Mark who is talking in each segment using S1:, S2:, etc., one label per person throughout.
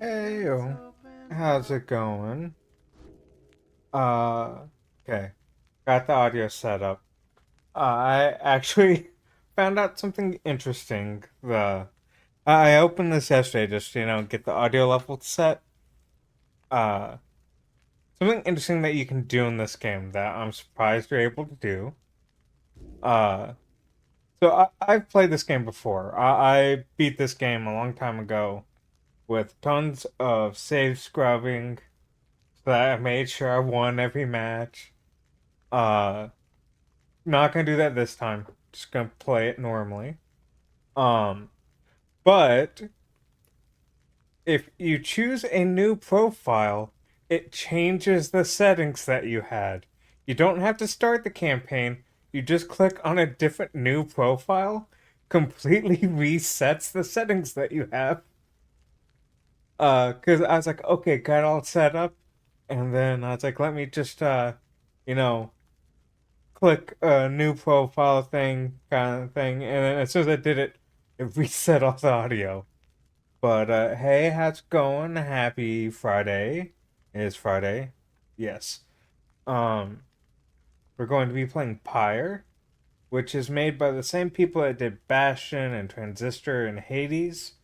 S1: Hey, yo. How's it going? Uh, okay. Got the audio set up. I actually found out something interesting. I opened this yesterday just, get the audio level set. Uh, Something interesting that you can do in this game that I'm surprised you're able to do. Uh, I've played this game before. I beat this game a long time ago with tons of save scrubbing so that I made sure I won every match. Uh, Not gonna do that this time. Just gonna play it normally. Um, but if you choose a new profile, it changes the settings that you had. You don't have to start the campaign. You just click on a different new profile, completely resets the settings that you have. Because I was like, okay, got it all set up, and then I was like, let me just you know, click a new profile thing kind of thing, and then as soon as I did it, it reset all the audio. But hey, how's it going? Happy Friday. It is Friday. Yes. Um, we're going to be playing Pyre, which is made by the same people that did Bastion and Transistor and Hades.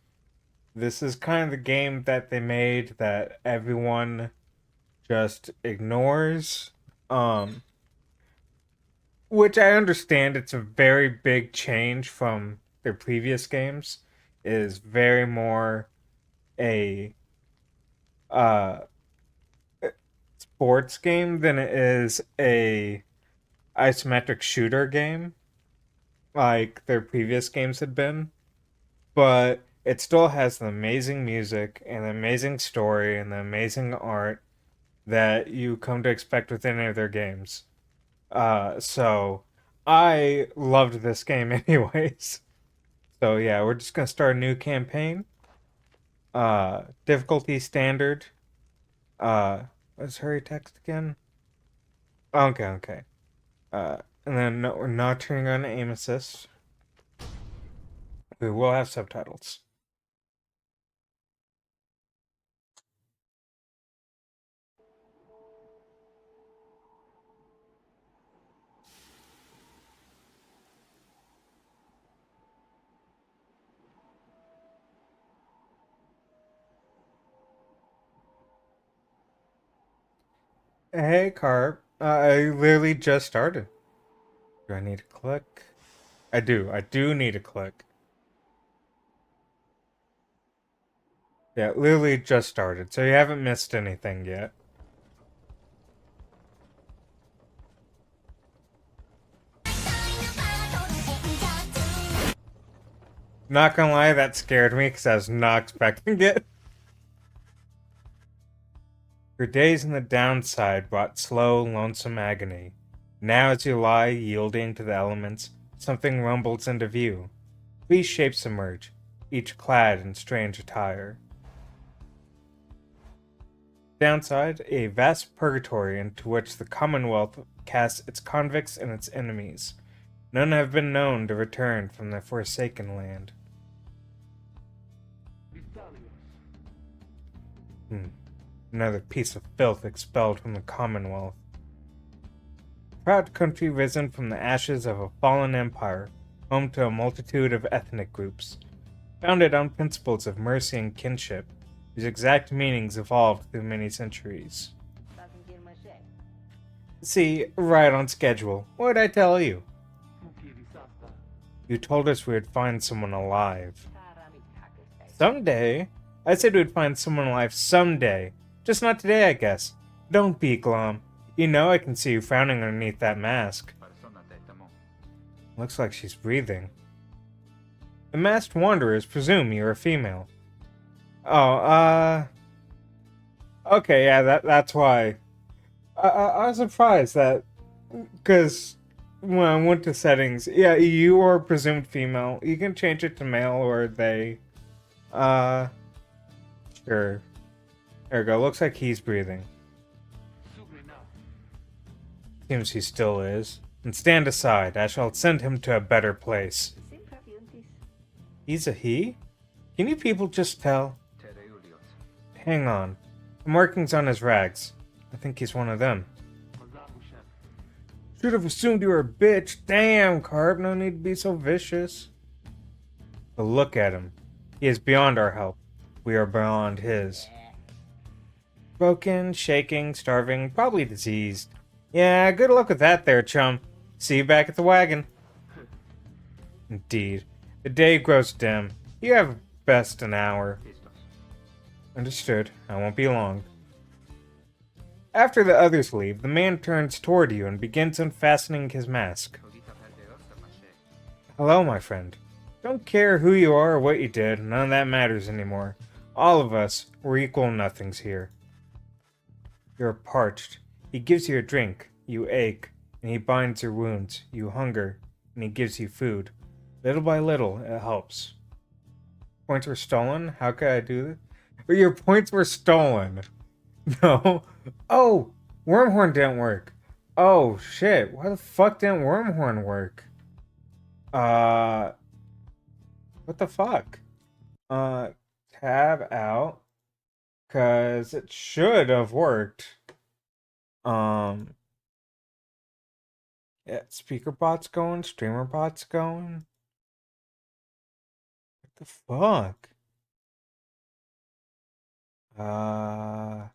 S1: This is kind of the game that they made that everyone just ignores. Um, Which I understand it's a very big change from their previous games. It is very more a uh sports game than it is a isometric shooter game like their previous games had been. But it still has the amazing music and the amazing story and the amazing art that you come to expect with any of their games. So I loved this game anyways. So yeah, we're just gonna start a new campaign. Difficulty standard. What's hurry text again? Okay, okay. And then no, we're not turning on aim assist. We will have subtitles. Hey, Carp. I literally just started. Do I need to click? I do. I do need to click. Yeah, literally just started, so you haven't missed anything yet. Not gonna lie, that scared me because I was not expecting it. Your days in the downside brought slow, lonesome agony. Now, as you lie, yielding to the elements, something rumbles into view. Three shapes emerge, each clad in strange attire. Downside, a vast purgatory into which the Commonwealth casts its convicts and its enemies. None have been known to return from their forsaken land. Another piece of filth expelled from the Commonwealth. Proud country risen from the ashes of a fallen empire, home to a multitude of ethnic groups, founded on principles of mercy and kinship, whose exact meanings evolved through many centuries. See, right on schedule. What did I tell you? You told us we would find someone alive. Someday? I said we'd find someone alive someday. Just not today, I guess. Don't be glum. You know I can see you frowning underneath that mask. Looks like she's breathing. The masked wanderers presume you're a female. Oh, okay, yeah, that's why. I was surprised that, because when I went to settings, yeah, you are presumed female. You can change it to male or they. Uh, sure. There we go. Looks like he's breathing. Seems he still is. And stand aside. I shall send him to a better place. He's a he? Can you people just tell? hang on. The markings on his rags. I think he's one of them. Should have assumed you were a bitch. Damn, Carp, no need to be so vicious. But look at him. He is beyond our help. We are beyond his. Broken, shaking, starving, probably diseased. Yeah, good luck with that there, chum. See you back at the wagon. Indeed. The day grows dim. You have best an hour. Understood. I won't be long. After the others leave, the man turns toward you and begins unfastening his mask. Hello, my friend. Don't care who you are or what you did, none of that matters anymore. All of us, we're equal nothings here. You're parched. He gives you a drink, you ache, and he binds your wounds, you hunger, and he gives you food. Little by little, it helps. Points were stolen? How could I do this? But your points were stolen. No. Oh, Wormhorn didn't work. Oh, shit. Why the fuck didn't Wormhorn work? What the fuck? Tab out. Cause it should have worked. Yeah, speaker bot's going, streamer bot's going. What the fuck? Uh,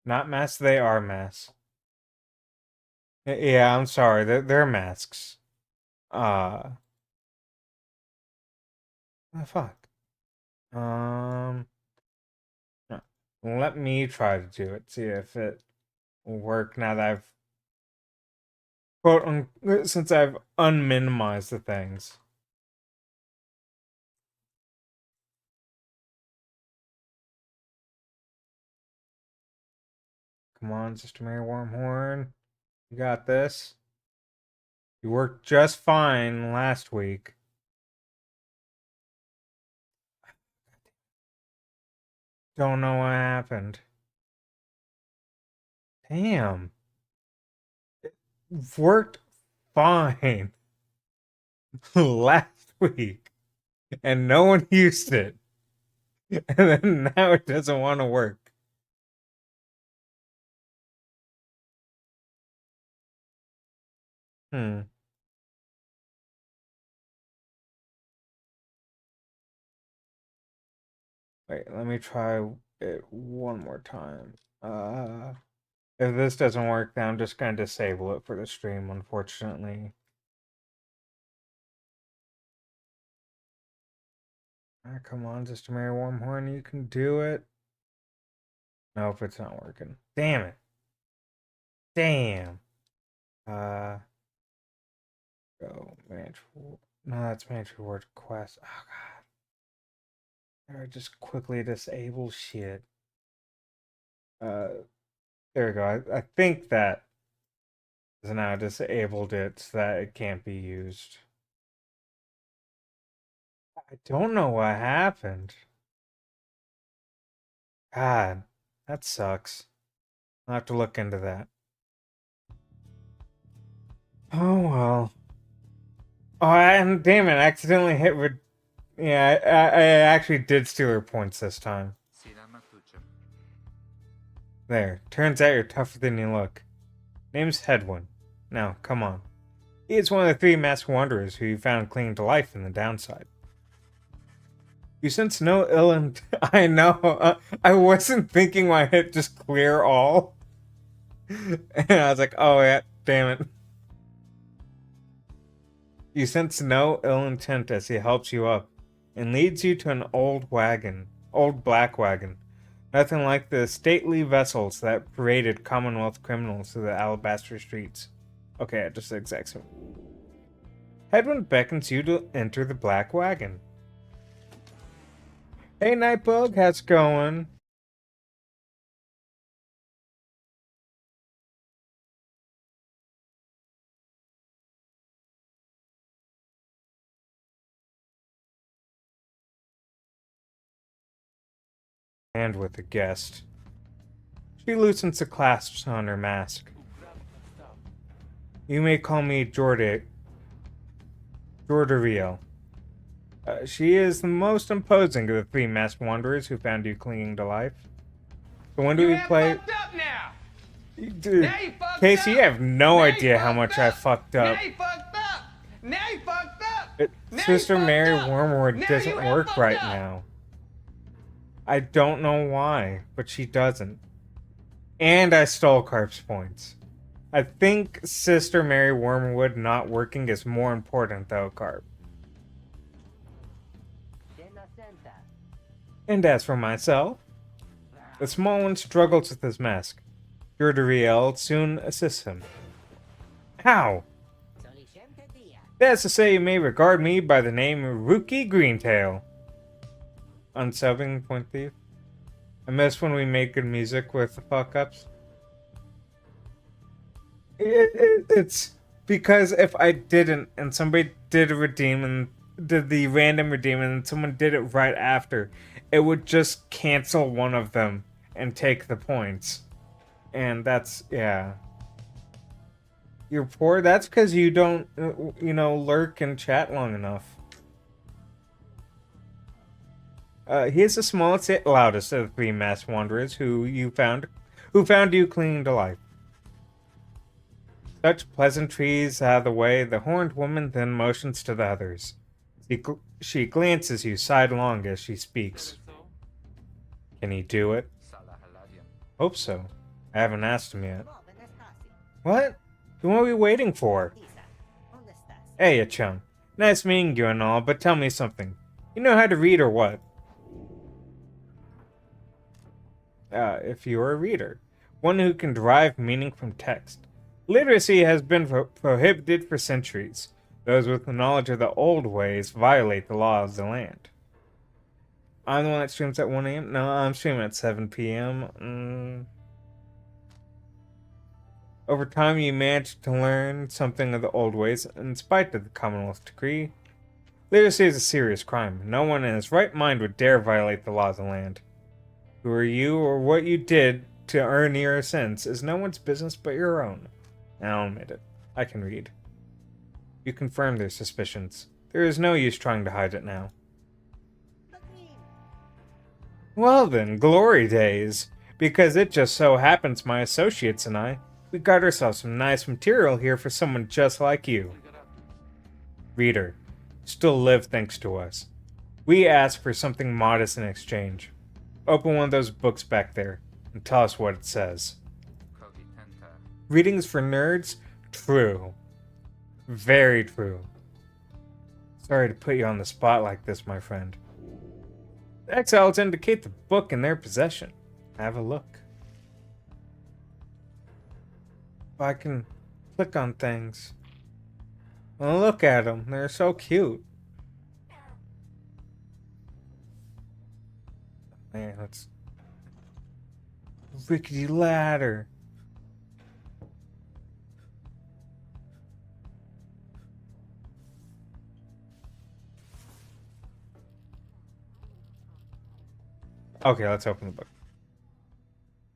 S1: Not masks, they are masks. Yeah, I'm sorry, they're masks. What the fuck? No. Let me try to do it, see if it will work now that I've since I've unminimized the things. Come on, Sister Mary Wormhorn. You got this. You worked just fine last week. Don't know what happened. Damn. It worked fine last week. And no one used it. And then now it doesn't want to work. Hmm. Wait, let me try it one more time. If this doesn't work, then I'm just gonna disable it for the stream, unfortunately. Come on, Sister Mary Wormhorn, you can do it. Nope, it's not working. Damn it. Damn. Uh, go manage. No, that's manage reward quest. Oh god. I just quickly disable shit. Uh, there we go. I think that is now disabled it so that it can't be used. I don't know what happened. God, that sucks. I'll have to look into that. Oh well. Oh, and damn it, I accidentally hit with. Yeah, I actually did steal her points this time. There. Turns out you're tougher than you look. Name's Hedwin. Now, come on. He is one of the three masked wanderers who you found clinging to life in the downside. You sense no ill and I know. I wasn't thinking when I hit just clear all. And I was like, oh yeah, damn it. You sense no ill intent as he helps you up and leads you to an old black wagon. Nothing like the stately vessels that paraded Commonwealth criminals through the alabaster streets. Okay, just the exact same. Hedwin beckons you to enter the black wagon. Hey, Nightbug, how's it going? And with a guest. She loosens the clasps on her mask. You may call me Jordario. She is the most imposing of the three masked wanderers who found you clinging to life. So when do we play?
S2: Fucked up now.
S1: Dude,
S2: Now you fucked
S1: Casey,
S2: up.
S1: you have no
S2: Now you
S1: idea how
S2: fucked
S1: much
S2: up.
S1: I fucked up.
S2: Now you fucked up. Now you fucked up. Now you
S1: Sister
S2: fucked
S1: Mary
S2: up.
S1: Wormwood
S2: Now
S1: doesn't
S2: you have
S1: work
S2: fucked
S1: right
S2: up.
S1: now. I don't know why, but she doesn't. And I stole Carp's points. I think Sister Mary Wormwood not working is more important though, Carp. And as for myself, the small one struggles with his mask. Jordariel soon assists him. How? That's to say, you may regard me by the name Rookie Greentail. Unsubbing Point Thief. I miss when we make good music with the fuck ups. It's because if I didn't and somebody did a redeem and did the random redeem and someone did it right after, it would just cancel one of them and take the points. And that's, yeah. You're poor? That's because you don't, lurk and chat long enough. He is the smallest yet loudest of the three masked wanderers who found you clinging to life. Such pleasantries out of the way, the horned woman then motions to the others. She glances you sidelong as she speaks. Can he do it? Hope so. I haven't asked him yet. What? Then what are we waiting for? Hey, a chum. Nice meeting you and all, but tell me something. You know how to read or what? If you're a reader. One who can derive meaning from text. Literacy has been prohibited for centuries. Those with the knowledge of the old ways violate the laws of the land. I'm the one that streams at 1 a.m.? No, I'm streaming at 7 p.m. Over time, you managed to learn something of the old ways, in spite of the Commonwealth decree. Literacy is a serious crime. No one in his right mind would dare violate the laws of the land. Who are you, or what you did to earn your sins, is no one's business but your own. I'll admit it. I can read. You confirm their suspicions. There is no use trying to hide it now. Well then, glory days. Because it just so happens my associates and we got ourselves some nice material here for someone just like you. Reader, still live thanks to us. We ask for something modest in exchange. Open one of those books back there and tell us what it says. Readings for nerds? True. Very true. Sorry to put you on the spot like this, my friend. The exiles indicate the book in their possession. Have a look. If I can click on things. Well, look at them. They're so cute. Man, that's... rickety ladder. Okay, let's open the book.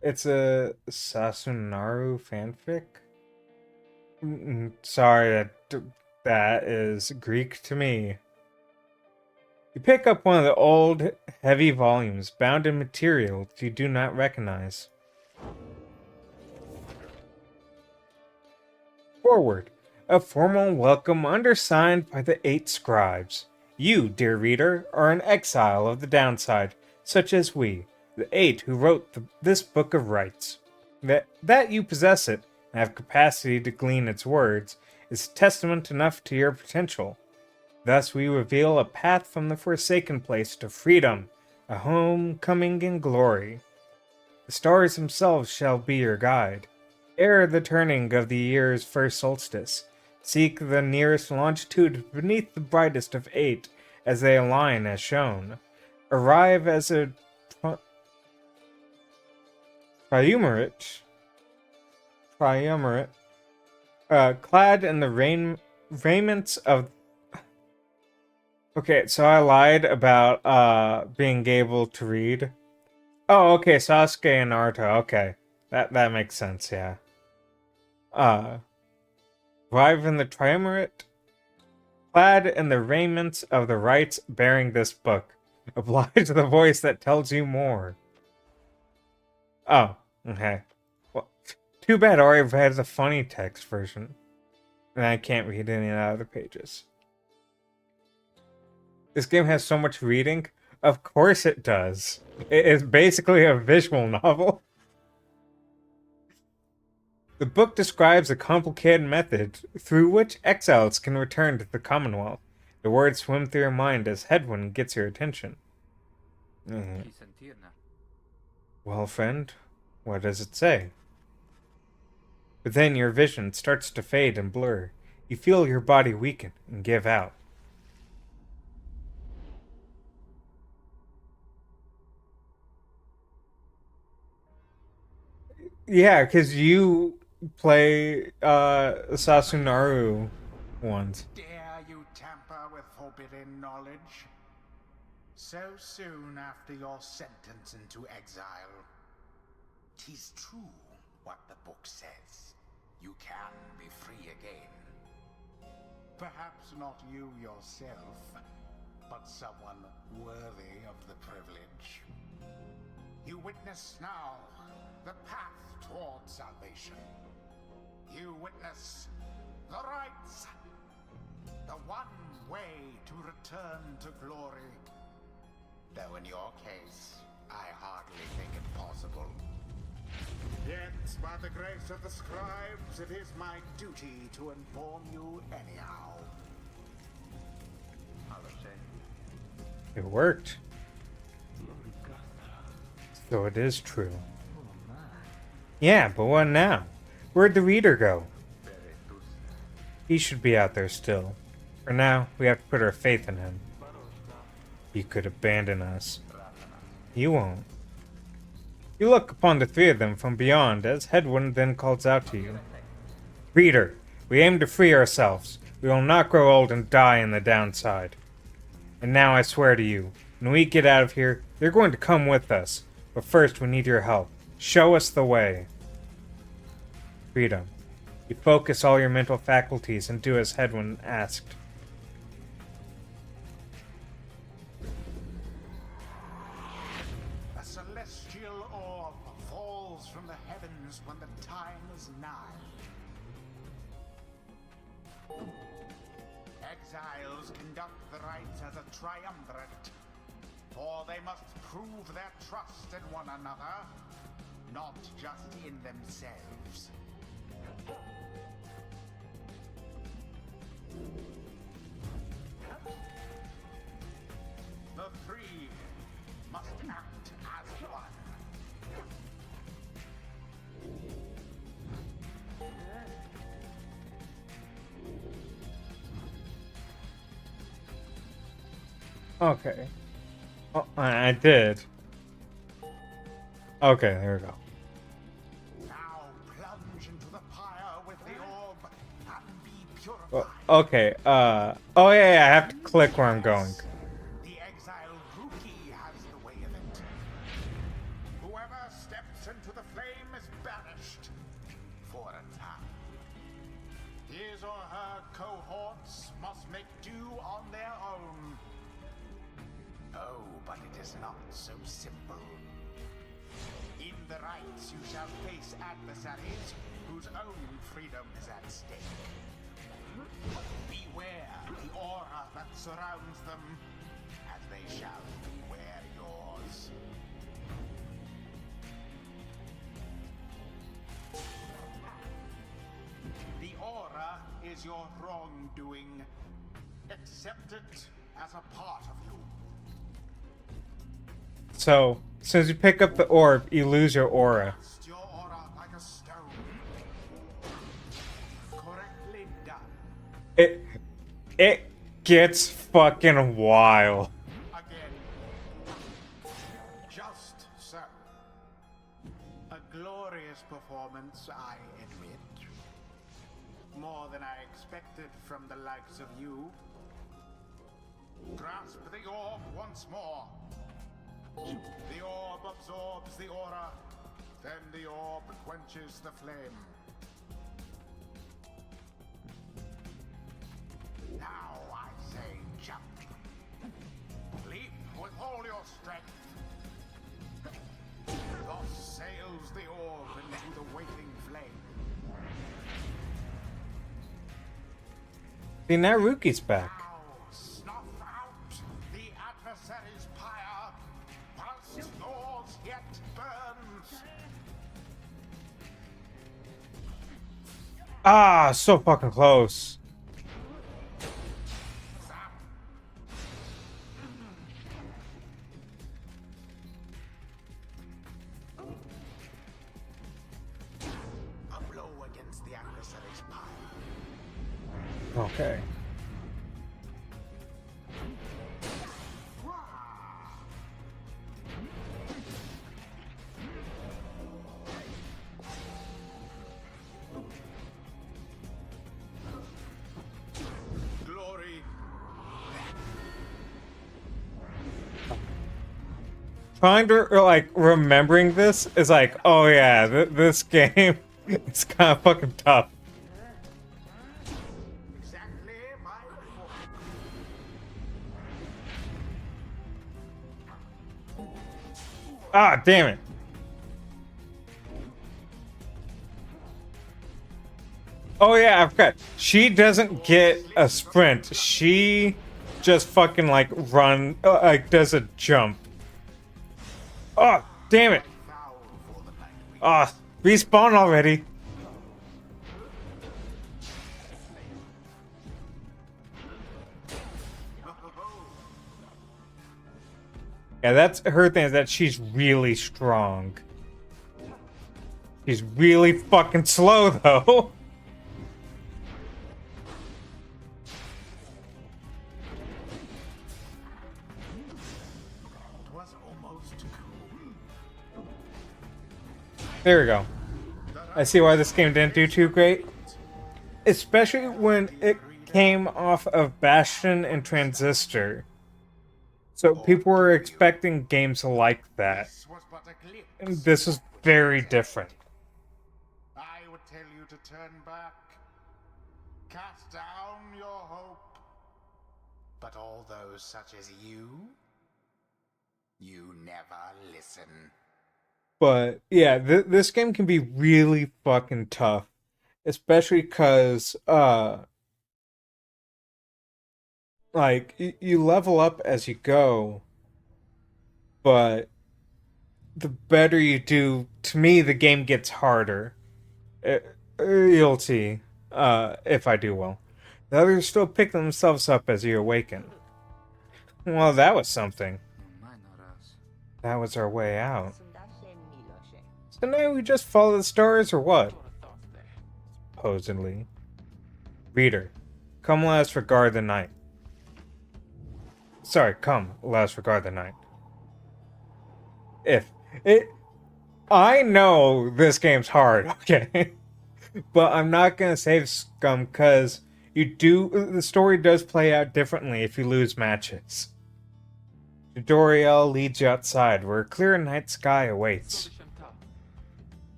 S1: It's a Sasunaru fanfic? Sorry, that is Greek to me. You pick up one of the old, heavy volumes bound in material that you do not recognize. Forward. A formal welcome undersigned by the 8 scribes. You, dear reader, are an exile of the downside, such as we, the 8 who wrote this book of rights. That you possess it, and have capacity to glean its words, is testament enough to your potential. Thus we reveal a path from the forsaken place to freedom, a homecoming in glory. The stars themselves shall be your guide. Ere the turning of the year's first solstice, seek the nearest longitude beneath the brightest of 8 as they align as shown. Arrive as a triumvirate, clad in the raiments of... Okay, so I lied about being able to read. Oh, okay, Sasuke and Naruto, okay. That makes sense, yeah. Uh, arrive in the triumvirate, clad in the raiments of the rites bearing this book. Oblige the voice that tells you more. Oh, okay. Well, too bad Ori has a funny text version. And I can't read any of the other pages. This game has so much reading. Of course it does. It is basically a visual novel. The book describes a complicated method through which exiles can return to the Commonwealth. The words swim through your mind as Headwind gets your attention. Well, friend, what does it say? But then your vision starts to fade and blur. You feel your body weaken and give out. Yeah, because you play Sasunaru ones.
S3: Dare you tamper with forbidden knowledge? So soon after your sentence into exile. 'Tis true what the book says. You can be free again. Perhaps not you yourself, but someone worthy of the privilege. You witness now the path toward salvation. You witness the rights, the one way to return to glory. Though in your case, I hardly think it possible. Yet, by the grace of the scribes, it is my duty to inform you anyhow.
S1: It worked. So it is true. Yeah, but what now? Where'd the reader go? He should be out there still. For now, we have to put our faith in him. He could abandon us. He won't. You look upon the three of them from beyond as Headwind then calls out to you. Reader, we aim to free ourselves. We will not grow old and die in the downside. And now I swear to you, when we get out of here, you're going to come with us. But first we need your help. Show us the way. Freedom. You focus all your mental faculties and do as Headwind asked.
S3: A celestial orb falls from the heavens when the time is nigh. Exiles conduct the rites as a triumvirate, for they must prove their trust in one another, not just in themselves. The three must act as one.
S1: Okay. Oh, I did. Okay, there we go.
S3: Now plunge into the pyre with the orb and be purified.
S1: Well, okay, oh yeah, I have to click where I'm going.
S3: The exile rookie has the way of it. Whoever steps into the flame is banished for a time. His or her cohorts must make do on their own. Oh, but it is not so simple. In the rites, you shall face adversaries whose own freedom is at stake. Beware the aura that surrounds them, as they shall beware yours. The aura is your wrongdoing. Accept it as a part of you.
S1: So, as soon as you pick up the orb, you lose your aura.
S3: Cast your aura like a stone. Correctly done.
S1: It gets fucking wild.
S3: Again. Just so. A glorious performance, I admit. More than I expected from the likes of you. Grasp the orb once more. The orb absorbs the aura, Then the orb quenches the flame. Now I say jump. Leap with all your strength. Thus sails the orb into the waiting flame.
S1: See, now Ruki's back.
S3: Now snuff out the adversary's pyre, whilst yours yet burns.
S1: Ah, so fucking close.
S3: Zap. A blow against the adversary's pyre.
S1: Okay.
S3: Glory.
S1: Trying to, like, remembering this is like, oh yeah, this game is kind of fucking tough.
S3: Exactly my report.
S1: Ah, damn it. Oh yeah, I forgot. She doesn't get a sprint. She just fucking like run, like does a jump. Oh, damn it.
S3: Foul for the night we
S1: Ah, respawn already. Yeah, that's her thing, is that she's really strong. She's really fucking slow though.
S3: It was almost cool.
S1: There we go. I see why this game didn't do too great. Especially when it came off of Bastion and Transistor. So people were expecting games like that.
S3: This was but a glimpse.
S1: And this was very different.
S3: I would tell you to turn back. Cast down your hope. But all those such as you never listen.
S1: But yeah, this game can be really fucking tough. Especially because, like, you level up as you go. But the better you do, to me, the game gets harder. You'll see, if I do well. The others still pick themselves up as you awaken. Well, that was something. That was our way out. So now we just follow the stars, or what? Supposedly. Reader, come let us regard the night. Sorry, come, let us regard the night. I know this game's hard, okay? But I'm not gonna save Scum, because the story does play out differently if you lose matches. Doriel leads you outside, where a clear night sky awaits.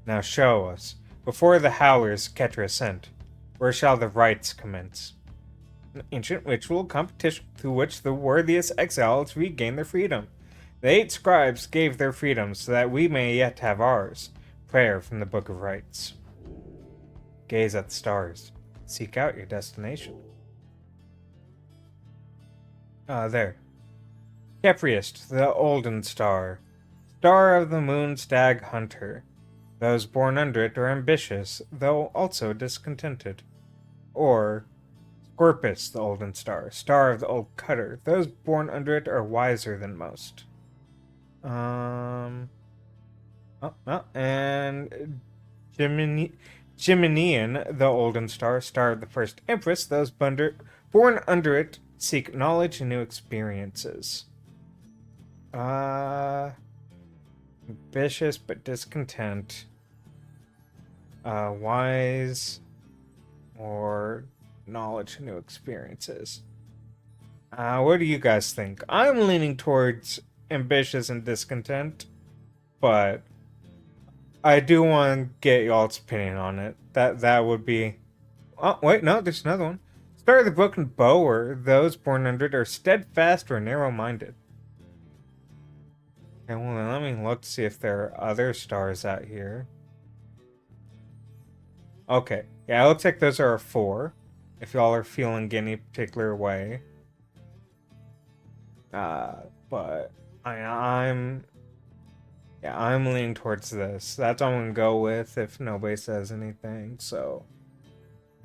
S1: Now show us, before the Howlers catch your scent, where shall the rites commence? An ancient ritual competition through which the worthiest exiles regain their freedom. The 8 scribes gave their freedom so that we may yet have ours. Prayer from the Book of Rites. Gaze at the stars. Seek out your destination. There. Kepriest, the Olden Star. Star of the Moon Stag Hunter. Those born under it are ambitious, though also discontented. Or Scorpus, the Olden Star. Star of the Old Cutter. Those born under it are wiser than most. And Gymnian, the Olden Star, Star of the First Empress, those born under it seek knowledge and new experiences. Ambitious but discontent. Wise or knowledge and new experiences. What do you guys think? I'm leaning towards ambitious and discontent, but I do want to get y'all's opinion on it. That would be. Oh wait, no, there's another one. Star of the Broken Bow, or those born under it, are steadfast or narrow-minded. Okay, well then let me look to see if there are other stars out here. Okay, yeah, it looks like those are a 4. If y'all are feeling any particular way. But I'm yeah, I'm leaning towards this. That's what I'm gonna go with if nobody says anything. So,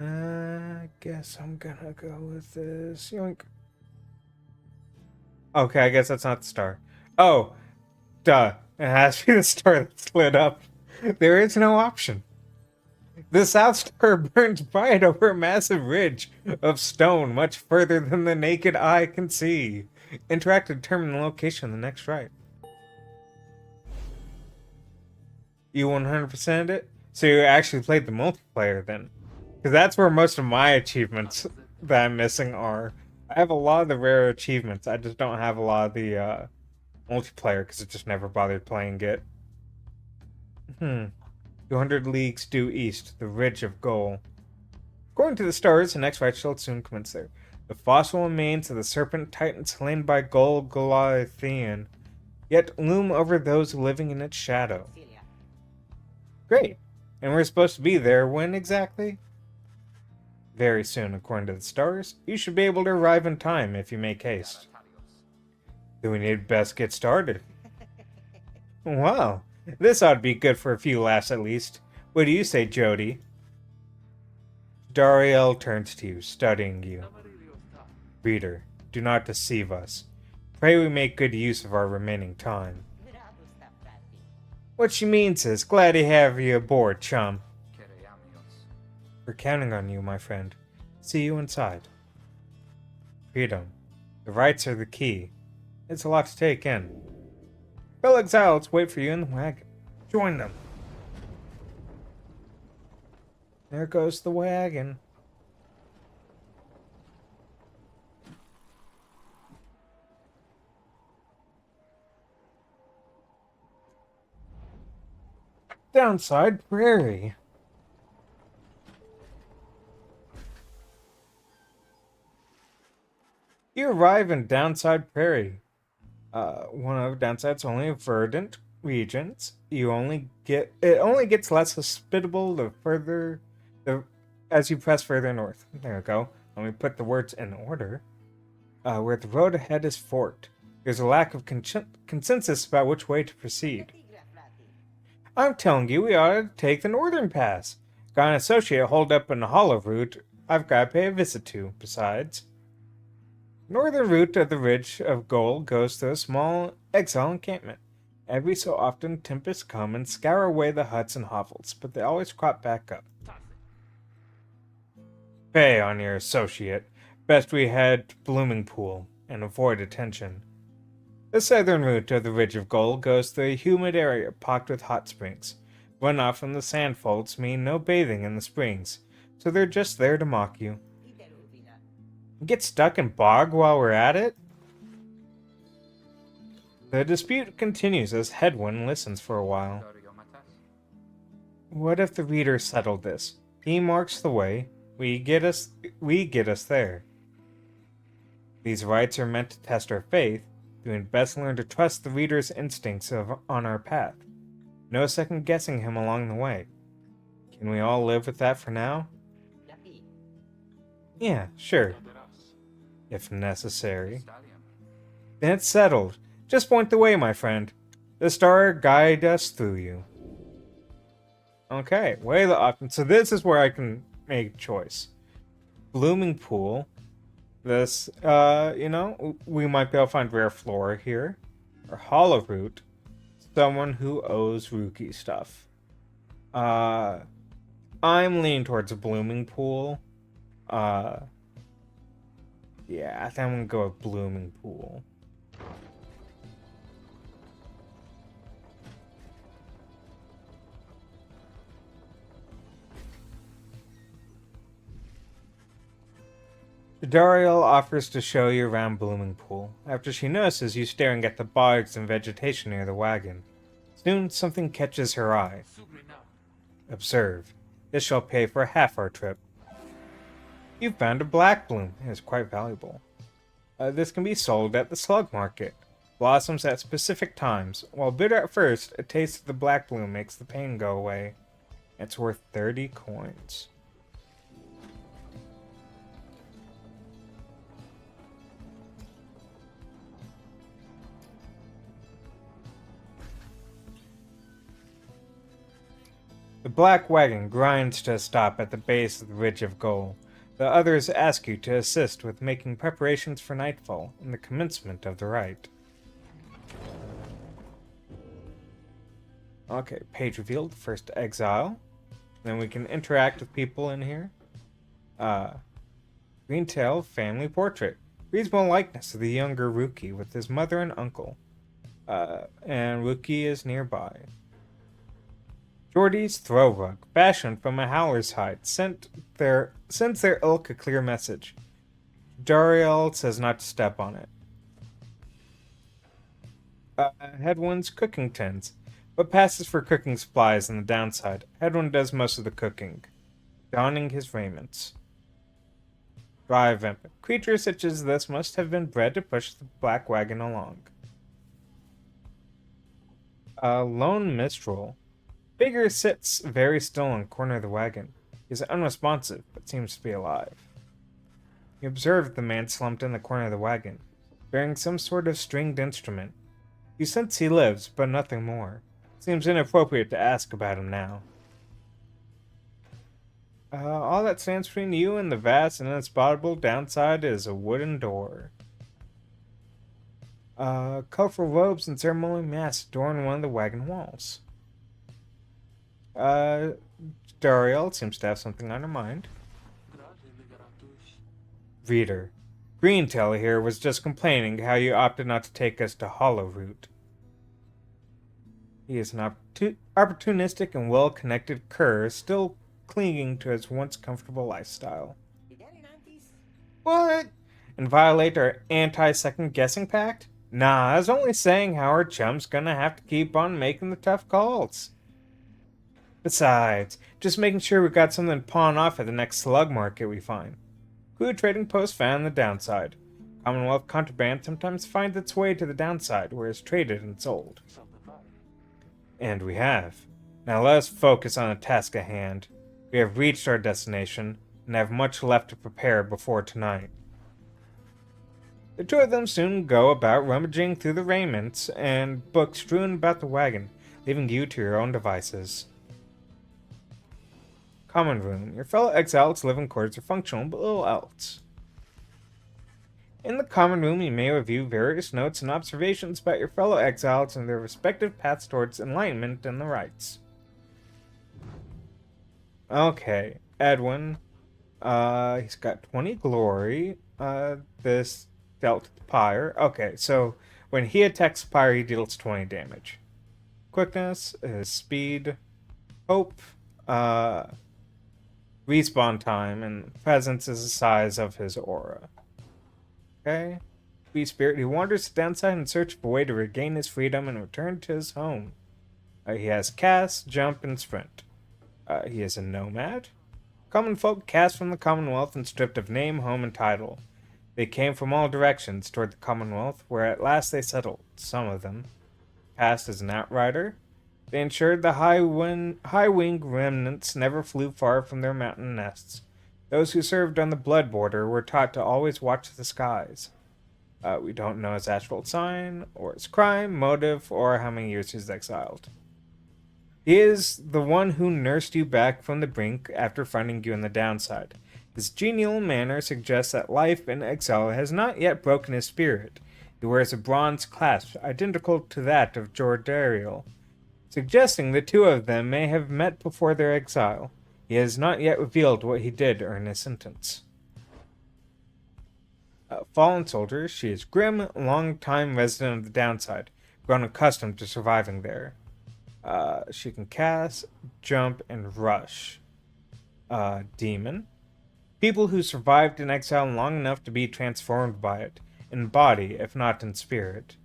S1: I guess I'm gonna go with this. Yoink. Okay, I guess that's not the star. Oh, duh. It has to be the star that's lit up. There is no option. The South Star burns bright over a massive ridge of stone much further than the naked eye can see. Interact to determine the location of the next rite. You 100%ed it? So you actually played the multiplayer then? Because that's where most of my achievements that I'm missing are. I have a lot of the rare achievements, I just don't have a lot of the multiplayer because I just never bothered playing it. 200 leagues due east, the Ridge of Goal. According to the stars, the next rite shall soon commence there. The fossil remains of the serpent titan slain by Gol Goliathian yet loom over those living in its shadow. Great. And we're supposed to be there when exactly? Very soon, according to the stars. You should be able to arrive in time if you make haste. Then we need best get started. Wow. This ought to be good for a few laughs at least. What do you say, Jody? Dariel turns to you, studying you. Reader, do not deceive us. Pray we make good use of our remaining time. What she means is, glad to have you aboard, chum. We're counting on you, my friend. See you inside. Freedom. The rights are the key. It's a lot to take in. Fellow exiles wait for you in the wagon. Join them. There goes the wagon. Downside Prairie. You arrive in Downside Prairie. One of Downside's only verdant regions. It only gets less hospitable as you press further north. There we go. Let me put the words in order. Where the road ahead is forked. There's a lack of consensus about which way to proceed. I'm telling you, we ought to take the northern pass. Got an associate holed up in the hollow route I've got to pay a visit to, besides. Northern route of the Ridge of Gold goes to a small exile encampment. Every so often, tempests come and scour away the huts and hovels, but they always crop back up. Pay on your associate. Best we head to Blooming Pool and avoid attention. The southern route of the Ridge of Gold goes through a humid area pocked with hot springs. Runoff from the sand folds mean no bathing in the springs, so they're just there to mock you. Get stuck in bog while we're at it? The dispute continues as Headwind listens for a while. What if the reader settled this? He marks the way, we get us there. These rites are meant to test our faith. We'd best learn to trust the reader's instincts on our path. No second guessing him along the way. Can we all live with that for now? Yeah, sure. If necessary. Then it's settled. Just point the way, my friend. The star guide us through you. Okay, way the option. So this is where I can make a choice. Blooming Pool. This, we might be able to find rare flora here. Or Hollow Root. Someone who owes Rookie stuff. I'm leaning towards a Blooming Pool. Yeah, I think I'm gonna go with Blooming Pool. Dariel offers to show you around Blooming Pool, after she notices you staring at the bogs and vegetation near the wagon. Soon something catches her eye. Observe. This shall pay for half our trip. You found a black bloom. It is quite valuable. This can be sold at the slug market. Blossoms at specific times. While bitter at first, a taste of the black bloom makes the pain go away. It's worth 30 coins. The black wagon grinds to a stop at the base of the ridge of gold. The others ask you to assist with making preparations for nightfall and the commencement of the rite. Okay, page revealed. First exile. Then we can interact with people in here. Greentail family portrait. Reasonable likeness of the younger Rookie with his mother and uncle. And Rookie is nearby. Geordie's throw rug, fashioned from a howler's hide, sends their ilk a clear message. Dariel says not to step on it. Headwin's cooking tins, but passes for cooking supplies on the downside. Headwind does most of the cooking, donning his raiments. Dry event. Creatures such as this must have been bred to push the black wagon along. Lone Mistral. Figure sits very still in the corner of the wagon. He is unresponsive, but seems to be alive. You observe the man slumped in the corner of the wagon, bearing some sort of stringed instrument. You sense he lives, but nothing more. Seems inappropriate to ask about him now. All that stands between you and the vast and unspottable downside is a wooden door. Colorful robes and ceremonial masks adorn one of the wagon walls. Dariel seems to have something on her mind. Reader. Greentail here was just complaining how you opted not to take us to Hollowroot. He is an opportunistic and well-connected cur, still clinging to his once comfortable lifestyle. What? And violate our anti-second guessing pact? Nah, I was only saying how our chum's gonna have to keep on making the tough calls. Besides, just making sure we got something to pawn off at the next slug market we find. Clue trading post found on the downside. Commonwealth contraband sometimes finds its way to the downside, where it's traded and sold. And we have. Now let us focus on the task at hand. We have reached our destination, and have much left to prepare before tonight. The two of them soon go about rummaging through the raiments and books strewn about the wagon, leaving you to your own devices. Common room. Your fellow exiles' living quarters are functional, but little else. In the common room, you may review various notes and observations about your fellow exiles and their respective paths towards enlightenment and the rites. Okay, Edwin. He's got 20 glory. This dealt with Pyre. Okay, so when he attacks Pyre, he deals 20 damage. Quickness is speed. Hope. Respawn time, and presence is the size of his aura. Okay. Free spirit. He wanders to the downside in search of a way to regain his freedom and return to his home. He has cast, jump, and sprint. He is a nomad. Common folk cast from the Commonwealth and stripped of name, home, and title. They came from all directions toward the Commonwealth, where at last they settled, some of them. Cast as an outrider. They ensured the high-wing remnants never flew far from their mountain nests. Those who served on the blood border were taught to always watch the skies. We don't know his actual sign, or his crime, motive, or how many years he's exiled. He is the one who nursed you back from the brink after finding you in the downside. His genial manner suggests that life in exile has not yet broken his spirit. He wears a bronze clasp identical to that of Jordariel, suggesting the two of them may have met before their exile. He has not yet revealed what he did earn his sentence. Fallen soldier, she is grim, long-time resident of the downside, grown accustomed to surviving there. She can cast, jump, and rush. Demon. People who survived in exile long enough to be transformed by it, in body, if not in spirit.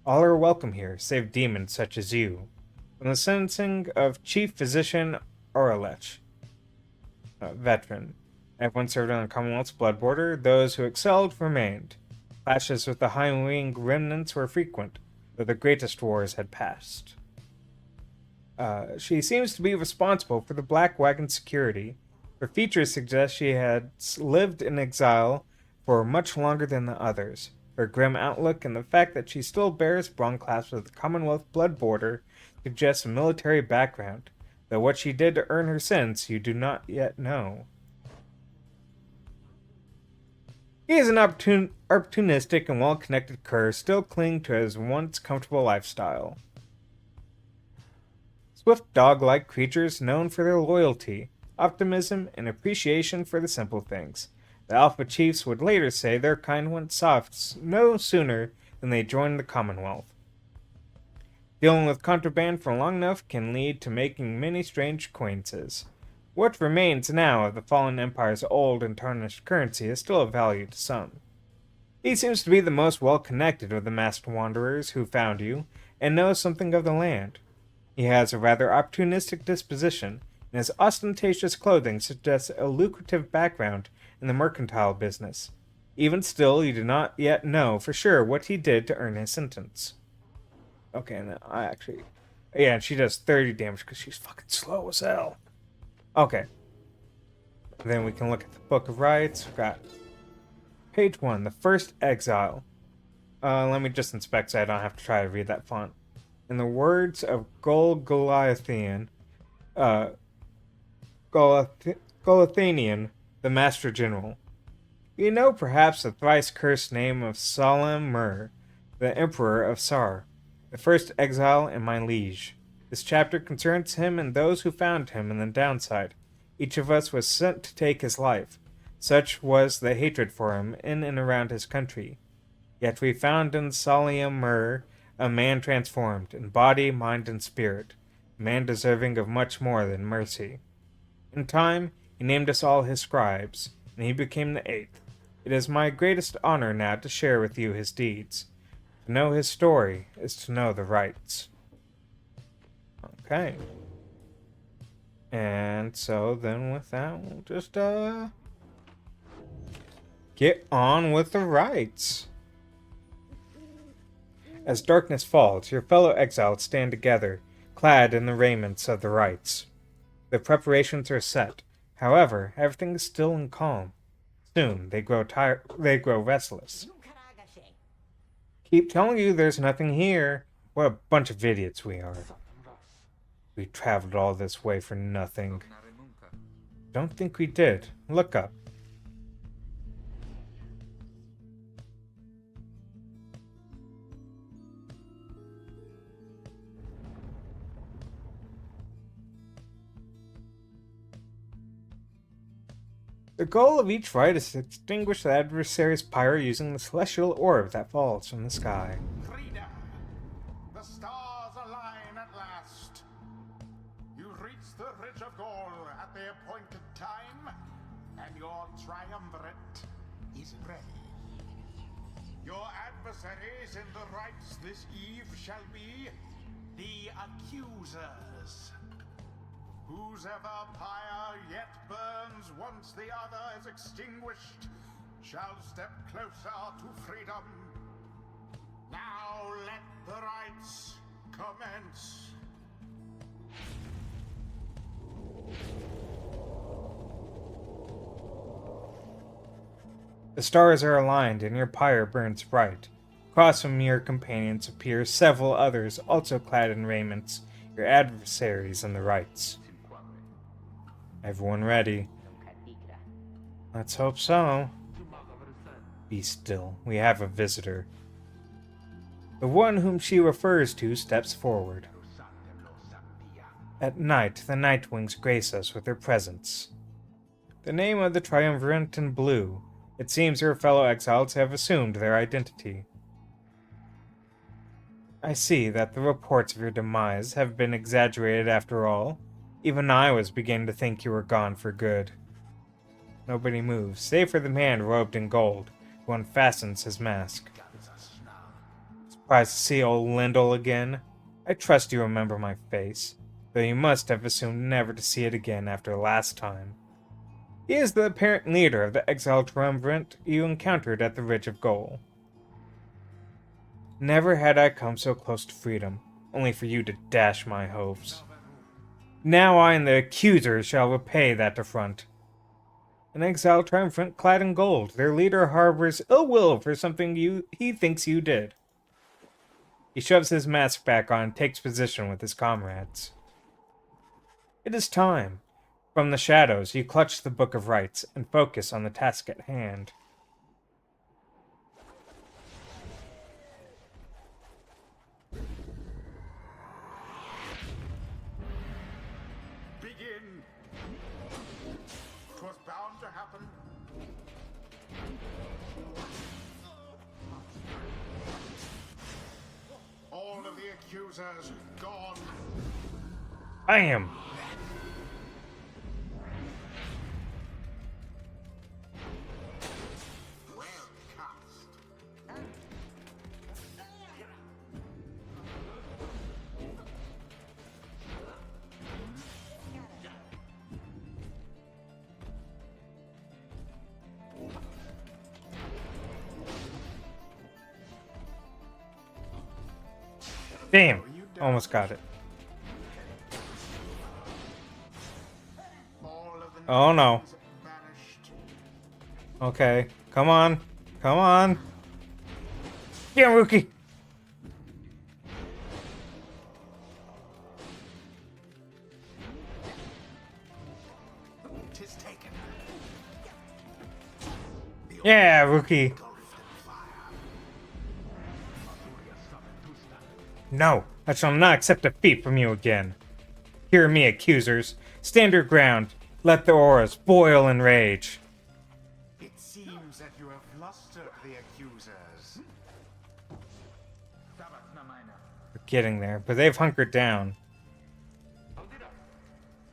S1: All are welcome here, save demons such as you. From the sentencing of Chief Physician Orelech, veteran. Everyone served on the Commonwealth's blood border. Those who excelled remained. Clashes with the high-wing remnants were frequent, though the greatest wars had passed. She seems to be responsible for the Black Wagon's security. Her features suggest she had lived in exile for much longer than the others. Her grim outlook and the fact that she still bears bronze clasps with the Commonwealth blood border suggests a military background, though what she did to earn her sentence you do not yet know. He is an opportunistic and well-connected cur still clinging to his once comfortable lifestyle. Swift dog-like creatures known for their loyalty, optimism, and appreciation for the simple things. The Alpha Chiefs would later say their kind went soft no sooner than they joined the Commonwealth. Dealing with contraband for long enough can lead to making many strange acquaintances. What remains now of the fallen empire's old and tarnished currency is still of value to some. He seems to be the most well-connected of the masked wanderers who found you, and knows something of the land. He has a rather opportunistic disposition, and his ostentatious clothing suggests a lucrative background in the mercantile business. Even still, you do not yet know for sure what he did to earn his sentence. Okay, no, yeah, and she does 30 damage because she's fucking slow as hell. Okay. Then we can look at the Book of Rights. We've got page 1, the first exile. Let me just inspect so I don't have to try to read that font. In the words of Goliathian, Golathanian, the Master General, you know perhaps the thrice cursed name of Salam Mur, the Emperor of Sar, the first exile and my liege. This chapter concerns him and those who found him in the downside. Each of us was sent to take his life. Such was the hatred for him in and around his country. Yet we found in Salam Mur a man transformed in body, mind, and spirit, a man deserving of much more than mercy. In time, he named us all his scribes, and he became the 8th. It is my greatest honor now to share with you his deeds. To know his story is to know the rights. Okay. And so then with that, we'll just, get on with the rites. As darkness falls, your fellow exiles stand together, clad in the raiments of the rites. The preparations are set. However, everything is still and calm. Soon, they grow restless. Keep telling you there's nothing here. What a bunch of idiots we are. We traveled all this way for nothing. Don't think we did. Look up. The goal of each rite is to extinguish the adversary's pyre using the celestial orb that falls from the sky.
S3: Freedom! The stars align at last. You reach the Ridge of Gaul at the appointed time, and your triumvirate is ready. Your adversaries in the rites this eve shall be the accusers. Whose ever pyre yet burns once the other is extinguished shall step closer to freedom. Now let the rites commence.
S1: The stars are aligned and your pyre burns bright. Across from your companions appear several others also clad in raiments, your adversaries in the rites. Everyone ready? Let's hope so. Be still. We have a visitor. The one whom she refers to steps forward. At night, the Nightwings grace us with their presence. The name of the triumvirate in blue. It seems her fellow exiles have assumed their identity. I see that the reports of your demise have been exaggerated after all. Even I was beginning to think you were gone for good. Nobody moves, save for the man robed in gold, who unfastens his mask. Surprised to see old Lindell again. I trust you remember my face, though you must have assumed never to see it again after last time. He is the apparent leader of the exiled triumvirate you encountered at the Ridge of Gold. Never had I come so close to freedom, only for you to dash my hopes. Now I and the accusers shall repay that affront. An exiled triumvirate clad in gold, their leader harbors ill will for something he thinks you did. He shoves his mask back on and takes position with his comrades. It is time. From the shadows, you clutch the Book of Rites and focus on the task at hand.
S3: Begin. 'Twas bound to happen. All of the accusers gone.
S1: Bam!
S3: Well cast.
S1: Damn! Almost got it.
S3: All of the
S1: Oh no.
S3: nations banished.
S1: Okay. Come on. Come on. Yeah, Rookie!
S3: Tis taken.
S1: Yeah, Rookie!
S3: Engulfed in fire.
S1: No, I shall not accept defeat from you again. Hear me, accusers. Stand your ground. Let the auras boil in rage.
S3: It seems that you have flustered the accusers.
S1: We're getting there, but they've hunkered down.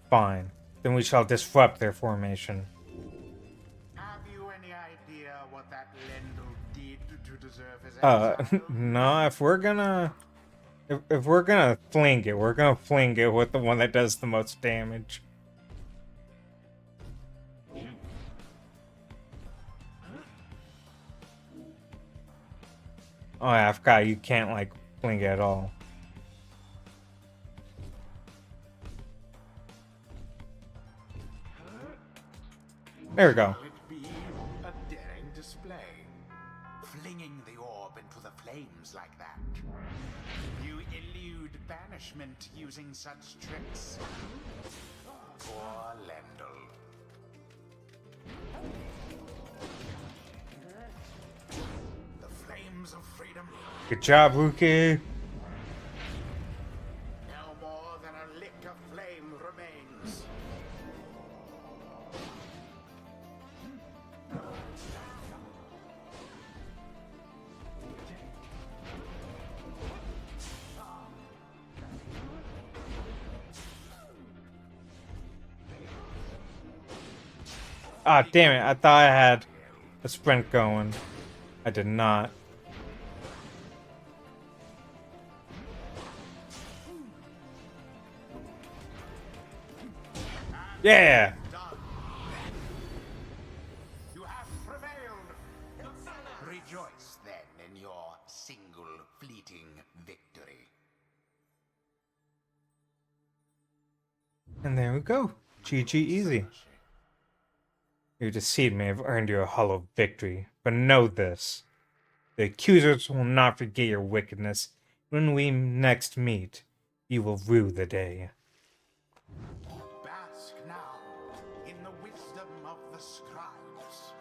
S1: Fine. Then we shall disrupt their formation.
S3: Have you any idea what that Lendl did to deserve his exile?
S1: No, if we're gonna... If we're gonna fling it, we're gonna fling it with the one that does the most damage. Oh yeah, I forgot you can't, like, fling it at all. There we go.
S3: Will it be a daring display? Flinging the orb into the flames like that. You elude banishment using such tricks. Poor Lendl. The flames of freedom,
S1: Good job, Rookie.
S3: no more than a lick of flame remains.
S1: Ah, damn it. I thought I had a sprint going. I did not. Yeah!
S3: Done. You have prevailed. Rejoice then in your single fleeting victory.
S1: And there we go. GG easy. You deceived me. I've earned you a hollow victory. But know this. The accusers will not forget your wickedness. When we next meet, you will rue the day.
S3: Bask now in the wisdom of the scribes.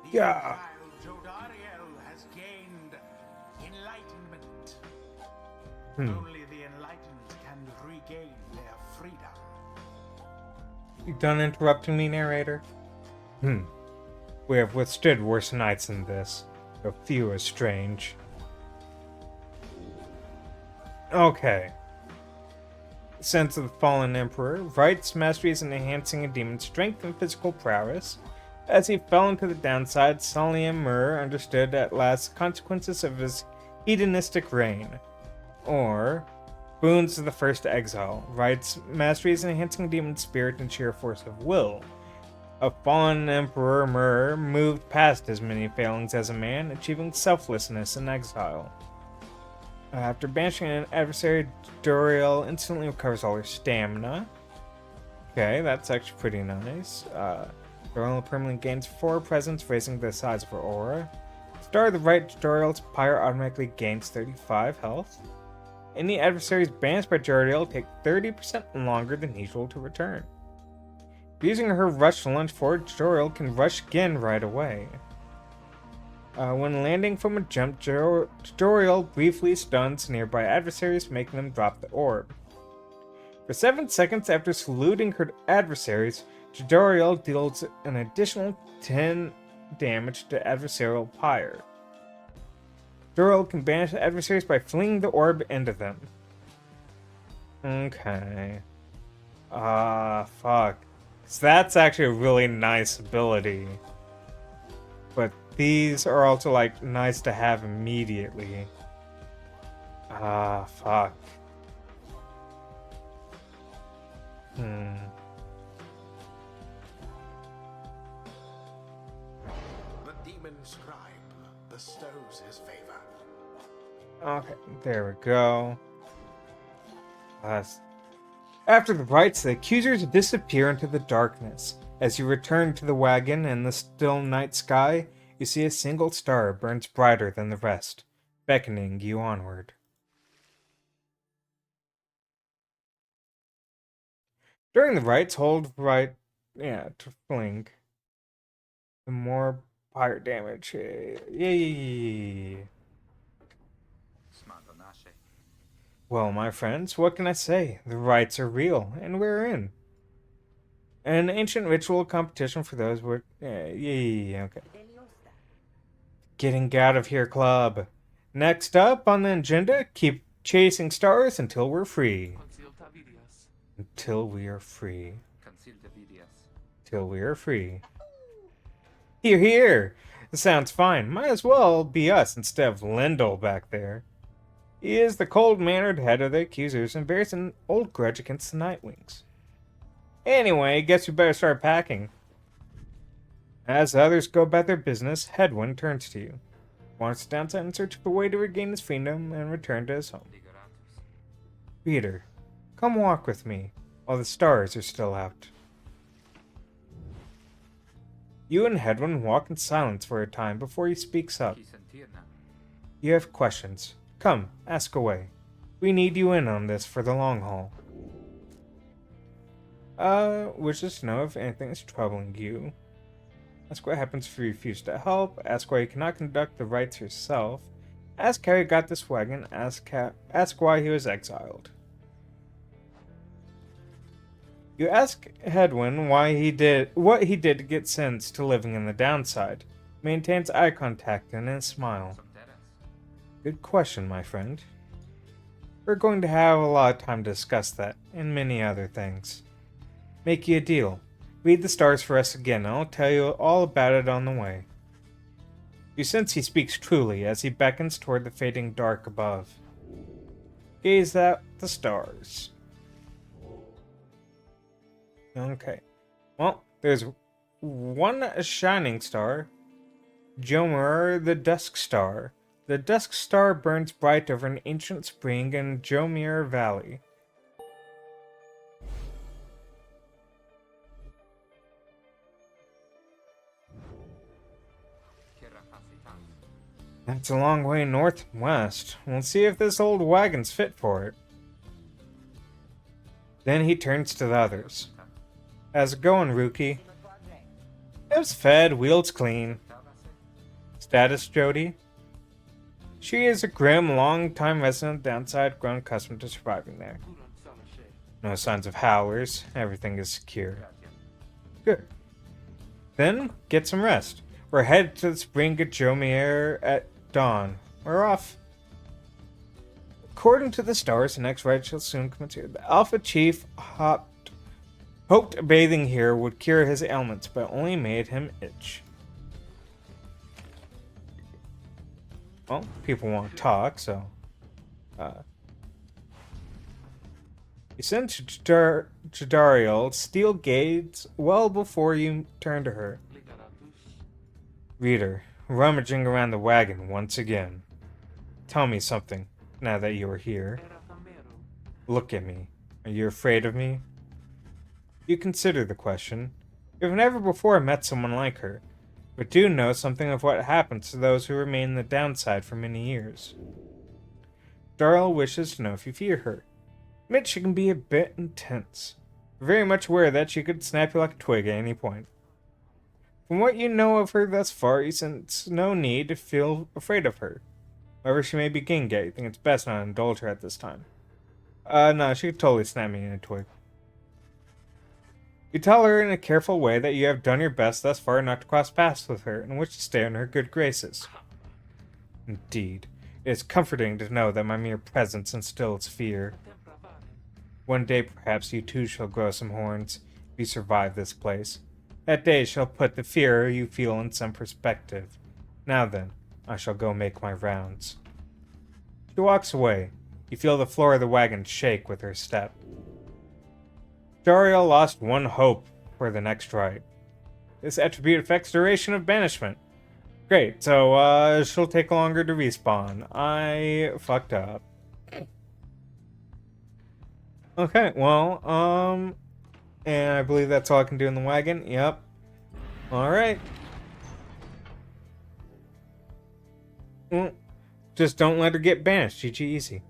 S3: The
S1: Yeah.
S3: exiled Jodariel has gained enlightenment. Only the enlightened can regain their freedom.
S1: You done interrupting me, narrator? We have withstood worse nights than this, though few are strange. Okay. Sense of the Fallen Emperor, Vright's masteries in enhancing a demon's strength and physical prowess. As he fell into the downside, Salim Mur understood at last the consequences of his hedonistic reign. or Boons of the First Exile. Writes masteries enhancing demon spirit and sheer force of will. A fallen Emperor Mur moved past his many failings as a man, achieving selflessness in exile. After banishing an adversary, Doriel instantly recovers all her stamina. Okay, that's actually pretty nice. Doriel permanently gains 4 presence, raising the size of her aura. Star of the Right Doriel's Pyre automatically gains 35 health. Any adversaries banished by Doriel take 30% longer than usual to return. Using her rush to lunge forward, Doriel can rush again right away. When landing from a jump, Doriel briefly stuns nearby adversaries, making them drop the orb. For 7 seconds after saluting her adversaries, Doriel deals an additional 10 damage to adversarial pyre. Doriel can banish adversaries by flinging the orb into them. Okay. Fuck. So that's actually a really nice ability. But these are also, like, nice to have immediately. Fuck.
S3: The demon scribe bestows his favor.
S1: Okay, there we go. After the rites, the accusers disappear into the darkness. As you return to the wagon in the still night sky, you see a single star burns brighter than the rest, beckoning you onward. During the rites, hold right, to fling. The more fire damage. Yay! Well, my friends, what can I say? The rites are real, and we're in. An ancient ritual competition for those who okay. Getting out of here, club. Next up on the agenda, keep chasing stars until we're free. Until we are free. Till we are free. Here, here! This sounds fine. Might as well be us instead of Lendl back there. He is the cold-mannered head of the accusers and bears an old grudge against the Nightwings. Anyway, guess we better start packing. As the others go about their business, Hedwyn turns to you. Wanders downside in search of a way to regain his freedom and return to his home. Peter, come walk with me while the stars are still out. You and Hedwyn walk in silence for a time before he speaks up. You have questions. Come, ask away. We need you in on this for the long haul. Wishes to know if anything is troubling you. Ask what happens if you refuse to help. Ask why you cannot conduct the rites yourself. Ask how you got this wagon. Ask why he was exiled. You ask Hedwyn what he did to get sentenced to living in the downside. Maintains eye contact and a smile. Good question, my friend. We're going to have a lot of time to discuss that, and many other things. Make you a deal. Read the stars for us again, and I'll tell you all about it on the way. You sense he speaks truly as he beckons toward the fading dark above. Gaze at the stars. Okay. Well, there's one shining star. Jomir the Dusk Star. The Dusk Star burns bright over an ancient spring in Jomir Valley. That's a long way north and west. We'll see if this old wagon's fit for it. Then he turns to the others. How's it going, Rookie? Lives fed, wheels clean. Status, Jody? She is a grim, long-time resident downside, grown accustomed to surviving there. No signs of howlers. Everything is secure. Good. Then, get some rest. We're headed to the spring at Jomir at dawn. We're off. According to the stars, the next ride shall soon commence here. The Alpha Chief hoped bathing here would cure his ailments, but only made him itch. Well, people want to talk, so... You sent Jadariel steel gates well before you turned to her. Reader, rummaging around the wagon once again. Tell me something, now that you are here. Look at me. Are you afraid of me? You consider the question. You've never before met someone like her, but do know something of what happens to those who remain in the downside for many years. Darrell wishes to know if you fear her. Admit she can be a bit intense. Very much aware that she could snap you like a twig at any point. From what you know of her thus far, you sense no need to feel afraid of her. However she may be getting at, you think it's best not to indulge her at this time. No, she could totally snap me in a twig. You tell her in a careful way that you have done your best thus far not to cross paths with her, and wish to stay in her good graces. Indeed, it is comforting to know that my mere presence instills fear. One day perhaps you too shall grow some horns, if you survive this place. That day shall put the fear you feel in some perspective. Now then, I shall go make my rounds. She walks away. You feel the floor of the wagon shake with her step. Dariel lost one hope for the next rite. This attribute affects duration of banishment. Great, so she'll take longer to respawn. I fucked up. Okay, well, and I believe that's all I can do in the wagon. Yep. Alright. Just don't let her get banished. GG easy.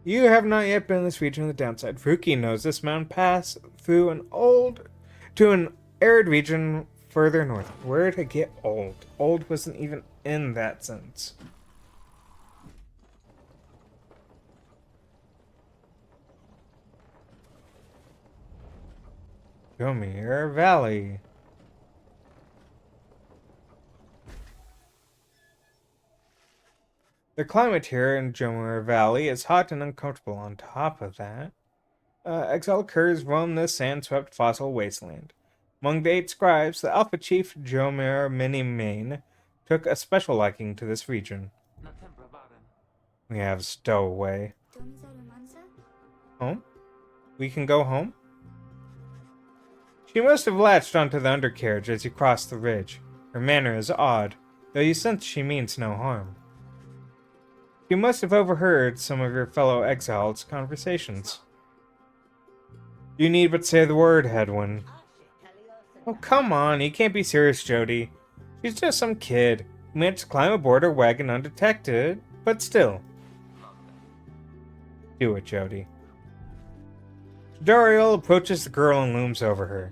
S1: You have not yet been in this region of the downside. Ruki knows this mountain pass through an arid region further north. Where to get old? Old wasn't even in that sense. Gomir Valley. The climate here in Jomir Valley is hot and uncomfortable. On top of that, exile curs roam this sand-swept fossil wasteland. Among the 8 scribes, the Alpha Chief Jomir Minimane took a special liking to this region. We have Stowaway. Home? We can go home? She must have latched onto the undercarriage as you crossed the ridge. Her manner is odd, though you sense she means no harm. You must have overheard some of your fellow exiles' conversations. You need but say the word, Hedwin. Oh, come on, you can't be serious, Jody. She's just some kid who managed to climb aboard her wagon undetected, but still. Do it, Jody. Dariel approaches the girl and looms over her.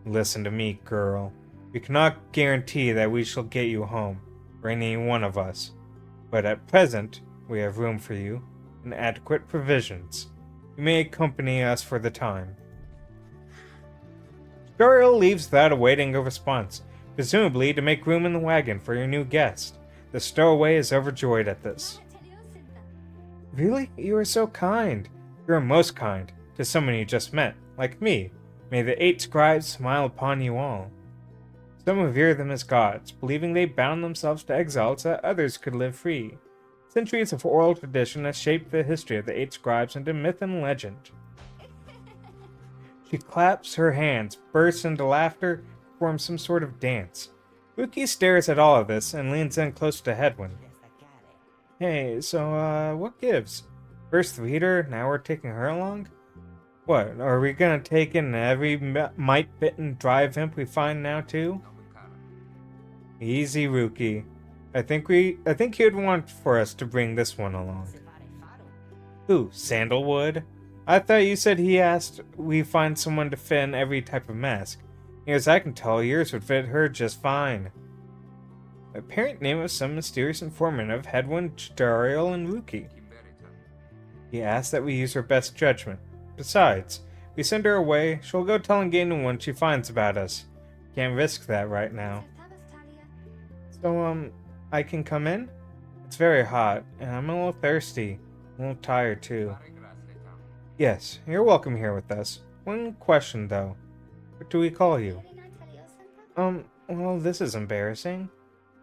S1: Listen to me, girl. We cannot guarantee that we shall get you home, or any one of us. But at present, we have room for you, and adequate provisions. You may accompany us for the time. Dariel leaves without awaiting a response, presumably to make room in the wagon for your new guest. The stowaway is overjoyed at this. Really? You are so kind. You are most kind, to someone you just met, like me. May the 8 scribes smile upon you all. Some revere them as gods, believing they bound themselves to exile so that others could live free. Centuries of oral tradition has shaped the history of the 8 scribes into myth and legend. She claps her hands, bursts into laughter, performs some sort of dance. Ruki stares at all of this and leans in close to Hedwin. Hey, so, what gives? First the reader, now we're taking her along? What, are we gonna take in every mite-bitten drive imp we find now, too? Easy, Ruki. I think you'd want for us to bring this one along. Who, Sandalwood? I thought you said he asked we find someone to fit in every type of mask. As I can tell, yours would fit her just fine. The apparent name of some mysterious informant of Hedwin, Dariel, and Ruki. He asked that we use her best judgment. Besides, we send her away, she'll go telling anyone she finds about us. Can't risk that right now. So, I can come in? It's very hot, and I'm a little thirsty. A little tired, too. Yes, you're welcome here with us. One question, though. What do we call you? Well, this is embarrassing.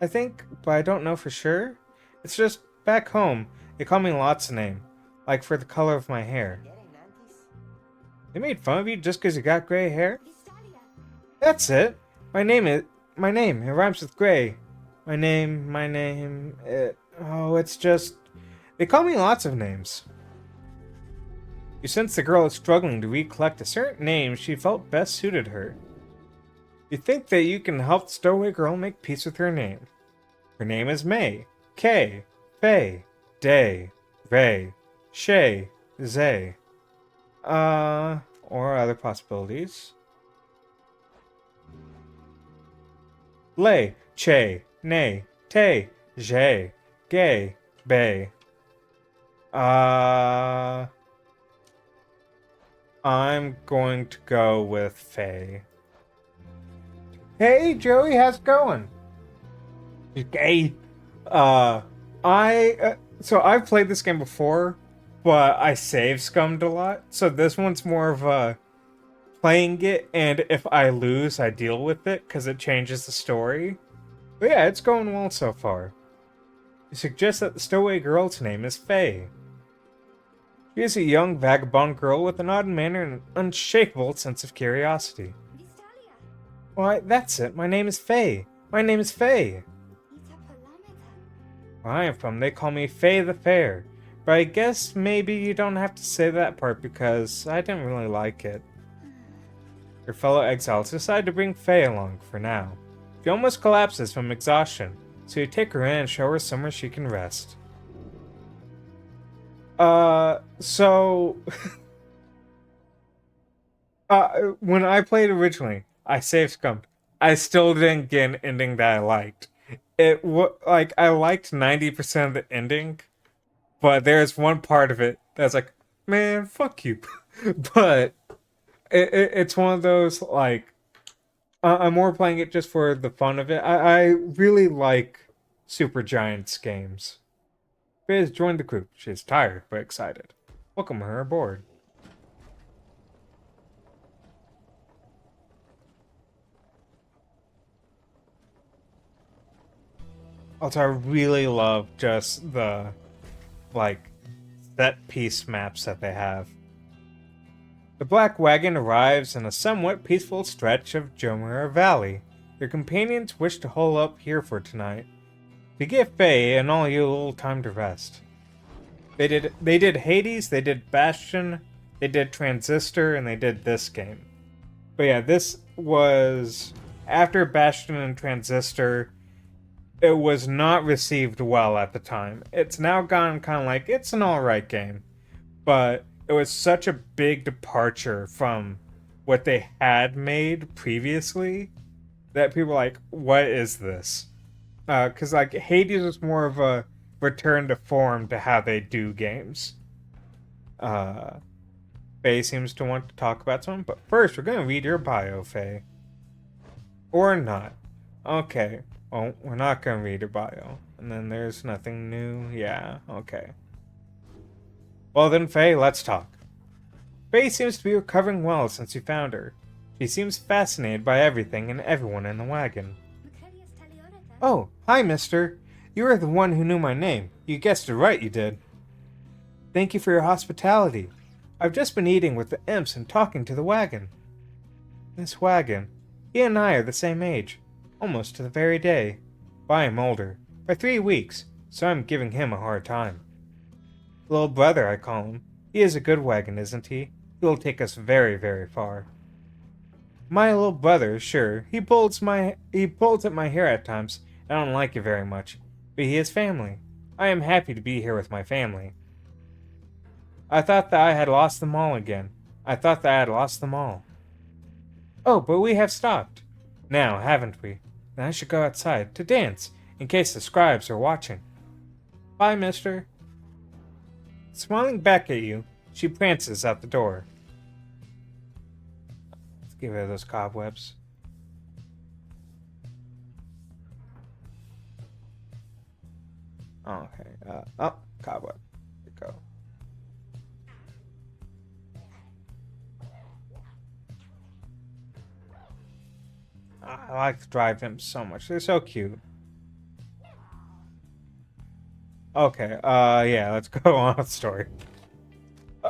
S1: I think, but I don't know for sure. It's just, back home, they call me lots of names. Like for the color of my hair. They made fun of you just because you got gray hair? That's it. My name is my name. It rhymes with gray. It's just they call me lots of names. You sense the girl is struggling to recollect a certain name she felt best suited her. You think that you can help the stowaway girl make peace with her name. Her name is May, Kay, Faye, Day, Ray, Shay, Zay. Or other possibilities. Lay, Che, Nay, Tay, Jay, Gay, Bay. I'm going to go with Faye. Hey, Joey, how's it going? He's gay. So I've played this game before, but I save scummed a lot. So this one's more of a playing it, and if I lose, I deal with it because it changes the story. But yeah, it's going well so far. You suggest that the stowaway girl's name is Faye. She is a young vagabond girl with an odd manner and an unshakable sense of curiosity. Why, that's it. My name is Faye. My name is Faye. Where I am from, they call me Faye the Fair. But I guess maybe you don't have to say that part because I didn't really like it. Your fellow exiles decide to bring Faye along for now. She almost collapses from exhaustion, so you take her in and show her somewhere she can rest. When I played originally, I saved scummed. I still didn't get an ending that I liked. I liked 90% of the ending, but there's one part of it that's like, man, fuck you. But it's one of those I'm more playing it just for the fun of it. I really like Super Giants games. Faye has joined the group. She is tired but excited. Welcome her aboard. Also, I really love just the set piece maps that they have. The black wagon arrives in a somewhat peaceful stretch of Jomera Valley. Your companions wish to hole up here for tonight, to give Faye and all you a little time to rest. They did Hades, they did Bastion, they did Transistor, and they did this game. But yeah, this was after Bastion and Transistor. It was not received well at the time. It's now gone kind of like, it's an alright game. But it was such a big departure from what they had made previously that people were like, what is this? Because Hades was more of a return to form to how they do games. Faye seems to want to talk about something, but first we're going to read your bio, Faye. Or not. Okay. Well, we're not going to read your bio. And then there's nothing new. Yeah, okay. Well then, Faye, let's talk. Faye seems to be recovering well since you found her. She seems fascinated by everything and everyone in the wagon. Oh, hi, mister. You are the one who knew my name. You guessed it right, you did. Thank you for your hospitality. I've just been eating with the imps and talking to the wagon. This wagon. He and I are the same age. Almost to the very day. But I am older. By 3 weeks, so I'm giving him a hard time. Little brother, I call him. He is a good wagon, isn't he? He will take us very, very far. My little brother, sure, he pulls at my hair at times. I don't like it very much. But he has family. I am happy to be here with my family. I thought that I had lost them all again. Oh, but we have stopped. Now, haven't we? Then I should go outside to dance, in case the scribes are watching. Bye, mister. Smiling back at you, she prances out the door. Let's get rid of those cobwebs. Okay. Cobweb. There we go. I like to drive them so much. They're so cute. Okay, yeah, let's go on with the story.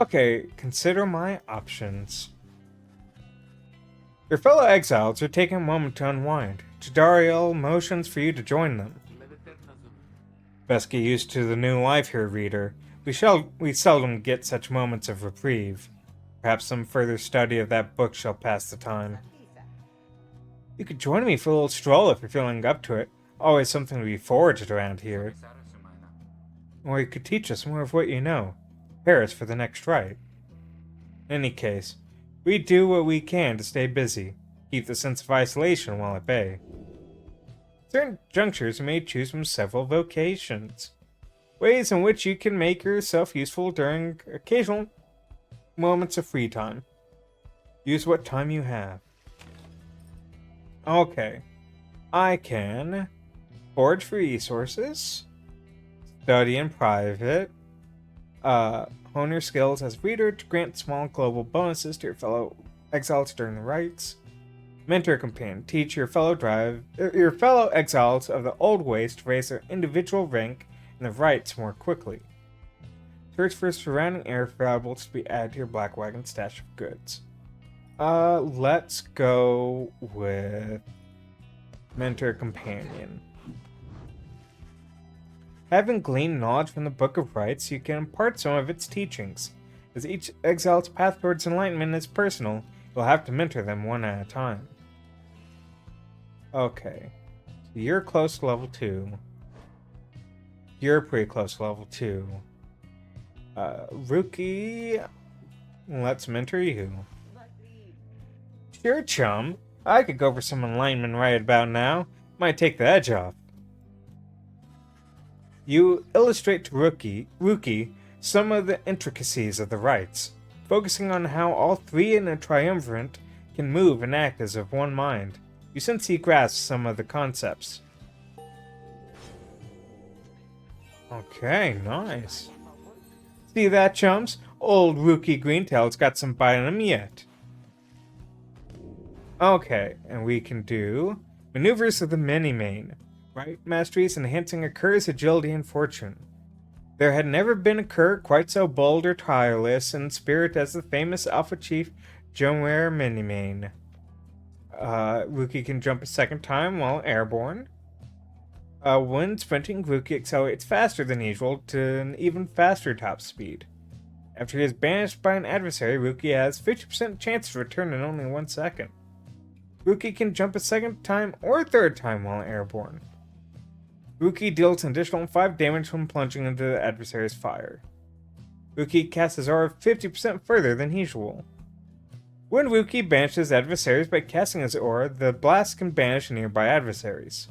S1: Okay, consider my options. Your fellow exiles are taking a moment to unwind. Jadariel motions for you to join them. Best get used to the new life here, reader. We seldom get such moments of reprieve. Perhaps some further study of that book shall pass the time. You could join me for a little stroll if you're feeling up to it. Always something to be foraged around here. Or you could teach us more of what you know. Prepare us for the next rite. In any case, we do what we can to stay busy. Keep the sense of isolation while at bay. At certain junctures, you may choose from several vocations. Ways in which you can make yourself useful during occasional moments of free time. Use what time you have. Okay. I can forage for resources, study in private, hone your skills as reader to grant small global bonuses to your fellow exiles during the rites, mentor a companion, teach your fellow exiles of the old ways to raise their individual rank in the rites more quickly. Search for surrounding air valuables to be added to your Black Wagon stash of goods. Let's go with mentor companion. Having gleaned knowledge from the Book of Rites, you can impart some of its teachings. As each exile's path towards enlightenment is personal, you'll have to mentor them one at a time. Okay. So you're close to level 2. You're pretty close to level 2. Rookie, let's mentor you. Sure, chum. I could go for some enlightenment right about now. Might take the edge off. You illustrate to Rookie some of the intricacies of the rites, focusing on how all three in a triumvirate can move and act as of one mind. You sense he grasps some of the concepts. Okay, nice. See that, chums? Old Rookie Greentail's got some bite in him yet. Okay, and we can do maneuvers of the mini-main. Right masteries enhancing a cur's agility and fortune. There had never been a cur quite so bold or tireless in spirit as the famous Alpha Chief Jomare Minimane. Rookie can jump a second time while airborne. When sprinting, Rookie accelerates faster than usual to an even faster top speed. After he is banished by an adversary, Rookie has 50% chance to return in only 1 second. Rookie can jump a second time or third time while airborne. Rookie deals an additional 5 damage when plunging into the adversary's fire. Rookie casts his aura 50% further than usual. When Rookie banishes adversaries by casting his aura, the blast can banish nearby adversaries.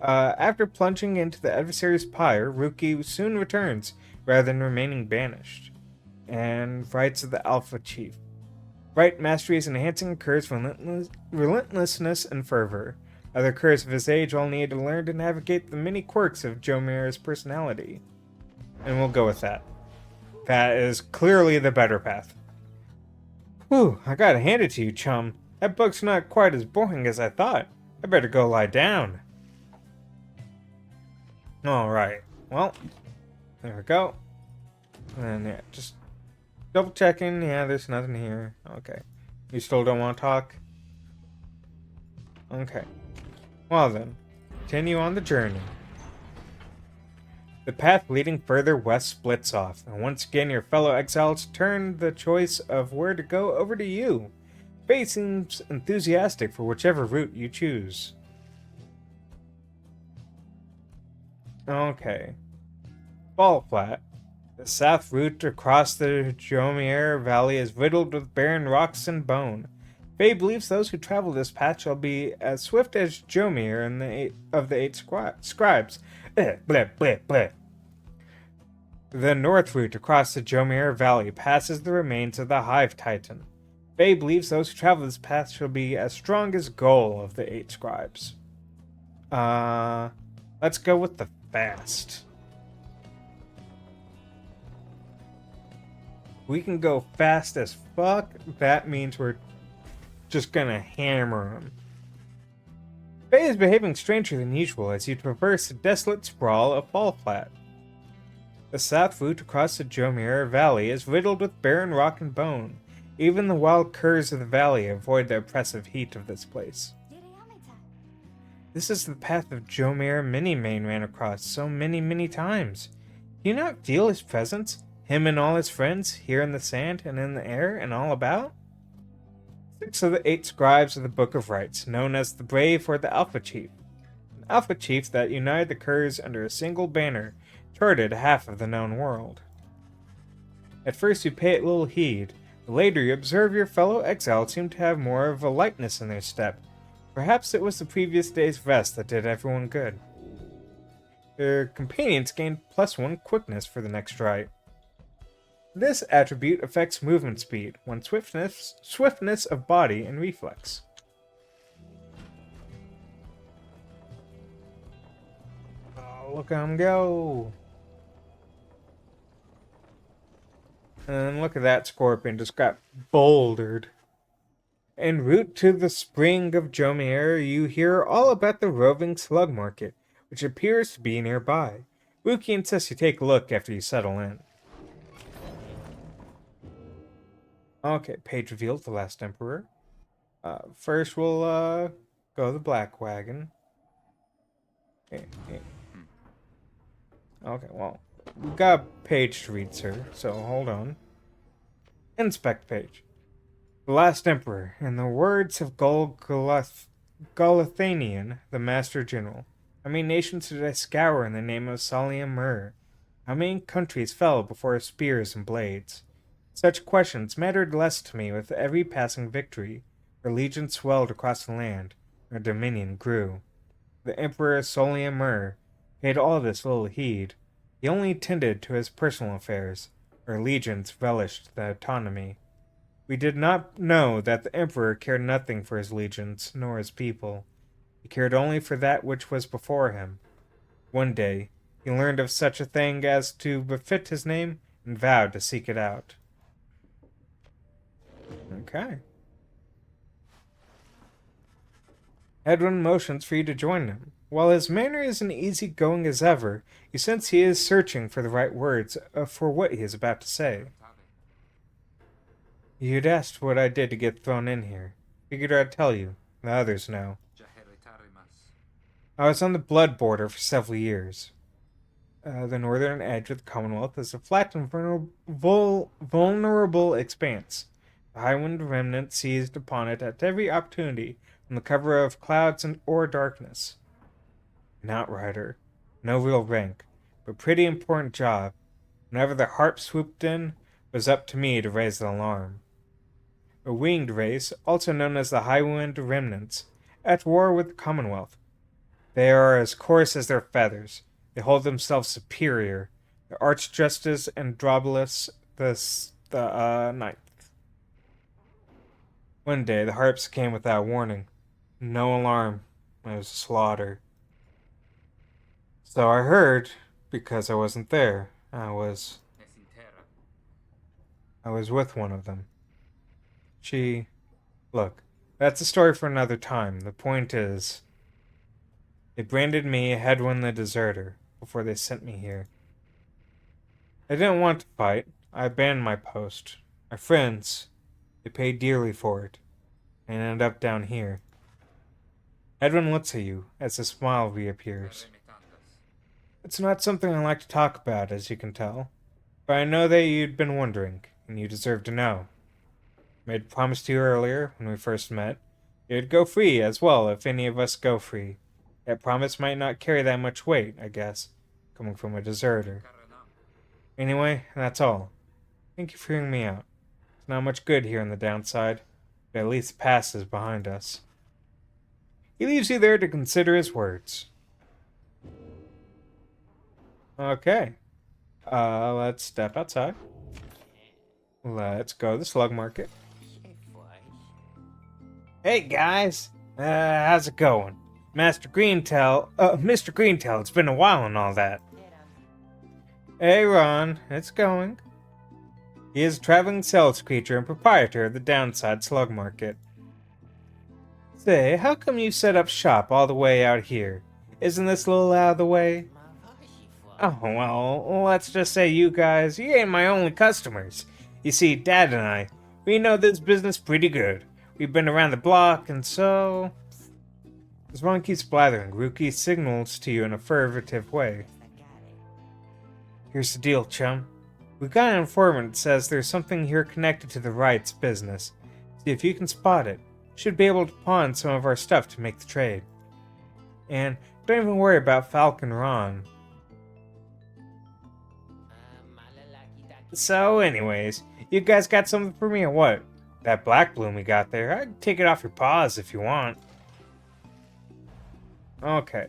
S1: After plunging into the adversary's pyre, Rookie soon returns, rather than remaining banished. And Rites of the Alpha Chief. Right mastery is enhancing a cur's relentlessness and fervor. Other curs of his age all need to learn to navigate the many quirks of Jomir's personality. And we'll go with that. That is clearly the better path. Whew, I gotta hand it to you, chum. That book's not quite as boring as I thought. I better go lie down. Alright, well, there we go. And yeah, just double checking. Yeah, there's nothing here. Okay. You still don't want to talk? Okay. Well then, continue on the journey. The path leading further west splits off, and once again your fellow exiles turn the choice of where to go over to you. Fate seems enthusiastic for whichever route you choose. Okay. Fall Flat. The south route across the Jomir Valley is riddled with barren rocks and bone. Faye believes those who travel this path shall be as swift as Jomir and the eight scribes. Bleh, bleh, bleh. The north route across the Jomir Valley passes the remains of the Hive Titan. Faye believes those who travel this path shall be as strong as Goal of the 8 scribes. Let's go with the fast. We can go fast as fuck. That means we're just gonna hammer him. Faye is behaving strangely than usual as you traverse the desolate sprawl of Fall Flat. The south route across the Jomir Valley is riddled with barren rock and bone. Even the wild curs of the valley avoid the oppressive heat of this place. This is the path of Jomir Minimane ran across so many times. Do you not feel his presence? Him and all his friends, here in the sand and in the air and all about? 6 of the 8 scribes of the Book of Rites, known as the Brave or the Alpha Chief. An Alpha Chief that united the curs under a single banner, charted half of the known world. At first you pay it little heed, but later you observe your fellow exiles seem to have more of a lightness in their step. Perhaps it was the previous day's rest that did everyone good. Their companions gained +1 quickness for the next rite. This attribute affects movement speed, one swiftness of body, and reflex. Oh, look at him go! And look at that scorpion, just got bouldered. En route to the spring of Jomir, you hear all about the roving slug market, which appears to be nearby. Wookie insists you take a look after you settle in. Okay, page revealed the last emperor. First we'll go the black wagon. Okay, well, we got a page to read, sir, so hold on. Inspect page. The last emperor, in the words of Galathanian, the master general. How many nations did I scour in the name of Salim Mur? How many countries fell before his spears and blades? Such questions mattered less to me with every passing victory. Our legion swelled across the land, our dominion grew. The Emperor Salim Mur paid all this little heed. He only tended to his personal affairs. Our legions relished the autonomy. We did not know that the Emperor cared nothing for his legions, nor his people. He cared only for that which was before him. One day, he learned of such a thing as to befit his name, and vowed to seek it out. Okay. Edwin motions for you to join him. While his manner is as easygoing as ever, you sense he is searching for the right words for what he is about to say. You'd asked what I did to get thrown in here. Figured I'd tell you. The others know. I was on the blood border for several years. The northern edge of the Commonwealth is a flat and vulnerable expanse. The Highwind remnant seized upon it at every opportunity, from the cover of clouds or darkness. An outrider. No real rank, but pretty important job. Whenever the harp swooped in, it was up to me to raise the alarm. A winged race, also known as the Highwind Remnants, at war with the Commonwealth. They are as coarse as their feathers. They hold themselves superior. The Archjustice Androbolus the Ninth. One day, the harps came without warning. No alarm. It was a slaughter. So I heard, because I wasn't there. I was with one of them. Look, that's a story for another time. The point is, they branded me Hedwin the Deserter before they sent me here. I didn't want to fight. I abandoned my post. My friends, they paid dearly for it, and ended up down here. Edwin looks at you as a smile reappears. It's not something I like to talk about, as you can tell, but I know that you'd been wondering, and you deserve to know. I made a promise to you earlier, when we first met. It would go free as well if any of us go free. That promise might not carry that much weight, I guess, coming from a deserter. Anyway, that's all. Thank you for hearing me out. It's not much good here on the downside, but at least the past is behind us. He leaves you there to consider his words. Okay. Let's step outside. Let's go to the slug market. Hey guys, how's it going? Mr. Greentail, it's been a while and all that. Hey Ron, it's going. He is a traveling sales creature and proprietor of the Downside Slug Market. Say, how come you set up shop all the way out here? Isn't this a little out of the way? Oh, well, let's just say you ain't my only customers. You see, Dad and I, we know this business pretty good. We've been around the block, and so... As Ron keeps blathering, Ruki signals to you in a affirmative way. Here's the deal, chum. We've got an informant that says there's something here connected to the Wright's business. See if you can spot it. Should be able to pawn some of our stuff to make the trade. And don't even worry about Falcon Ron. So anyways, you guys got something for me or what? That black bloom we got there, I can take it off your paws if you want. Okay.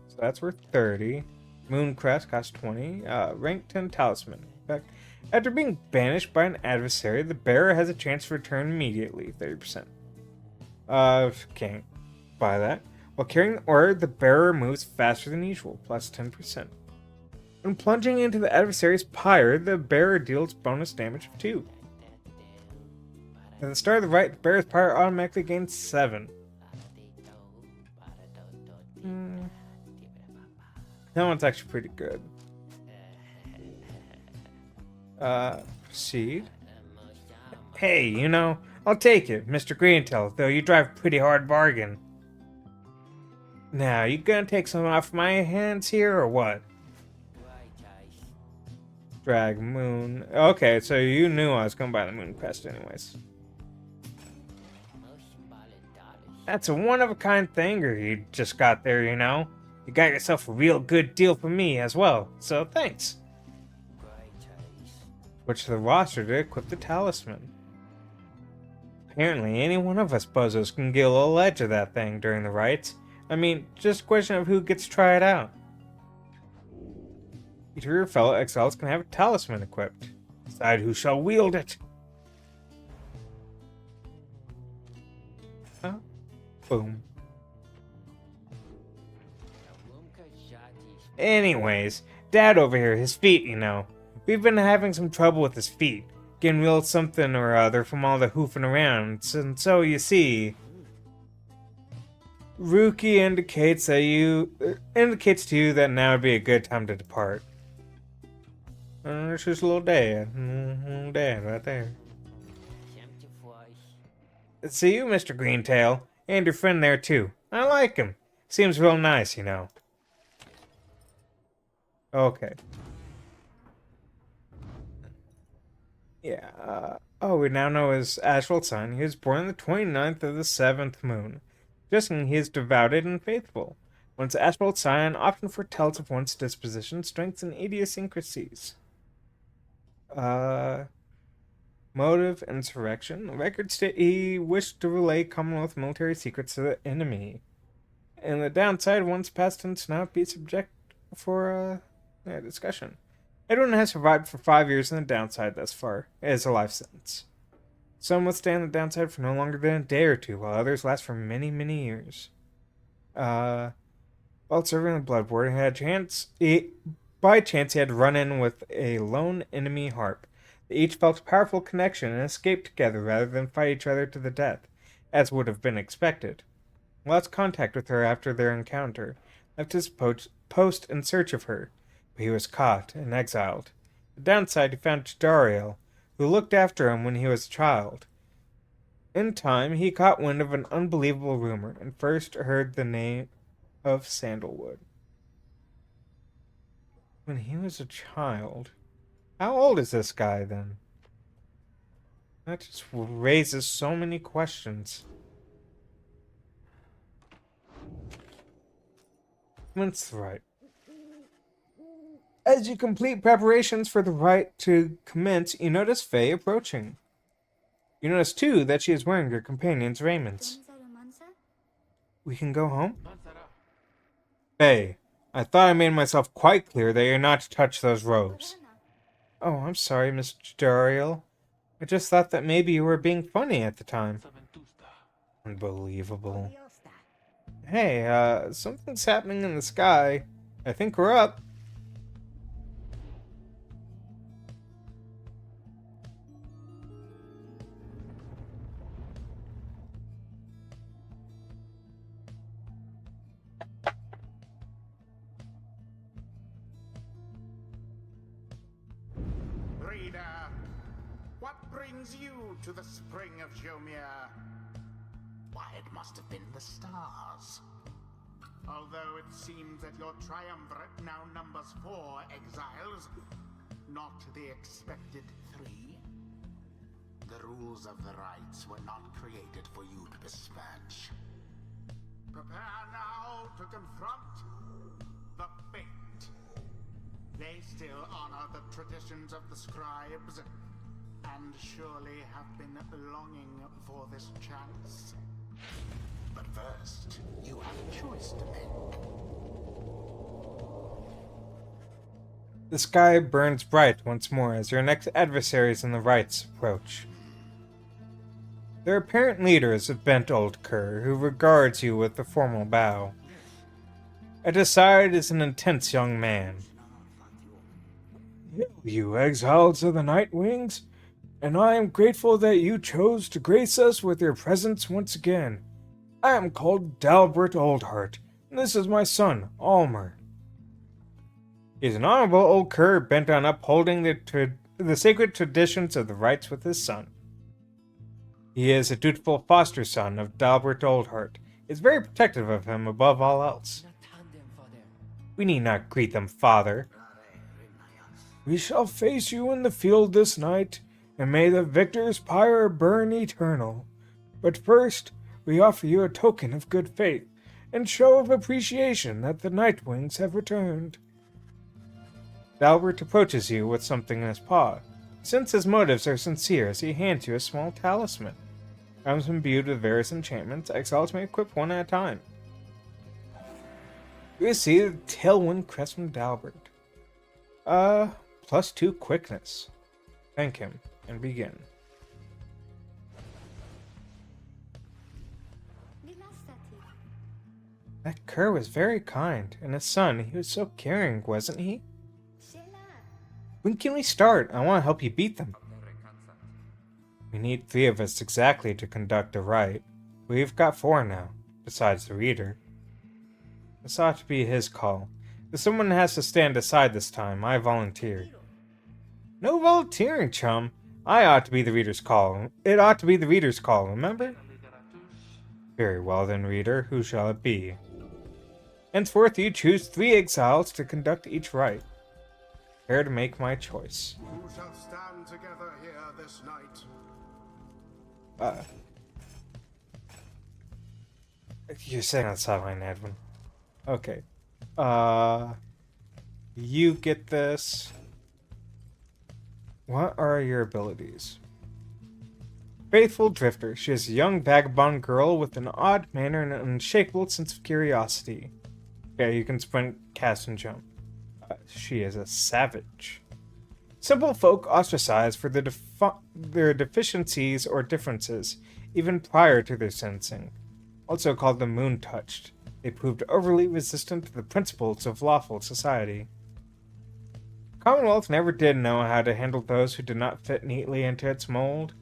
S1: So that's worth 30. Mooncrest costs 20. Rank 10 talisman. In fact, after being banished by an adversary, the bearer has a chance to return immediately, 30%. Can't buy that. While carrying the order, the bearer moves faster than usual, plus 10%. When plunging into the adversary's pyre, the bearer deals bonus damage of 2. At the start of the right, the bearer's pyre automatically gains 7. That one's actually pretty good. Proceed. Hey, you know, I'll take it, Mr. Greentail, though you drive a pretty hard bargain. Now, you gonna take some off my hands here, or what? Drag moon. Okay, so you knew I was gonna buy the moon crest anyways. That's a one-of-a-kind thinger you just got there, you know. You got yourself a real good deal for me as well, so thanks. Switch to the roster to equip the talisman. Apparently, any one of us bozos can get a little edge of that thing during the rites. I mean, just a question of who gets to try it out. Each of your fellow exiles can have a talisman equipped. Decide who shall wield it. Oh. Boom. Anyways, Dad over here, his feet, you know. We've been having some trouble with his feet. Getting real something or other from all the hoofing around. And so, you see... Ruki indicates to you that now would be a good time to depart. It's just a little dad. Little dad right there. See you, Mr. Greentail. And your friend there, too. I like him. Seems real nice, you know. Okay. Yeah, we now know his astral sign. He was born on the 29th of the 7th moon. Suggesting he is devoted and faithful. One's astral sign often foretells of one's disposition, strengths, and idiosyncrasies. Motive, insurrection. Records state he wished to relay Commonwealth military secrets to the enemy. And the downside, one's past tense now be subject for discussion. Everyone has survived for 5 years, and the downside thus far is a life sentence. Some withstand the downside for no longer than a day or two, while others last for many, many years. While serving the Blood Board, by chance he had run in with a lone enemy harp. They each felt a powerful connection and escaped together rather than fight each other to the death, as would have been expected. Lost contact with her after their encounter, left his post in search of her, but he was caught and exiled. The downside, he found Jadariel, who looked after him when he was a child. In time, he caught wind of an unbelievable rumor, and first heard the name of Sandalwood. When he was a child... How old is this guy, then? That just raises so many questions. Commence the rite. As you complete preparations for the rite to commence, you notice Faye approaching. You notice, too, that she is wearing your companion's raiments. We can go home? Faye, I thought I made myself quite clear that you're not to touch those robes. Oh, I'm sorry, Miss Jadariel. I just thought that maybe you were being funny at the time. Unbelievable. Hey, something's happening in the sky. I think we're up.
S3: What brings you to the spring of Jomir? Why, it must have been the stars. Although it seems that your triumvirate now numbers 4 exiles, not the expected 3. The rules of the rites were not created for you to besmirch. Prepare now to confront the fate. They still honor the traditions of the scribes, and surely have been longing for this chance. But first, you have a choice to make.
S1: The sky burns bright once more as your next adversaries in the rites approach. Their apparent leader is a bent old cur who regards you with a formal bow. At his side is an intense young man. You exiles of the Night Wings, and I am grateful that you chose to grace us with your presence once again. I am called Dalbert Oldheart, and this is my son, Almer. He is an honorable old cur bent on upholding the sacred traditions of the rites with his son. He is a dutiful foster son of Dalbert Oldheart, is very protective of him above all else. We need not greet them, father. We shall face you in the field this night, and may the victor's pyre burn eternal. But first, we offer you a token of good faith, and show of appreciation that the Nightwings have returned. Dalbert approaches you with something in his paw. Since his motives are sincere as he hands you a small talisman. Comes imbued with various enchantments, exiles may equip one at a time. You receive the Tailwind Crest from Dalbert. +2 quickness. Thank him, and begin. That cur was very kind, and his son, he was so caring, wasn't he? When can we start? I want to help you beat them. We need 3 of us exactly to conduct a rite. We've got 4 now, besides the reader. This ought to be his call. If someone has to stand aside this time, I volunteer. No volunteering, chum. I ought to be the reader's call. It ought to be the reader's call, remember? Very well then, reader. Who shall it be? Henceforth you choose 3 exiles to conduct each rite. Prepare to make my choice.
S3: Who shall stand together here this night?
S1: You're saying outside line, Edwin. Okay. You get this. What are your abilities? Faithful Drifter. She is a young vagabond girl with an odd manner and an unshakable sense of curiosity. Okay, you can sprint, cast, and jump. She is a savage. Simple folk ostracized for their deficiencies or differences, even prior to their sensing. Also called the Moon-Touched. They proved overly resistant to the principles of lawful society. Commonwealth never did know how to handle those who did not fit neatly into its mold.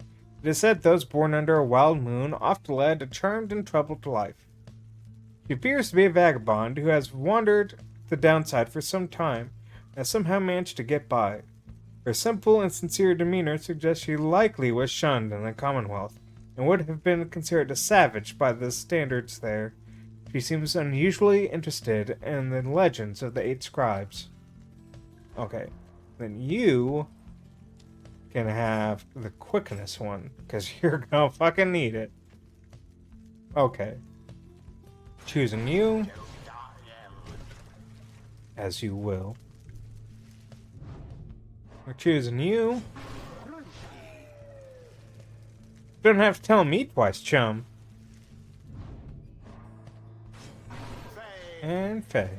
S1: It is said those born under a wild moon often led a charmed and troubled life. She appears to be a vagabond who has wandered the downside for some time and has somehow managed to get by. Her simple and sincere demeanor suggests she likely was shunned in the Commonwealth and would have been considered a savage by the standards there. She seems unusually interested in the legends of the 8 scribes. Okay, then you can have the quickness one, because you're gonna fucking need it. Okay. Choosing you. As you will. We're choosing you. Don't have to tell me twice, chum. And Faye.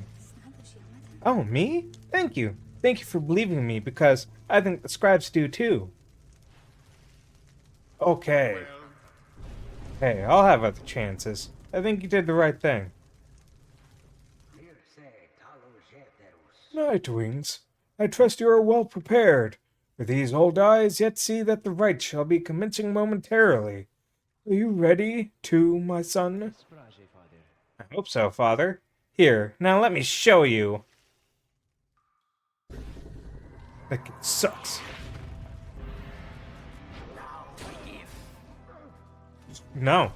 S1: Oh, me? Thank you. Thank you for believing in me, because I think the scribes do too. Okay. Hey, I'll have other chances. I think you did the right thing. Nightwings, I trust you are well prepared. For these old eyes yet see that the rite shall be commencing momentarily. Are you ready, too, my son? I hope so, father. Here, now let me show you. That kid sucks. No.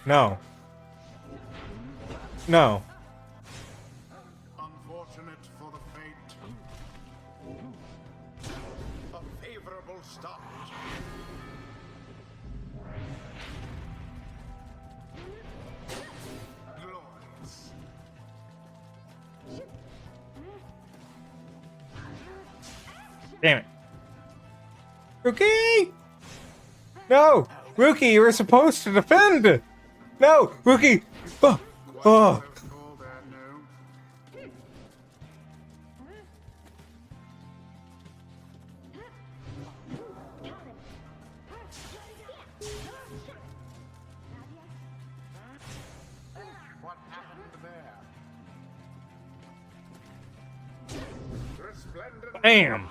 S1: No. No.
S3: Unfortunate for the fate. A favorable start. Glorious.
S1: Damn it. Rookie! No! Rookie, you were supposed to defend! No! Rookie! Oh! Oh!
S3: Close call there, no. What happened there? Resplendent.
S1: Bam!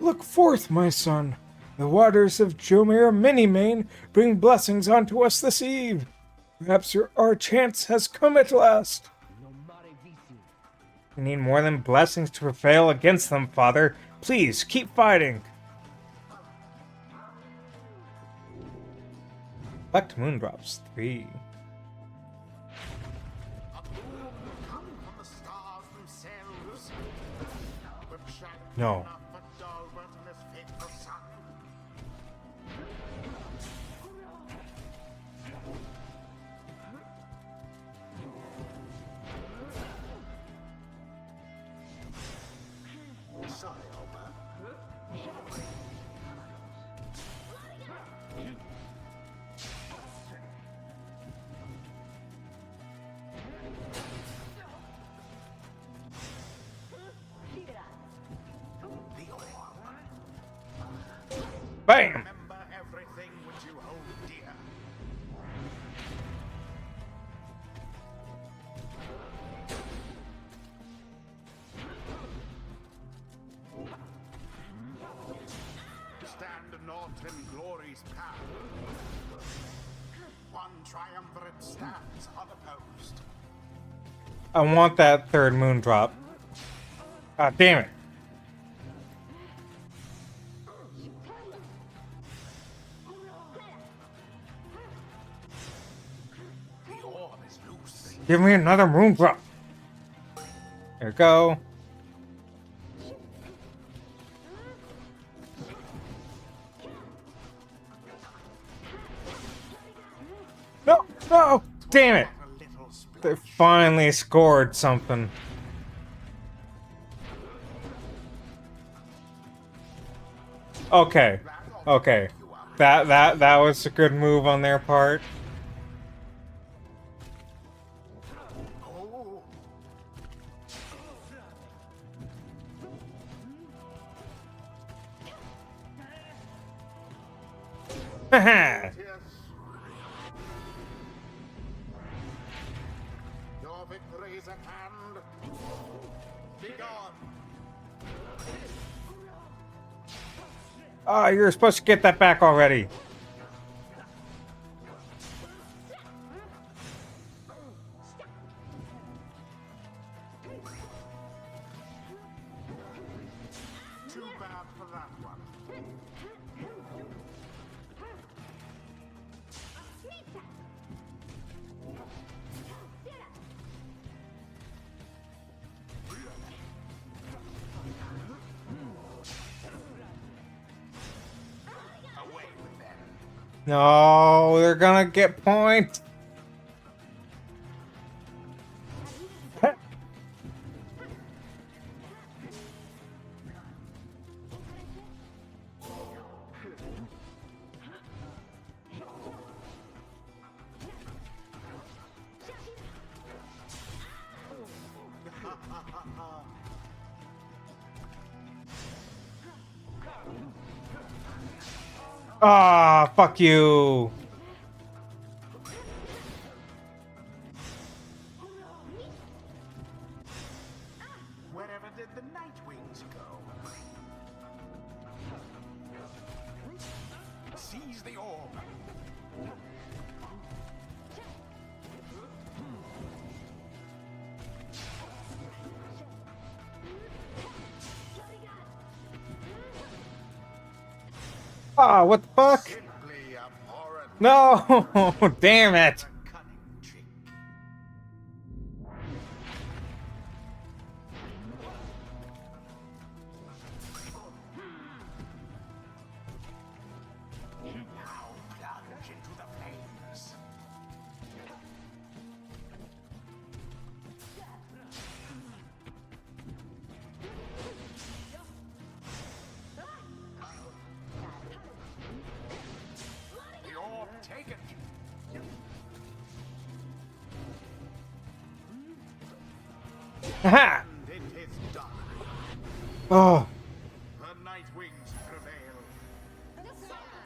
S1: Look forth, my son. The waters of Jomir Minimane bring blessings unto us this eve. Perhaps our chance has come at last. We need more than blessings to prevail against them, Father. Please, keep fighting. Collect moondrops 3.
S3: A boom come from the stars themselves. But shining
S1: No.
S3: enough for Dalbert and his faithful son. Sorry, Opa. The orb.
S1: Bam!
S3: Remember everything which you hold dear. Stand not in glory's path. One triumvirate stands unopposed.
S1: I want that third moondrop. Ah, damn it.
S3: The orb is loose.
S1: Give me another moondrop. There we go. No, no, damn it.
S3: A little splash.
S1: They finally scored something. Okay. Okay. That was a good move on their part.
S3: Oh,
S1: Haha.
S3: yes. Your victory is at hand. Be gone.
S1: Ah, you're supposed to get that back already.
S3: Too bad for that one. Away with them.
S1: No, they're gonna get point. Ah, fuck you.
S3: Wherever did the night wings go? Seize the orb.
S1: Ah, what the fuck?
S3: Simply abhorrent.
S1: No! Damn it!
S3: A cunning trick. Now plunge into the flames. The orb taken.
S1: Aha!
S3: And it is done.
S1: Oh,
S3: The Night Wings prevail.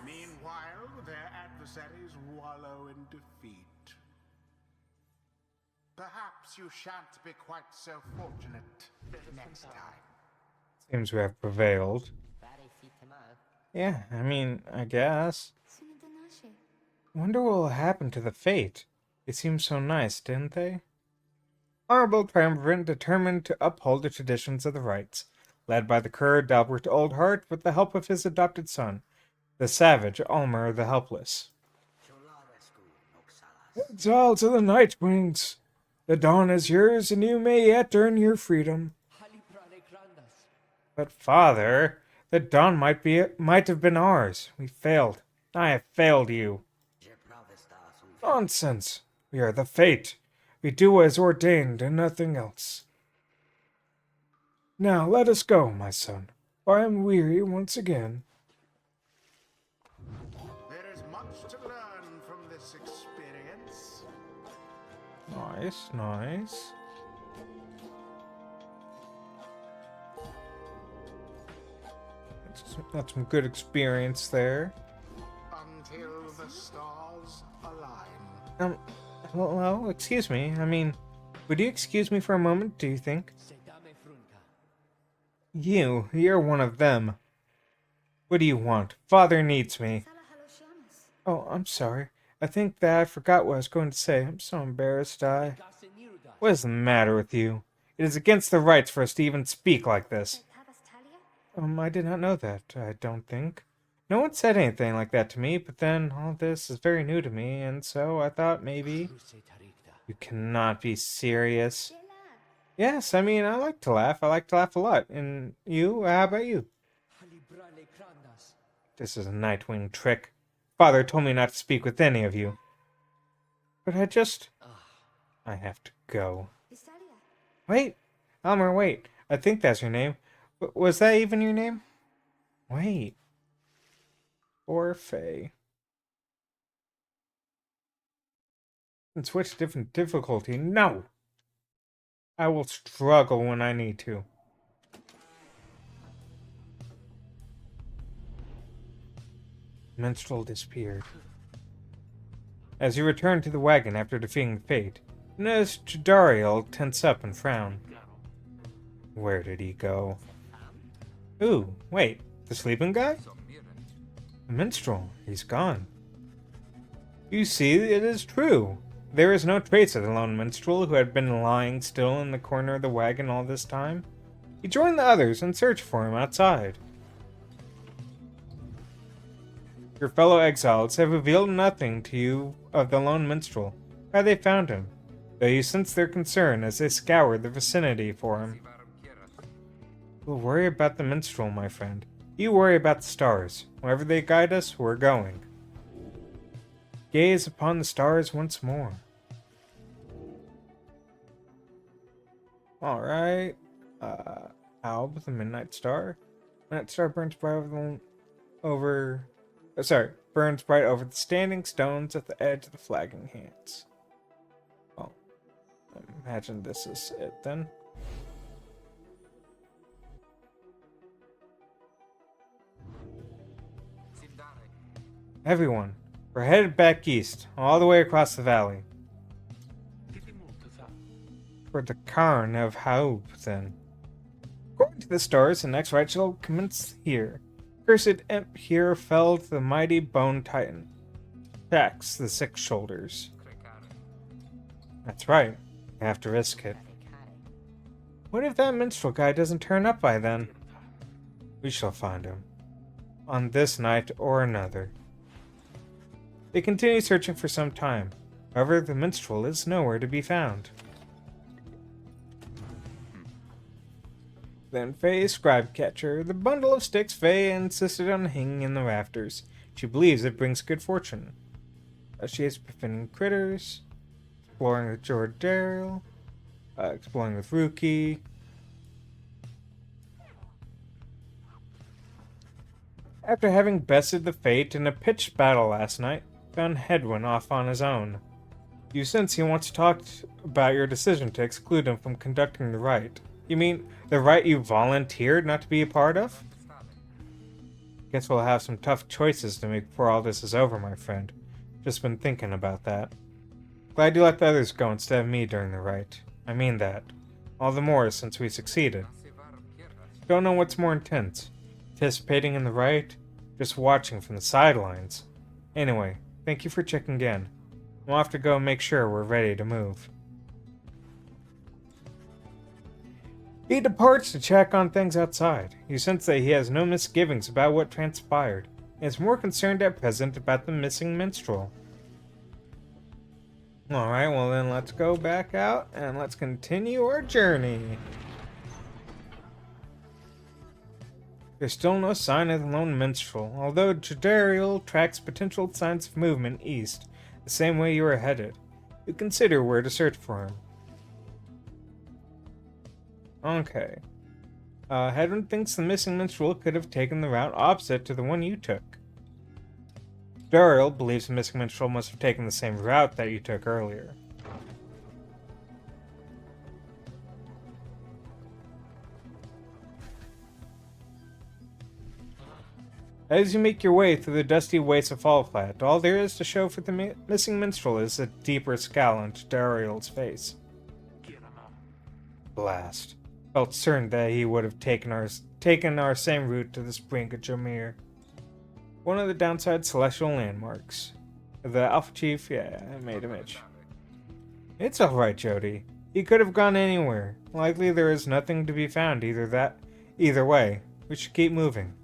S3: Meanwhile, their adversaries wallow in defeat. Perhaps you shan't be quite so fortunate next time.
S1: seems we have prevailed. Yeah, I mean, I guess. Wonder what will happen to the fate. They seemed so nice, didn't they? Honorable Triumvirate determined to uphold the traditions of the rites, led by the cur Dalbert Oldheart with the help of his adopted son, the savage Ulmer the Helpless. Exile to the Night Wings! The dawn is yours, and you may yet earn your freedom. But father, the dawn might have been ours. We failed. I have failed you. Nonsense. We are the fate. We do as ordained and nothing else. Now let us go, my son, for I am weary once again.
S3: There is much to learn from this experience.
S1: Nice, nice. That's some good experience there.
S3: Until the stars align.
S1: Well, excuse me. I mean, would you excuse me for a moment, do you think? You're one of them. What do you want? Father needs me. Oh, I'm sorry. I think that I forgot what I was going to say. I'm so embarrassed, What is the matter with you? It is against the rights for us to even speak like this. I did not know that, I don't think. No one said anything like that to me, but then all this is very new to me, and so I thought maybe... You cannot be serious. Yes, I mean, I like to laugh. I like to laugh a lot. And you? How about you? This is a Nightwing trick. Father told me not to speak with any of you. But I have to go. Wait. Elmer, wait. I think that's your name. Was that even your name? Wait. Orphe. And switch to different difficulty. No! I will struggle when I need to. Minstrel disappeared. As he returned to the wagon after defeating the fate, he noticed Jadariel tense up and frown. Where did he go? Ooh, wait, the sleeping guy? The minstrel, he's gone. You see, it is true. There is no trace of the lone minstrel who had been lying still in the corner of the wagon all this time. He joined the others and searched for him outside. Your fellow exiles have revealed nothing to you of the lone minstrel, how they found him, though you sense their concern as they scour the vicinity for him. We'll worry about the minstrel, my friend. You worry about the stars. Wherever they guide us, we're going. Gaze upon the stars once more. Alright. Alb, the Midnight Star. Midnight Star burns bright burns bright over the standing stones at the edge of the flagging hands. Well, I imagine this is it then. Everyone, we're headed back east, all the way across the valley. Toward the Cairn of Haub, then. According to the stars, the next rite shall commence here. Cursed imp here felled the mighty bone titan. Tax the six shoulders. That's right. You have to risk it. What if that minstrel guy doesn't turn up by then? We shall find him. on this night or another. They continue searching for some time. However, the minstrel is nowhere to be found. Then Faye scribe catcher. The bundle of sticks Faye insisted on hanging in the rafters. She believes it brings good fortune. She is befriending critters, exploring with George Darrell, exploring with Rookie. After having bested the Fate in a pitched battle last night, found Hedwin off on his own. You sense he wants to talk about your decision to exclude him from conducting the rite. You mean the rite you volunteered not to be a part of? Guess we'll have some tough choices to make before all this is over, my friend. Just been thinking about that. Glad you let the others go instead of me during the rite. I mean that. All the more since we succeeded. Don't know what's more intense. Participating in the rite, just watching from the sidelines. Anyway, thank you for checking in. We'll have to go and make sure we're ready to move. He departs to check on things outside. You sense that he has no misgivings about what transpired, and is more concerned at present about the missing minstrel. Alright, well then let's go back out and let's continue our journey. There's still no sign of the lone minstrel, although Jadariel tracks potential signs of movement east, the same way you are headed. You consider where to search for him. Okay. Hedwin thinks the missing minstrel could have taken the route opposite to the one you took. Jadariel believes the missing minstrel must have taken the same route that you took earlier. As you make your way through the dusty wastes of Fallflat, all there is to show for the missing minstrel is a deeper scowl on Dariel's face. Blast. Felt certain that he would have taken our same route to the Spring of Jameer. One of the downside celestial landmarks. The Alpha Chief, yeah, I made him itch. It's alright, Jody. He could have gone anywhere. Likely there is nothing to be found either way. We should keep moving.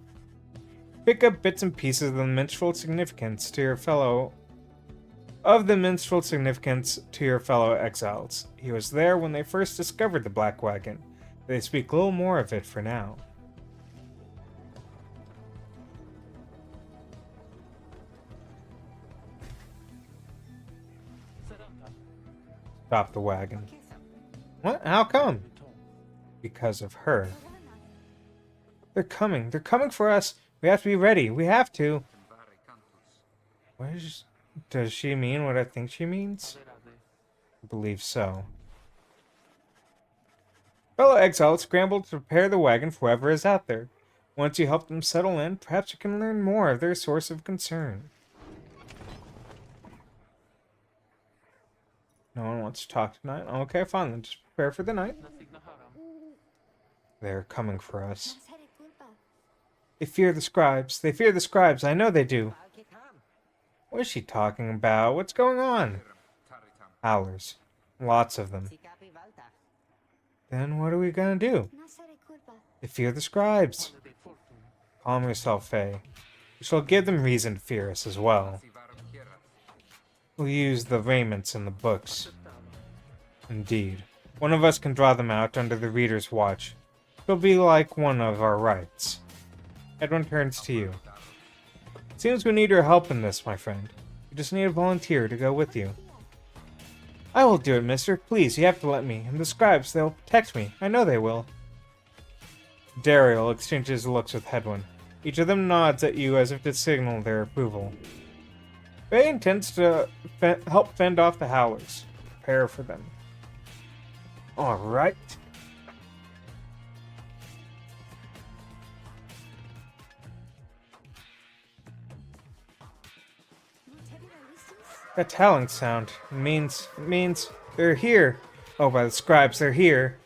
S1: Pick up bits and pieces of the minstrel significance to your fellow exiles. He was there when they first discovered the Black Wagon. They speak little more of it for now. Stop the wagon. What? How come? Because of her. They're coming. They're coming for us. We have to be ready. We have to. Does she mean what I think she means? I believe so. Fellow exiles scramble to prepare the wagon for whoever is out there. Once you help them settle in, perhaps you can learn more of their source of concern. No one wants to talk tonight? Okay, fine. Then just prepare for the night. They're coming for us. They fear the scribes. They fear the scribes. I know they do. What is she talking about? What's going on? Howlers. Lots of them. Then what are we gonna do? They fear the scribes. Calm yourself, Faye. We shall give them reason to fear us as well. We'll use the raiments in the books. Indeed. One of us can draw them out under the reader's watch. It'll be like one of our rites. Edwin turns to you. Seems we need your help in this, my friend. You just need a volunteer to go with you. I will do it, mister. Please, you have to let me. And the scribes, they'll protect me. I know they will. Dariel exchanges looks with Hedwin. Each of them nods at you as if to signal their approval. Faye intends to help fend off the Howlers. Prepare for them. Alright. That howling sound means they're here. Oh, by the scribes, they're here.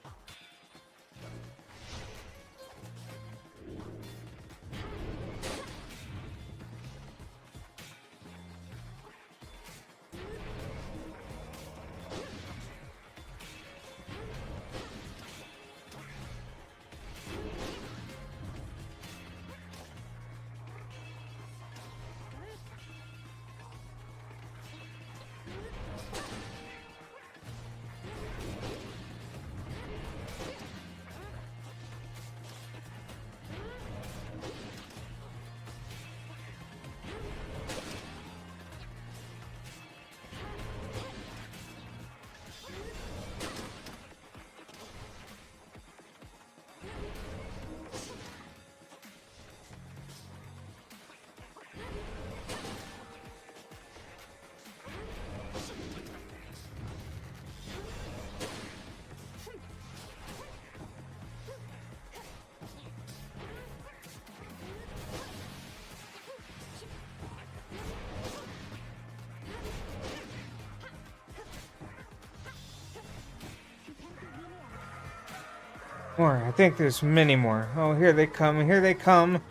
S1: More. I think there's many more. Oh, here they come. Here they come.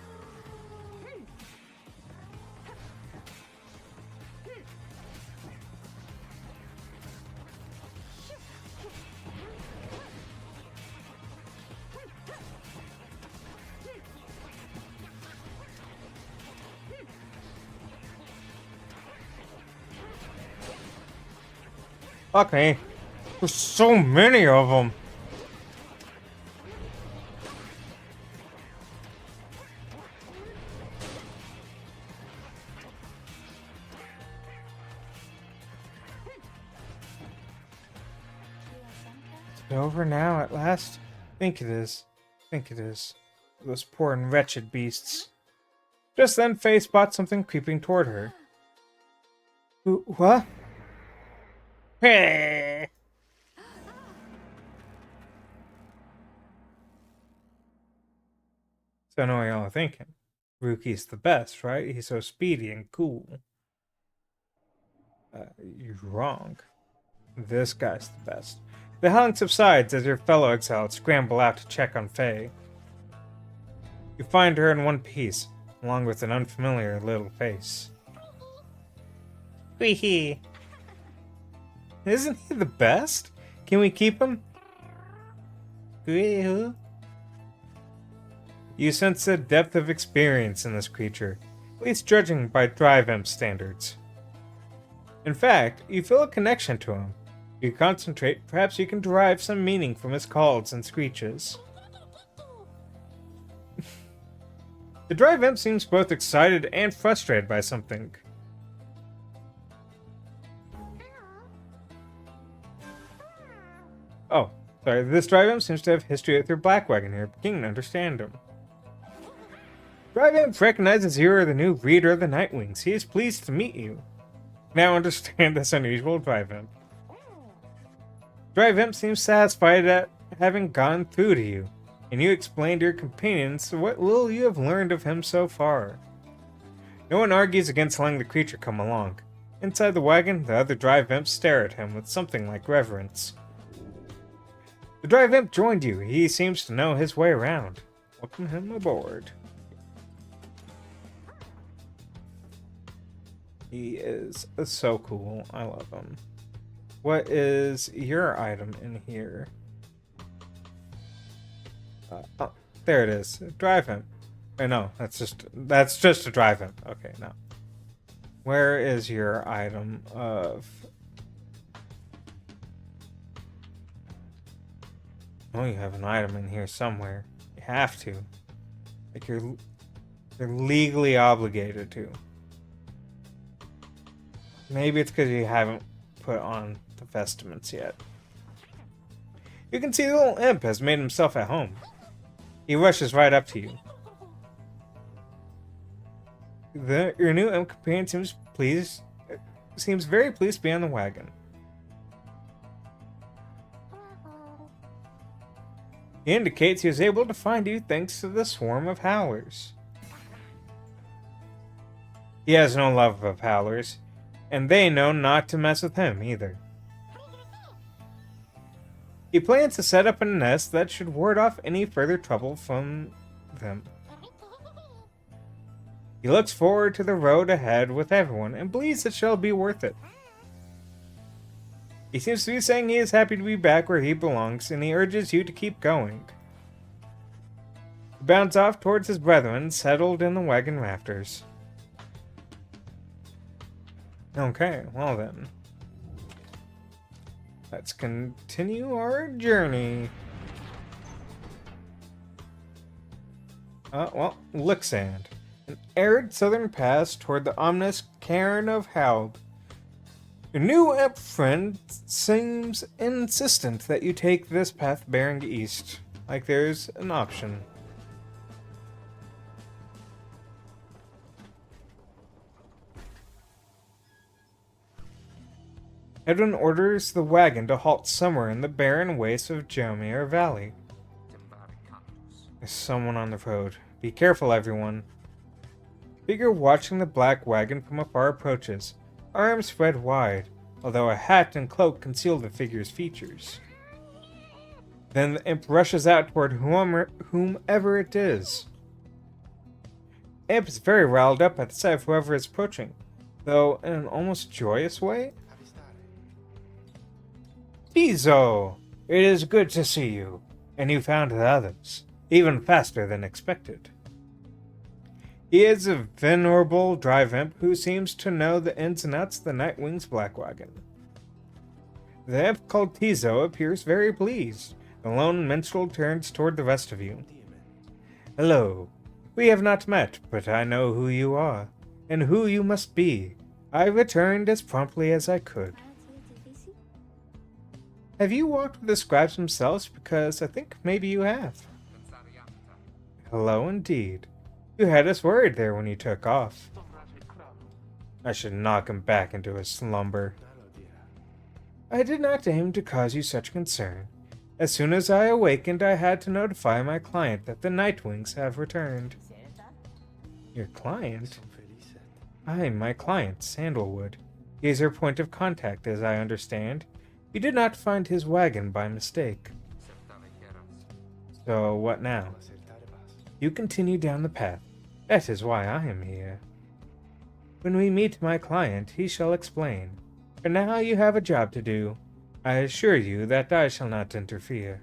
S1: Fuck me. There's so many of them. It's over now at last. Think it is. Think it is. Those poor and wretched beasts. Just then, Faye spots something creeping toward her. What? Hey! So I know what y'all are thinking. Ruki's the best, right? He's so speedy and cool. You're wrong. This guy's the best. The howling subsides as your fellow exiles scramble out to check on Faye. You find her in one piece, along with an unfamiliar little face. Wee hee. Isn't he the best? Can we keep him? Wee-hoo. You sense a depth of experience in this creature, at least judging by Drive Imp standards. In fact, you feel a connection to him. You concentrate, perhaps you can derive some meaning from his calls and screeches. The Drive Imp seems both excited and frustrated by something. Oh, sorry, this Drive Imp seems to have history with your Black Wagon here, beginning to understand him. Drive Imp recognizes you are the new reader of the Nightwings. He is pleased to meet you. Now understand this unusual Drive Imp. Drive Imp seems satisfied at having gone through to you, and you explain to your companions what little you have learned of him so far. No one argues against letting the creature come along. Inside the wagon, the other Drive Imps stare at him with something like reverence. The Drive Imp joined you. He seems to know his way around. Welcome him aboard. He is so cool. I love him. What is your item in here? Oh, there it is. Drive Imp. Oh, no, that's just a Drive Imp. Okay, no. Where is your item of? Oh, you have an item in here somewhere. You have to. Like you're legally obligated to. Maybe it's because you haven't put on the vestments yet. You can see the little imp has made himself at home. He rushes right up to you. Your new imp companion seems very pleased to be on the wagon. He indicates he was able to find you thanks to the swarm of howlers. He has no love of howlers, and they know not to mess with him either. He plans to set up a nest that should ward off any further trouble from them. He looks forward to the road ahead with everyone and believes it shall be worth it. He seems to be saying he is happy to be back where he belongs, and he urges you to keep going. He bounds off towards his brethren settled in the wagon rafters. Okay, well then. Let's continue our journey. Looksand. An arid southern pass toward the ominous cairn of Halb. Your new imp friend seems insistent that you take this path bearing east, like there's an option. Edwin orders the wagon to halt somewhere in the barren wastes of Jomir Valley. There's someone on the road. Be careful, everyone. Figure watching the black wagon from afar approaches, arms spread wide, although a hat and cloak conceal the figure's features. Then the imp rushes out toward whomever it is. The imp is very riled up at the sight of whoever is approaching, though in an almost joyous way. Pizzo! It is good to see you, and you found the others, even faster than expected. He is a venerable drive imp who seems to know the ins and outs of the Nightwing's Black Wagon. The imp called Tizo appears very pleased. The lone minstrel turns toward the rest of you. Hello. We have not met, but I know who you are, and who you must be. I returned as promptly as I could. Have you walked with the scribes themselves? Because I think maybe you have. Hello indeed. You had us worried there when you took off. I should knock him back into his slumber. I did not aim to cause you such concern. As soon as I awakened, I had to notify my client that the Nightwings have returned. Your client? My client, Sandalwood. He is your point of contact, as I understand. You did not find his wagon by mistake. So, what now? You continue down the path. That is why I am here. When we meet my client, he shall explain. For now you have a job to do. I assure you that I shall not interfere.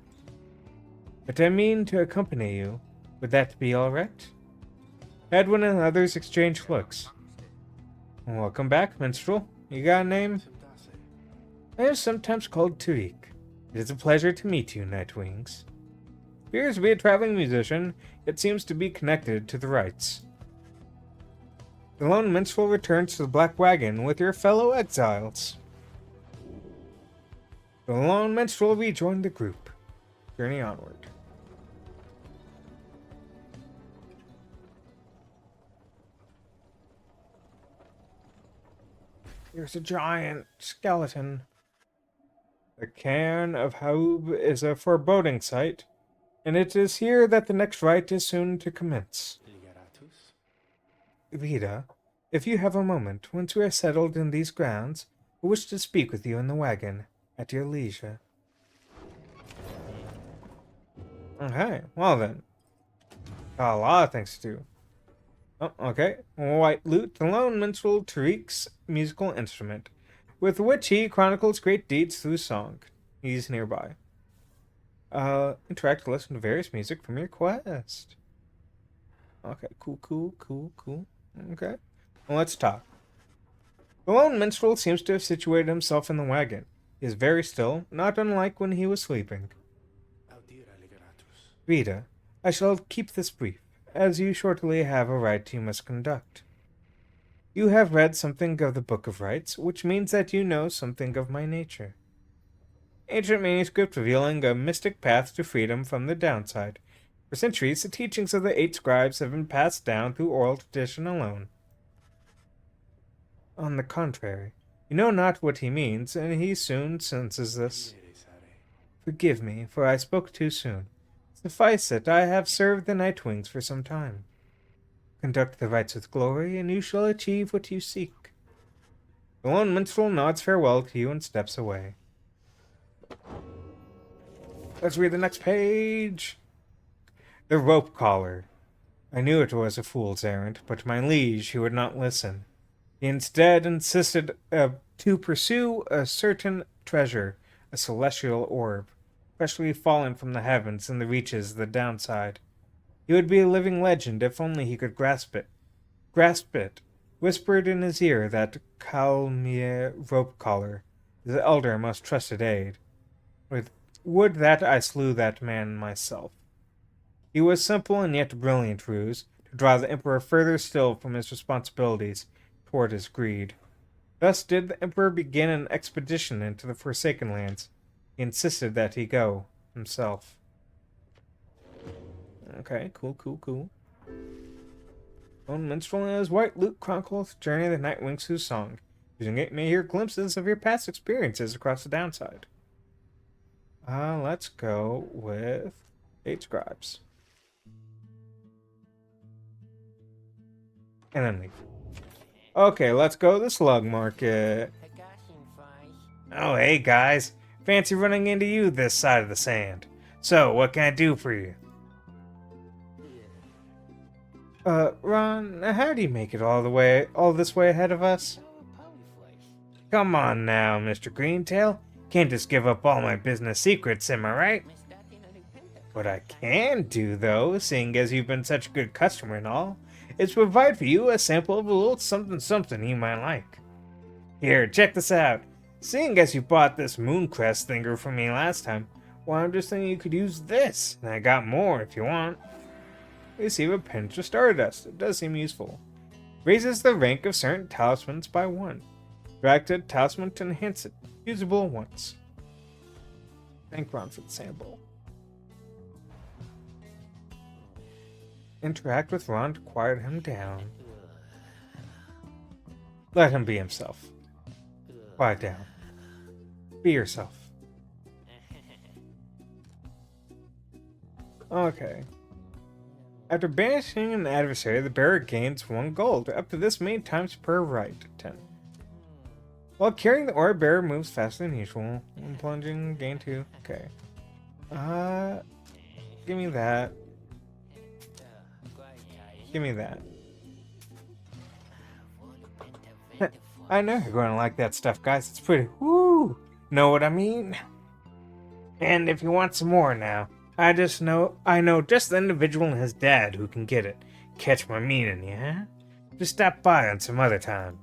S1: But I mean to accompany you. Would that be all right? Edwin and others exchange looks. Welcome back, minstrel. You got a name? I am sometimes called Tariq. It is a pleasure to meet you, Nightwings. Appears to be a traveling musician, yet seems to be connected to the rites. The lone minstrel returns to the Black Wagon with your fellow exiles. The lone minstrel rejoined the group. Journey onward. There's a giant skeleton. The cairn of Haub is a foreboding sight, and it is here that the next rite is soon to commence. Vida, if you have a moment, once we are settled in these grounds, I wish to speak with you in the wagon, at your leisure. Okay, well then. Got a lot of things to do. Oh, okay. White lute, the lone minstrel Tariq's musical instrument, with which he chronicles great deeds through song. He's nearby. Interact to listen to various music from your quest. Okay, cool. Okay. Well, let's talk. The lone minstrel seems to have situated himself in the wagon. He is very still, not unlike when he was sleeping. Rita, I shall keep this brief, as you shortly have a rite you must conduct. You have read something of the Book of Rites, which means that you know something of my nature. Ancient manuscript revealing a mystic path to freedom from the downside. For centuries, the teachings of the 8 scribes have been passed down through oral tradition alone. On the contrary, you know not what he means, and he soon senses this. Forgive me, for I spoke too soon. Suffice it, I have served the Nightwings for some time. Conduct the rites with glory, and you shall achieve what you seek. The lone minstrel nods farewell to you and steps away. Let's read the next page. The rope collar. I knew it was a fool's errand, but my liege, he would not listen. He instead insisted to pursue a certain treasure, a celestial orb, freshly fallen from the heavens in the reaches of the downside. He would be a living legend if only he could grasp it. Grasp it, whispered in his ear that Calmier rope collar, his elder most trusted aid. Would that I slew that man myself. He was simple and yet brilliant ruse, to draw the Emperor further still from his responsibilities toward his greed. Thus did the Emperor begin an expedition into the Forsaken Lands. He insisted that he go himself. Okay, cool. Lone minstrel and his white lute chronicles the journey of the Nightwings whose song. Using it, you may hear glimpses of your past experiences across the downside. Let's go with 8 scribes. And then leave. Okay, let's go to the slug market. Oh, hey guys. Fancy running into you this side of the sand. So, what can I do for you? Ron, how do you make it all this way ahead of us? Come on now, Mr. Greentail. Can't just give up all my business secrets, am I right? What I can do, though, seeing as you've been such a good customer and all, is provide for you a sample of a little something you might like. Here, check this out. Seeing as you bought this Mooncrest thinger from me last time, well, I'm just thinking you could use this, and I got more if you want. Receive a pinch of Stardust. It does seem useful. Raises the rank of certain talismans by 1. Drag a talisman to enhance it. Usable once. Thank Ron for the sample. Interact with Ron to quiet him down. Let him be himself. Quiet down. Be yourself. Okay. After banishing an adversary, the bearer gains 1 gold, up to this many times per right. 10. While carrying the ore, bearer moves faster than usual. When plunging, gain 2. Okay. Give me that. Give me that. I know you're going to like that stuff, guys. It's pretty. Woo! Know what I mean? And if you want some more now, I know just the individual and his dad who can get it. Catch my meaning, yeah? Just stop by on some other time.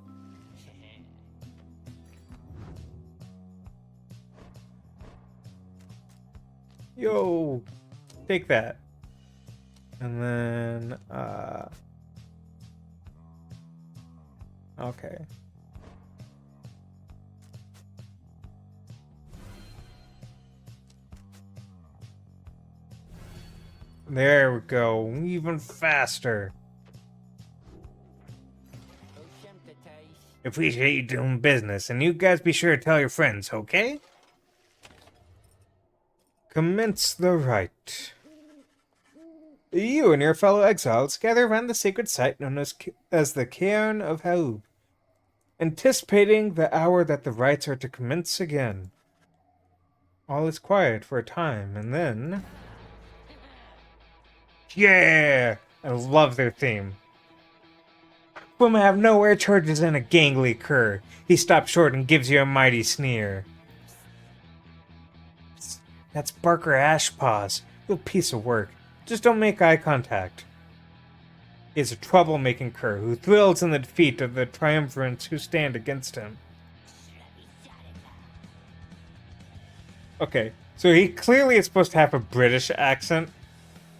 S1: Yo, take that. And then, okay. There we go, even faster. Appreciate you doing business, and you guys be sure to tell your friends, okay? Commence the rite. You and your fellow exiles gather around the sacred site known as the Cairn of Haub, anticipating the hour that the rites are to commence again. All is quiet for a time, and then... Yeah! I love their theme. From out of nowhere charges in a gangly cur. He stops short and gives you a mighty sneer. That's Barker Ashpaws. Real piece of work. Just don't make eye contact. He is a troublemaking cur who thrills in the defeat of the triumvirates who stand against him. Okay, so he clearly is supposed to have a British accent.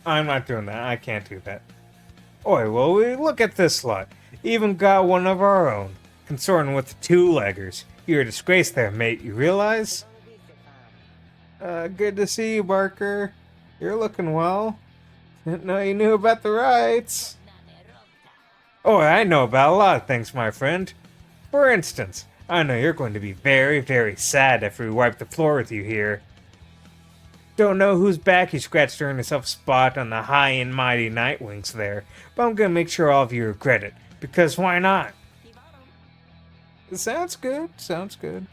S1: I'm not doing that. I can't do that. Oi, well, we look at this lot. Even got one of our own. Consorting with the 2-leggers. You're a disgrace there, mate, you realize? Good to see you, Barker. You're looking well. Didn't know you knew about the rights. Oh, I know about a lot of things, my friend. For instance, I know you're going to be very, very sad after we wipe the floor with you here. Don't know whose back you scratched to earn yourself a spot on the high and mighty Nightwings there, but I'm gonna make sure all of you regret it, because why not? Sounds good, sounds good.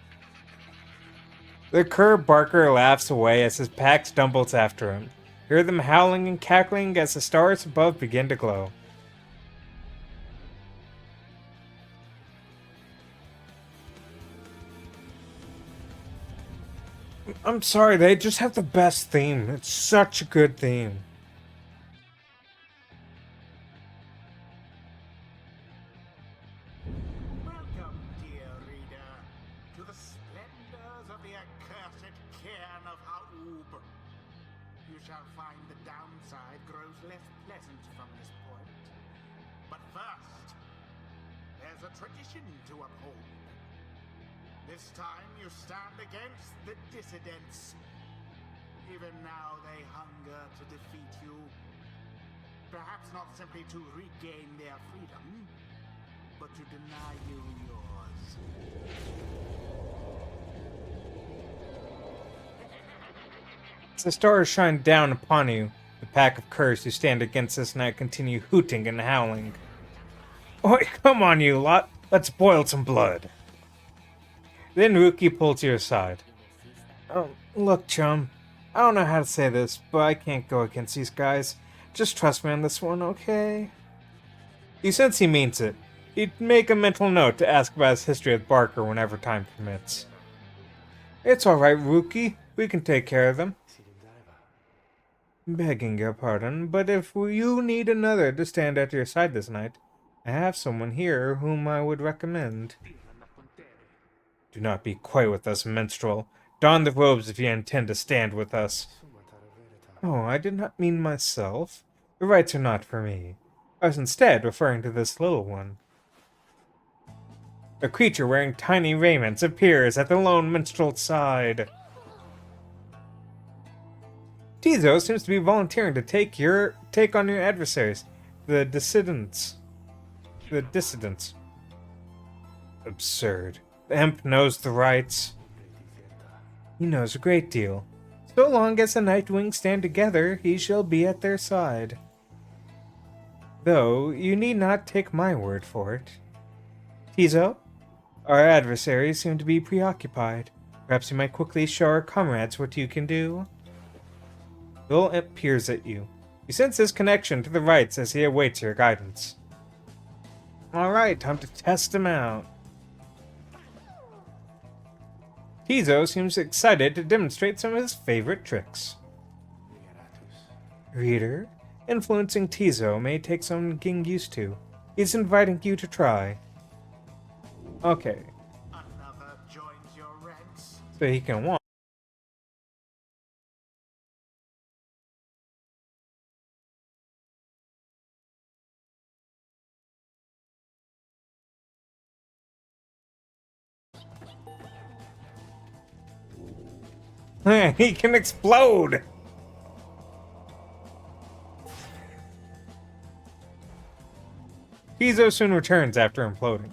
S1: The cur Barker laughs away as his pack stumbles after him. Hear them howling and cackling as the stars above begin to glow. I'm sorry, they just have the best theme. It's such a good theme.
S3: Welcome, dear reader, to the splendors of the accursed cairn of Haub. You shall find the downside grows less pleasant from this point. But first, there's a tradition to uphold. This time you stand against the dissidents. Even now they hunger to defeat you. Perhaps not simply to regain their freedom, but to deny you yours.
S1: As the stars shine down upon you, the pack of curs who stand against us night continue hooting and howling. Oi, come on, you lot! Let's boil some blood! Then Rookie pulls you aside. Oh, look, chum. I don't know how to say this, but I can't go against these guys. Just trust me on this one, okay? You sense he means it. He'd make a mental note to ask about his history with Barker whenever time permits. It's alright, Rookie. We can take care of them. Begging your pardon, but if you need another to stand at your side this night, I have someone here whom I would recommend. Do not be coy with us, minstrel. Don the robes if you intend to stand with us. Oh, I did not mean myself. The rights are not for me. I was instead referring to this little one. A creature wearing tiny raiments appears at the lone minstrel's side. Tizo seems to be volunteering to take on your adversaries, the dissidents. The dissidents. Absurd. The imp knows the rights. He knows a great deal. So long as the Nightwings stand together, he shall be at their side. Though, you need not take my word for it. Tizo, our adversaries seem to be preoccupied. Perhaps you might quickly show our comrades what you can do. The little imp peers at you. You sense his connection to the rights as he awaits your guidance. Alright, time to test him out. Tizo seems excited to demonstrate some of his favorite tricks. Reader, influencing Tizo may take some getting used to. He's inviting you to try. Okay,
S3: Another joins your ranks.
S1: so he can walk. He can explode! Tizo soon returns after imploding.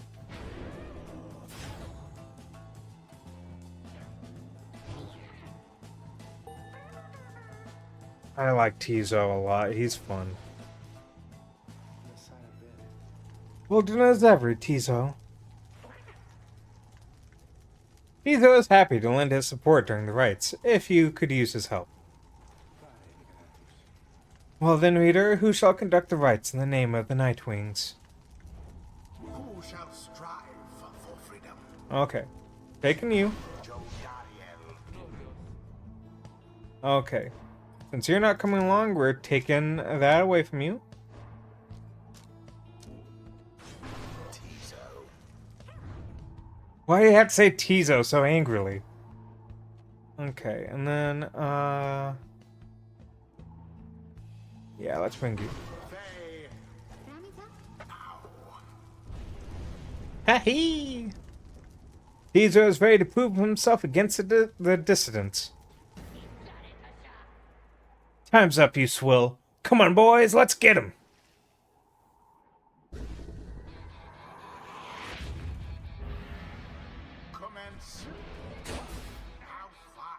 S1: I like Tizo a lot, he's fun. Well done as ever, Tizo. Tizo is happy to lend his support during the rites, if you could use his help. Well then, reader, who shall conduct the rites in the name of the Nightwings?
S3: Who shall strive for freedom?
S1: Okay. Taking you.
S3: Joe Dariel.
S1: Okay. Since you're not coming along, we're taking that away from you.
S3: Tizo.
S1: Why do you have to say Tizo so angrily? Okay, and then, yeah, let's bring you.
S3: Faye.
S1: Ha-hee! Tizo is ready to prove himself against the dissidents. Time's up, you swill. Come on, boys, let's get him!
S3: Commence. Alpha.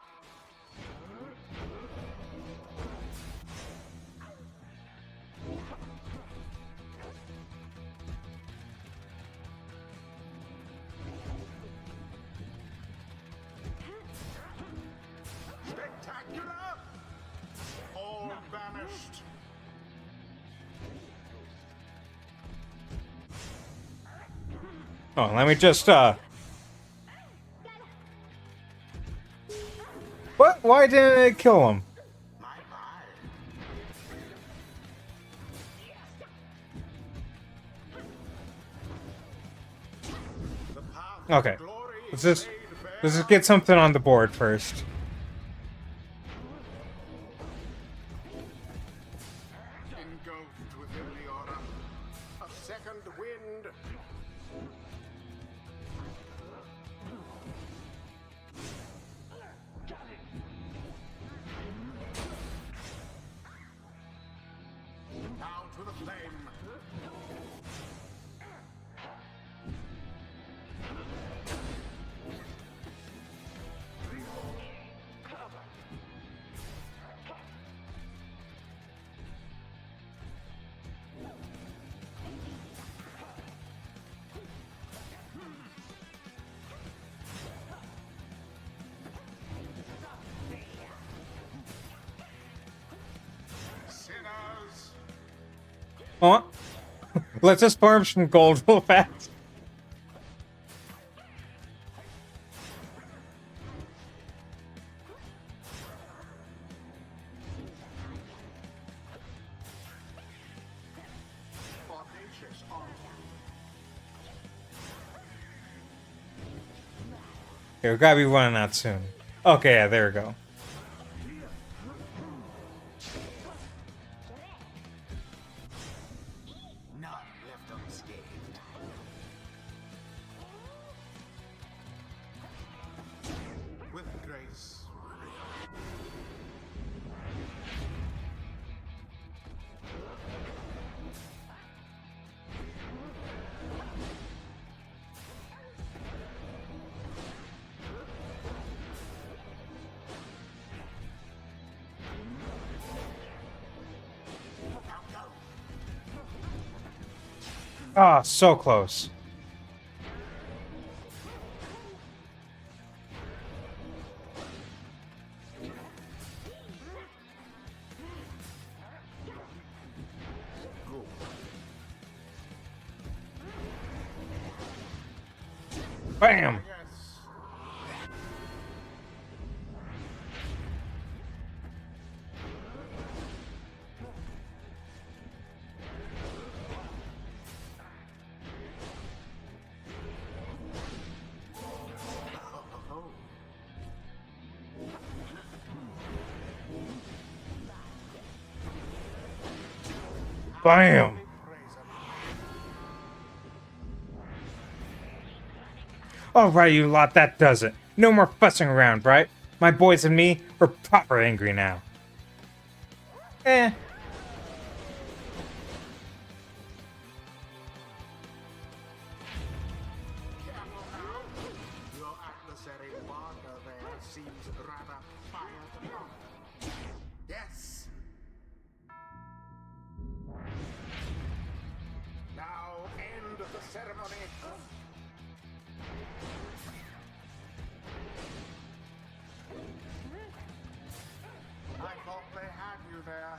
S3: Spectacular. All banished.
S1: Oh, let me just, What? Why didn't it kill him?
S3: My, my. The path of
S1: Okay.
S3: glory
S1: Let's
S3: is
S1: just,
S3: laid bare.
S1: let's just get something on the board first.
S3: Engulfed within the aura. A second wind. Down to the flame.
S1: Huh? Let's just farm some gold real fast.
S3: Audacious on.
S1: Okay, we gotta be running out soon. Okay, yeah, there we go.
S3: None left unscathed. With grace.
S1: Ah, so close. Bam!
S3: Yes.
S1: Bam! Alright, you lot, that does it. No more fussing around, right? My boys and me are proper angry now. Eh.
S3: Careful now. Your adversary Barker there seems rather fired up. Yes. Now end the ceremony. I thought they had you there.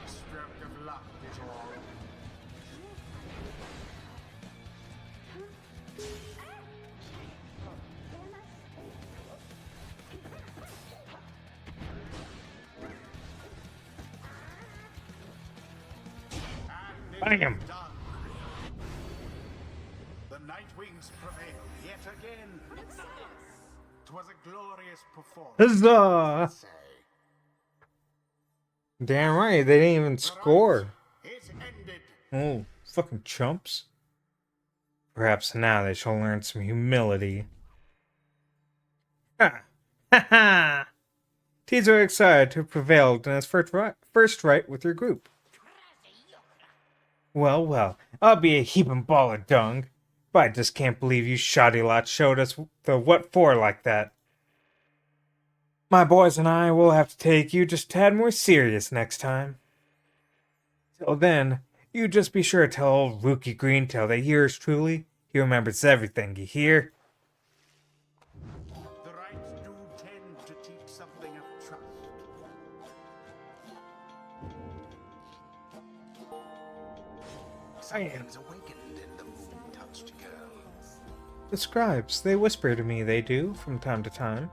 S3: Stroke of luck is all. And it
S1: Bam!
S3: is done. The Nightwings prevail yet again. 'Twas a glorious performance.
S1: Huzzah!
S3: Say.
S1: Damn right, they didn't even score.
S3: It's ended.
S1: Oh, fucking chumps. Perhaps now they shall learn some humility. Ha! Ha ha! He's very excited to have prevailed in his first right with your group. Well, well, I'll be a heaping ball of dung, but I just can't believe you shoddy lot showed us the what for like that. My boys and I will have to take you just a tad more serious next time. Till then, you just be sure to tell old Rookie Greentail that yours truly, he remembers everything, you hear?
S3: The rights do tend to teach something of trust. Something's awakened in the moon-touched girl.
S1: The scribes, they whisper to me, they do, from time to time.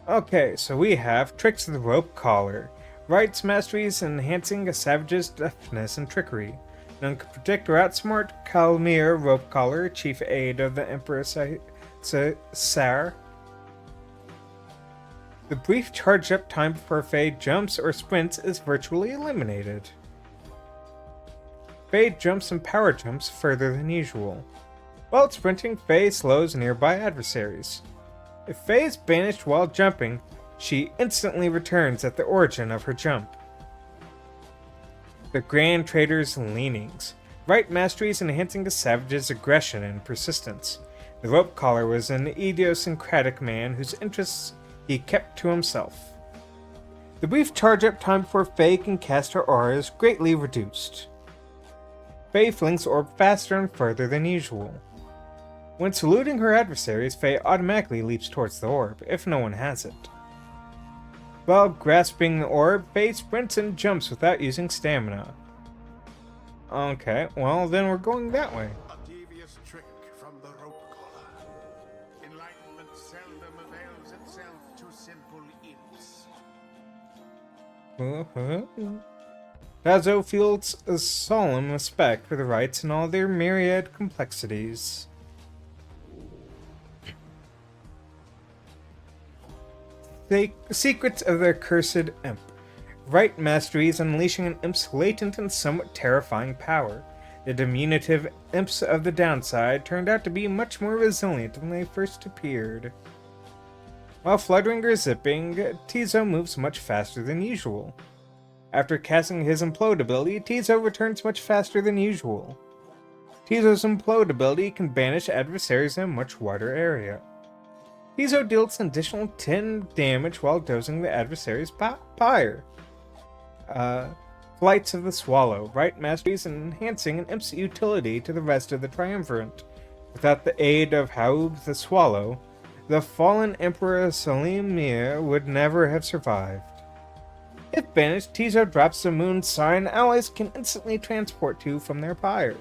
S1: Okay, so we have Tricks of the Rope Collar. Rights masteries enhancing a savage's deftness and trickery. None can predict or outsmart Calmir Rope Collar, chief aide of the Emperor Sar. The brief charge-up time before Faye jumps or sprints is virtually eliminated. Faye jumps and power jumps further than usual. While sprinting, Faye slows nearby adversaries. If Faye is banished while jumping, she instantly returns at the origin of her jump. The Grand Trader's Leanings. Right masteries enhancing a savage's aggression and persistence. The Rope Collar was an idiosyncratic man whose interests he kept to himself. The brief charge-up time before Faye can cast her aura is greatly reduced. Faye flings orb faster and further than usual. When saluting her adversaries, Faye automatically leaps towards the orb, if no one has it. While grasping the orb, Faye sprints and jumps without using stamina. Okay, well then we're going that way.
S3: A devious trick from the rope caller. Enlightenment seldom avails itself to simple imps.
S1: Tazo feels a solemn respect for the rites and all their myriad complexities. The secrets of their cursed imp. Right mastery is unleashing an imp's latent and somewhat terrifying power. The diminutive imps of the downside turned out to be much more resilient than they first appeared. While fluttering or zipping, Tizo moves much faster than usual. After casting his implode ability, Tizo returns much faster than usual. Tizo's implode ability can banish adversaries in a much wider area. Tizo deals an additional 10 damage while dozing the adversary's pyre. Flights of the Swallow. Right masteries enhancing an imp's utility to the rest of the Triumvirate. Without the aid of Haub the Swallow, the fallen Emperor Salim Mir would never have survived. If banished, Tizo drops the moon sign allies can instantly transport to from their pyre.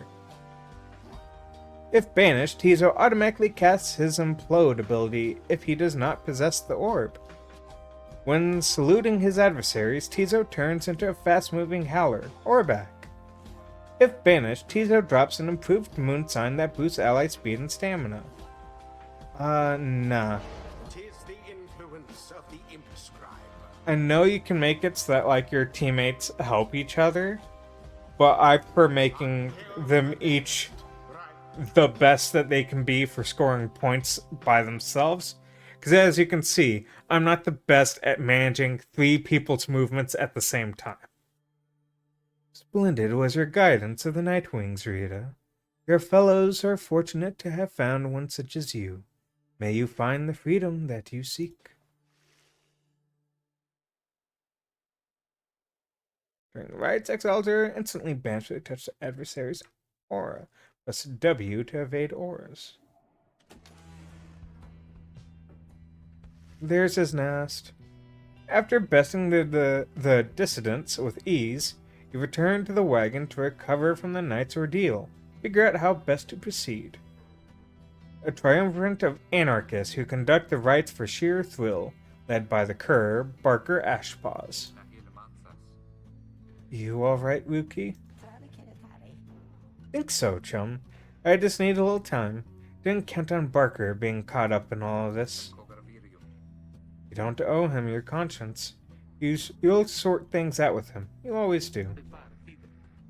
S1: If banished, Tizo automatically casts his implode ability if he does not possess the orb. When saluting his adversaries, Tizo turns into a fast-moving howler, or back. If banished, Tizo drops an improved moon sign that boosts ally speed and stamina. Nah.
S3: Tis the influence of the imp scribe.
S1: I know you can make it so that, like, your teammates help each other, but I prefer making them each the best that they can be for scoring points by themselves. Because as you can see, I'm not the best at managing 3 people's movements at the same time. Splendid was your guidance of the Nightwings, Rita. Your fellows are fortunate to have found one such as you. May you find the freedom that you seek. During the rites, Exalter instantly banished to touch the adversary's aura. Press W to evade auras. There's his nest. After besting the dissidents with ease, you return to the wagon to recover from the night's ordeal. Figure out how best to proceed. A triumvirate of anarchists who conduct the rites for sheer thrill, led by the cur, Barker Ashpaws. You alright, Rookie? Think so, chum. I just need a little time. Didn't count on Barker being caught up in all of this. You don't owe him your conscience. You'll sort things out with him. You always do.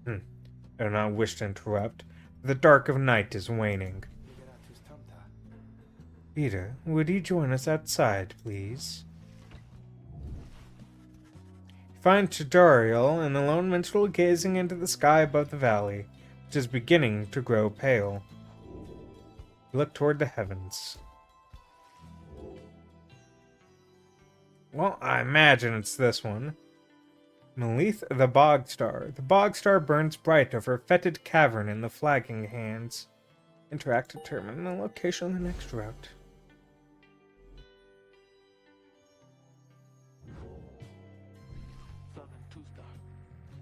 S1: I do not wish to interrupt, but the dark of night is waning. Peter, would you join us outside, please? You find Chidariel and the lone minstrel gazing into the sky above the valley, which is beginning to grow pale. You look toward the heavens. Well, I imagine it's this one. Melith the Bog Star. The Bog Star burns bright over a fetid cavern in the flagging hands. Interact to determine the location of the next route.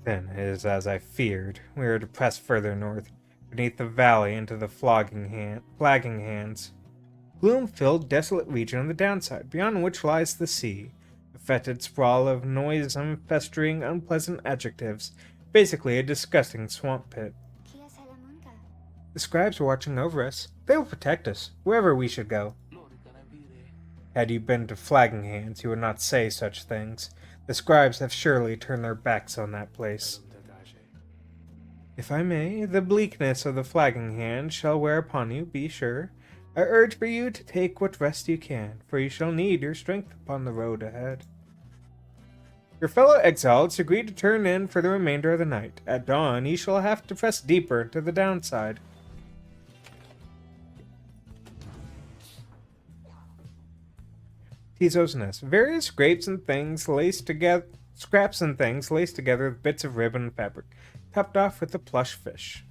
S1: Then it is as I feared. We are to press further north, beneath the valley into the flagging hands. Gloom-filled, desolate region on the downside, beyond which lies the sea. A fetid sprawl of noisome, festering, unpleasant adjectives. Basically a disgusting swamp pit. The scribes are watching over us. They will protect us, wherever we should go. Had you been to flagging hands, you would not say such things. The scribes have surely turned their backs on that place. If I may, the bleakness of the flagging hand shall wear upon you, be sure. I urge for you to take what rest you can, for you shall need your strength upon the road ahead. Your fellow exiles agreed to turn in for the remainder of the night. At dawn, you shall have to press deeper into the downside. Tizo's nest. Various scraps and things laced together with bits of ribbon and fabric, topped off with a plush fish.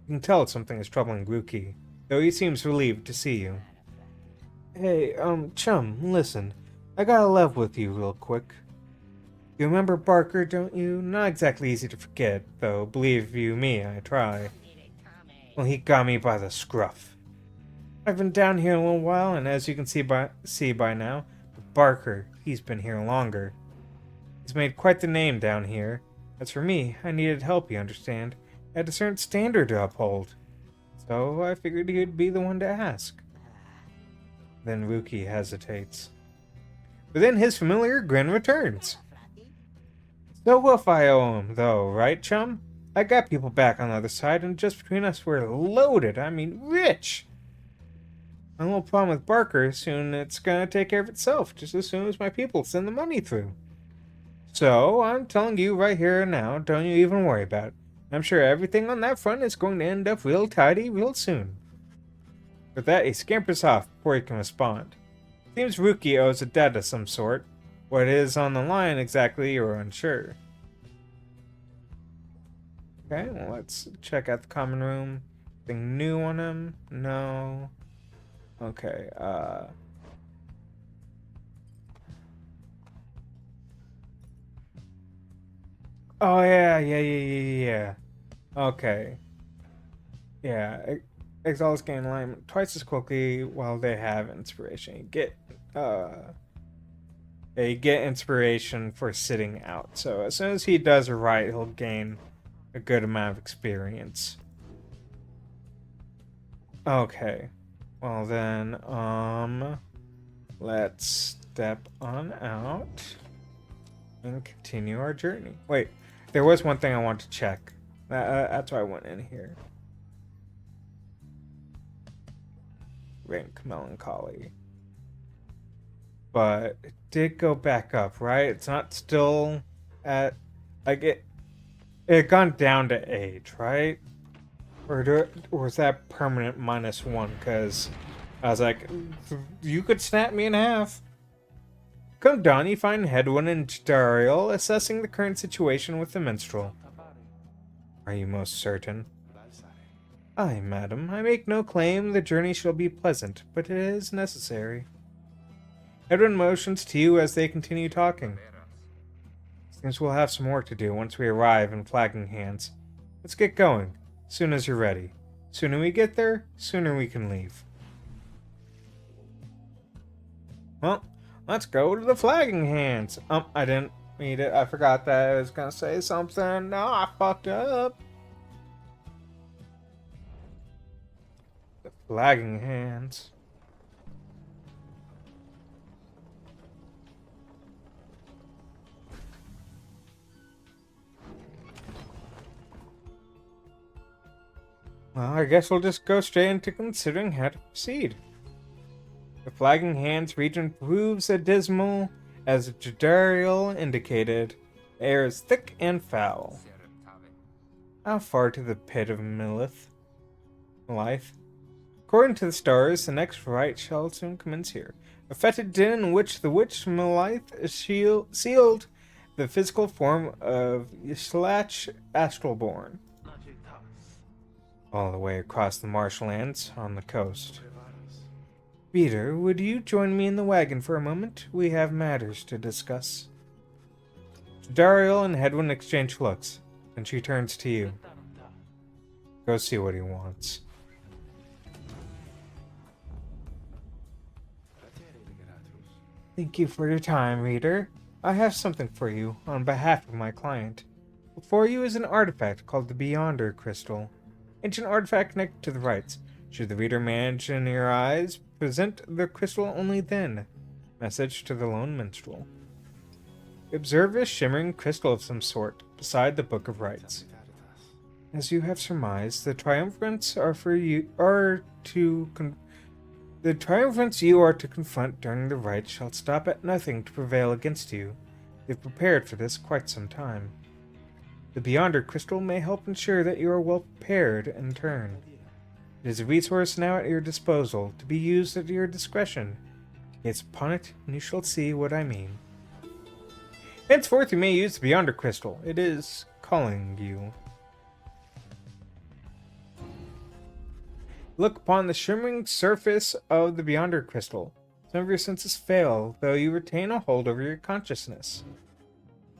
S1: You can tell something is troubling Ruki, though he seems relieved to see you. Hey, chum, listen. I gotta level with you real quick. You remember Barker, don't you? Not exactly easy to forget, though believe you me, I try. Well, he got me by the scruff. I've been down here a little while, and as you can see by now, Barker, he's been here longer. He's made quite the name down here. As for me, I needed help, you understand. I had a certain standard to uphold. So I figured he'd be the one to ask. Then Ruki hesitates. But then his familiar grin returns. So if I owe him, though, right, chum? I got people back on the other side, and just between us, we're loaded. I mean, rich. My little problem with Barker, soon it's gonna take care of itself, just as soon as my people send the money through. So, I'm telling you right here and now, don't you even worry about it. I'm sure everything on that front is going to end up real tidy real soon. With that, he scampers off before he can respond. Seems Ruki owes a debt of some sort. What is on the line exactly, you're unsure. Okay, well, let's check out the common room. Anything new on him? No. Okay, oh, yeah. Okay. Yeah, exiles gain alignment twice as quickly while they have inspiration. You get inspiration for sitting out. So as soon as he does it right, he'll gain a good amount of experience. Okay. Well then, let's step on out and continue our journey. Wait, there was one thing I want to check. That's why I went in here. Rank melancholy. But it did go back up, right? It's not still at, like, it had gone down to age, right? Or was that permanent -1? Because I was like, you could snap me in half. Come dawn, you find Hedwin and Dariel assessing the current situation with the minstrel. Are you most certain? Aye, madam. I make no claim the journey shall be pleasant, but it is necessary. Edwin motions to you as they continue talking. Seems we'll have some work to do once we arrive in Flagging Hands. Let's get going, soon as you're ready. Sooner we get there, sooner we can leave. Well, let's go to the Flagging Hands. I didn't read it. I forgot that I was gonna say something. No, I fucked up. The Flagging Hands. Well, I guess we'll just go straight into considering how to proceed. The Flagging Hands region proves dismal, as Jadariel indicated. The air is thick and foul. How far to the pit of Milith? According to the stars, the next rite shall soon commence here. A fetid din in which the witch Milith is sealed the physical form of Yislach Astralborn. All the way across the marshlands on the coast. Peter, would you join me in the wagon for a moment? We have matters to discuss. Dariel and Hedwin exchange looks, and she turns to you. Go see what he wants. Thank you for your time, reader. I have something for you on behalf of my client. Before you is an artifact called the Beyonder Crystal. Ancient artifact connected to the rites. Should the reader manage in your eyes, present the crystal only then. Message to the lone minstrel. Observe a shimmering crystal of some sort beside the Book of Rites. As you have surmised, the triumvirants you are to confront during the rites shall stop at nothing to prevail against you. They've prepared for this quite some time. The Beyonder Crystal may help ensure that you are well prepared in turn. It is a resource now at your disposal, to be used at your discretion. Gaze upon it, and you shall see what I mean. Henceforth you may use the Beyonder Crystal. It is calling you. Look upon the shimmering surface of the Beyonder Crystal. Some of your senses fail, though you retain a hold over your consciousness.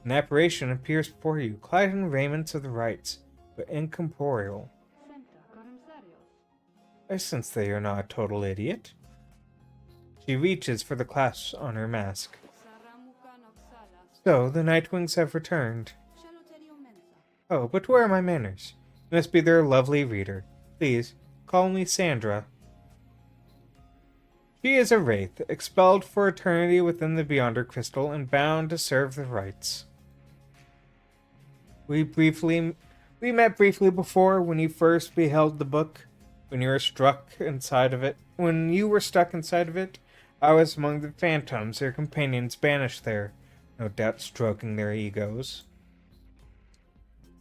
S1: An apparition appears before you, clad in raiments of the rites, but incorporeal. I sense that you're not a total idiot. She reaches for the clasps on her mask. So, the Nightwings have returned. Oh, but where are my manners? You must be their lovely reader. Please, call me Sandra. She is a wraith, expelled for eternity within the Beyonder Crystal and bound to serve the rites. We met briefly before when you first beheld the book. When you were stuck inside of it, I was among the phantoms your companions banished there, no doubt stroking their egos.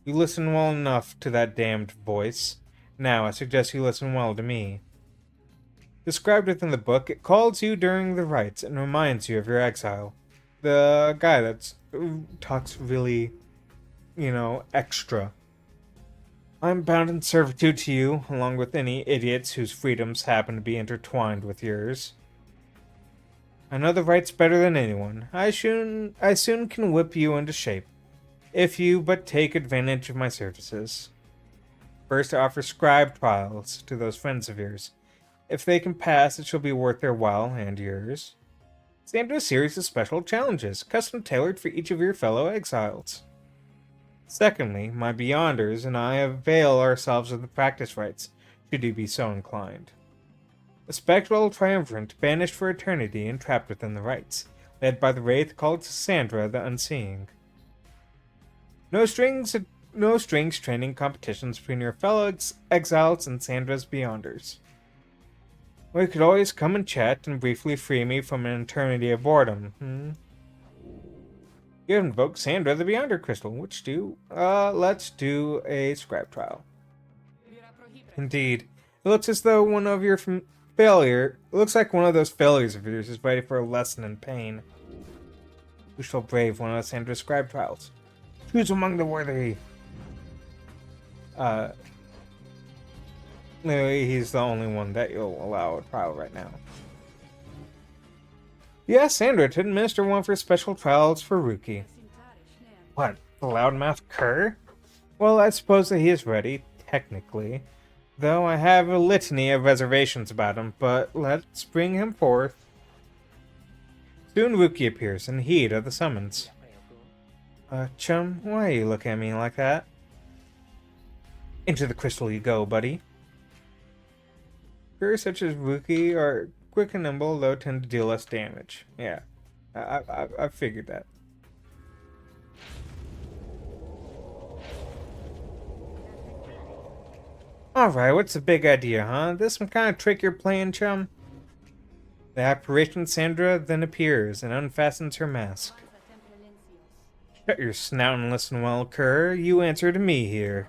S1: You listen well enough to that damned voice. Now I suggest you listen well to me. Described within the book, it calls you during the rites and reminds you of your exile. The guy that talks really, extra. I'm bound in servitude to you, along with any idiots whose freedoms happen to be intertwined with yours. I know the rights better than anyone. I soon can whip you into shape, if you but take advantage of my services. First, I offer scribe trials to those friends of yours. If they can pass, it shall be worth their while and yours. Stand to a series of special challenges, custom-tailored for each of your fellow exiles. Secondly, my Beyonders and I avail ourselves of the practice rites, should you be so inclined. A spectral triumvirate banished for eternity and trapped within the rites, led by the wraith called Cassandra the Unseeing. No strings training competitions between your fellow exiles and Sandra's Beyonders. We could always come and chat and briefly free me from an eternity of boredom, You have invoked Sandra the Beyonder Crystal, let's do a scribe trial. Indeed. It looks as though one of your It looks like one of those failures of yours is ready for a lesson in pain. Who shall brave one of Sandra's scribe trials? Choose among the worthy. He's the only one that you'll allow a trial right now. Yes, Sandra, to administer one for special trials for Rookie. What, the loudmouth cur? Well, I suppose that he is ready, technically. Though I have a litany of reservations about him, but let's bring him forth. Soon Rookie appears, in heed of the summons. Chum, why are you looking at me like that? Into the crystal you go, buddy. Curs such as Rookie are quick and nimble, though tend to deal less damage. Yeah, I figured that. Alright, what's the big idea, huh? This some kind of trick you're playing, chum? The apparition Sandra then appears and unfastens her mask. Shut your snout and listen well, cur. You answer to me here.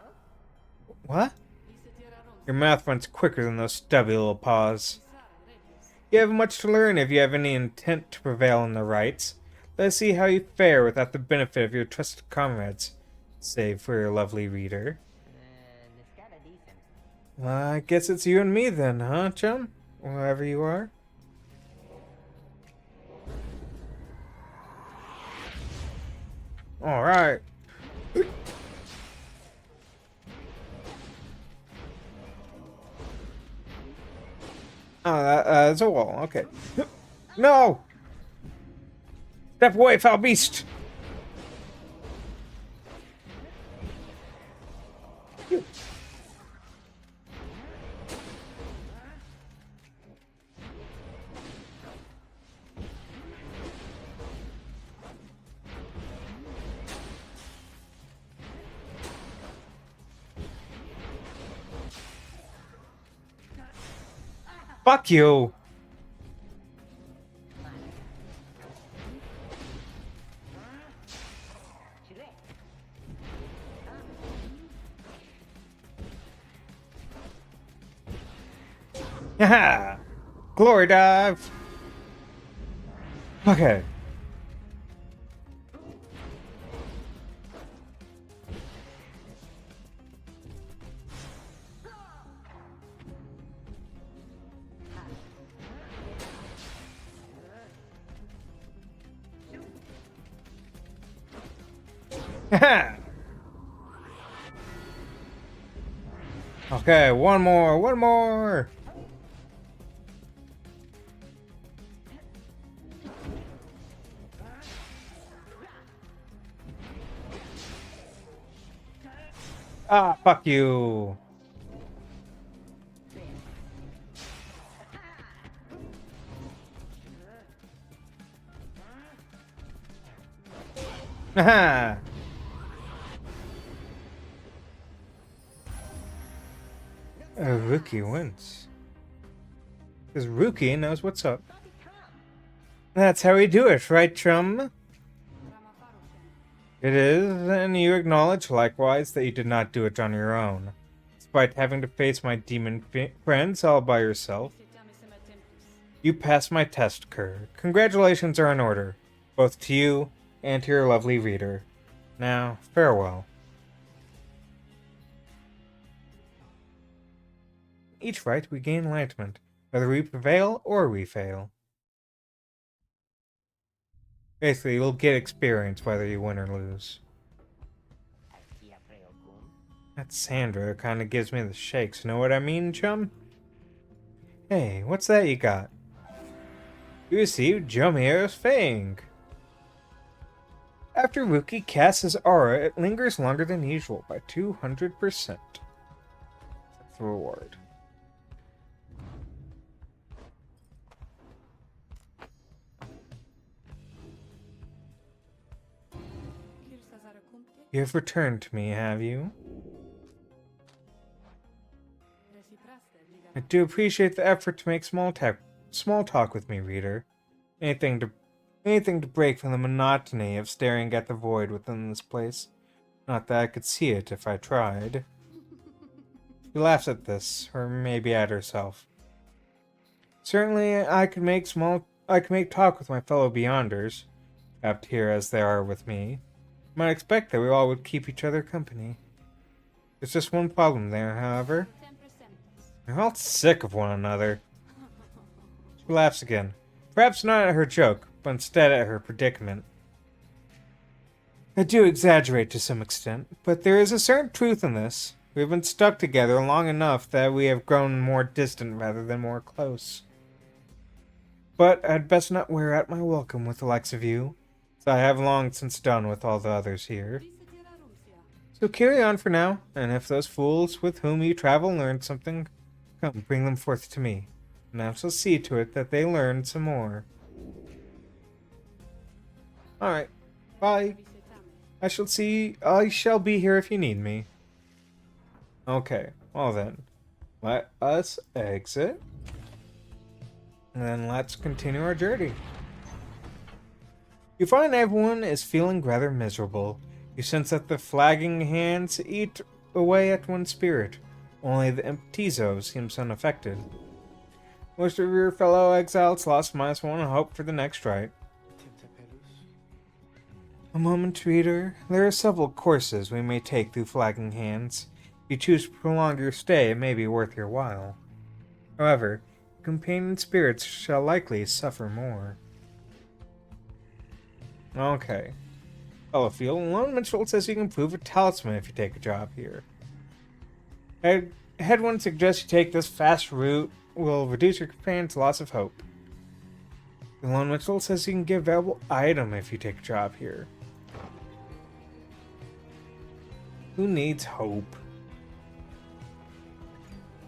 S1: What? Your mouth runs quicker than those stubby little paws. You have much to learn if you have any intent to prevail in the rites. Let's see how you fare without the benefit of your trusted comrades, save for your lovely reader. I guess it's you and me then, huh, chum? Wherever you are. Alright. Oh, that's a wall. Okay. No! Step away, foul beast! Fuck you! Haha! Glory dive! Okay. Haha! Okay, one more, one more! Ah, fuck you! Haha! A rookie wins. Because rookie knows what's up. That's how we do it, right, chum? It is, and you acknowledge likewise that you did not do it on your own. Despite having to face my demon friends all by yourself. You passed my test, Kerr. Congratulations are in order, both to you and to your lovely reader. Now, farewell. Each fight we gain enlightenment, whether we prevail or we fail. Basically, you'll get experience whether you win or lose. That Sandra kinda gives me the shakes, know what I mean, chum? Hey, what's that you got? You received Jomir's Fang. After Rookie casts his aura, it lingers longer than usual by 200%. That's the reward. You have returned to me, have you? I do appreciate the effort to make small talk with me, reader. Anything to break from the monotony of staring at the void within this place. Not that I could see it if I tried. She laughs at this, or maybe at herself. Certainly, I could make talk with my fellow Beyonders, trapped here as they are with me. Might expect that we all would keep each other company. There's just one problem there, however. They're all sick of one another. She laughs again. Perhaps not at her joke, but instead at her predicament. I do exaggerate to some extent, but there is a certain truth in this. We have been stuck together long enough that we have grown more distant rather than more close. But I'd best not wear out my welcome with the likes of you, as I have long since done with all the others here. So carry on for now, and if those fools with whom you travel learn something, come, bring them forth to me, and I shall see to it that they learn some more. Alright, bye. I shall be here if you need me. Okay, well then, let us exit, and then let's continue our journey. You find everyone is feeling rather miserable. You sense that the flagging hands eat away at one's spirit. Only the Tizo seems unaffected. Most of your fellow exiles lost -1 and hope for the next right. A moment, reader. There are several courses we may take through flagging hands. If you choose to prolong your stay, it may be worth your while. However, companion spirits shall likely suffer more. Okay. Fellowfield, Lone Mitchell says you can prove a talisman if you take a job here. Headwind suggests you take this fast route. Will reduce your companion's loss of hope. The Lone Mitchell says you can get a valuable item if you take a job here. Who needs hope?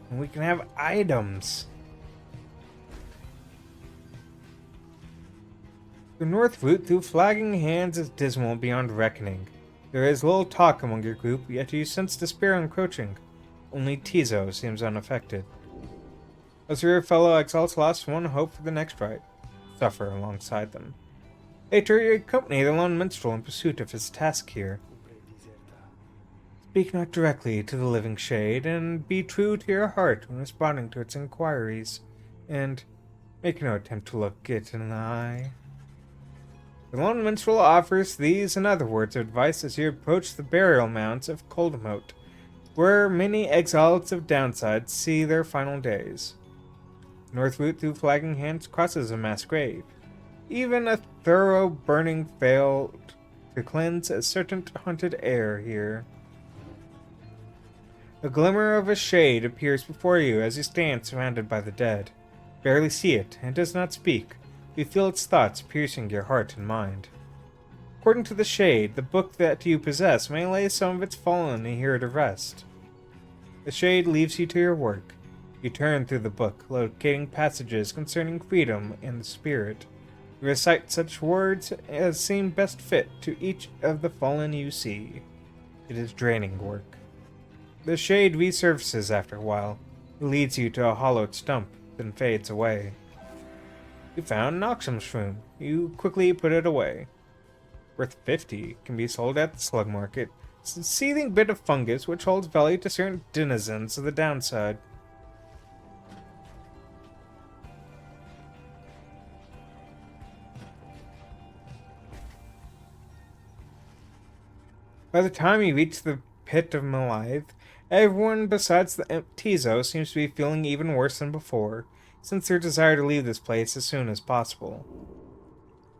S1: And we can have items. The north route through flagging hands is dismal beyond reckoning. There is little talk among your group, yet you sense despair encroaching. Only Tizo seems unaffected. As your fellow exiles lost one hope for the next right, suffer alongside them. Later, you accompany the lone minstrel in pursuit of his task here. Speak not directly to the living shade, and be true to your heart when responding to its inquiries, and make no attempt to look it in the eye. The lone minstrel offers these and other words of advice as you approach the burial mounds of Coldemote, where many exiles of Downside see their final days. The north route through Flagging Hands crosses a mass grave. Even a thorough burning failed to cleanse a certain haunted air here. A glimmer of a shade appears before you as you stand surrounded by the dead. Barely see it, and does not speak. You feel its thoughts piercing your heart and mind. According to the shade, the book that you possess may lay some of its fallen here to rest. The shade leaves you to your work. You turn through the book, locating passages concerning freedom and the spirit. You recite such words as seem best fit to each of the fallen you see. It is draining work. The shade resurfaces after a while. It leads you to a hollowed stump, then fades away. You found an auction shroom. You quickly put it away. Worth 50, can be sold at the slug market. It's a seething bit of fungus which holds value to certain denizens of the Downside. By the time you reach the pit of Malithe, everyone besides the Tizo seems to be feeling even worse than before, since their desire to leave this place as soon as possible.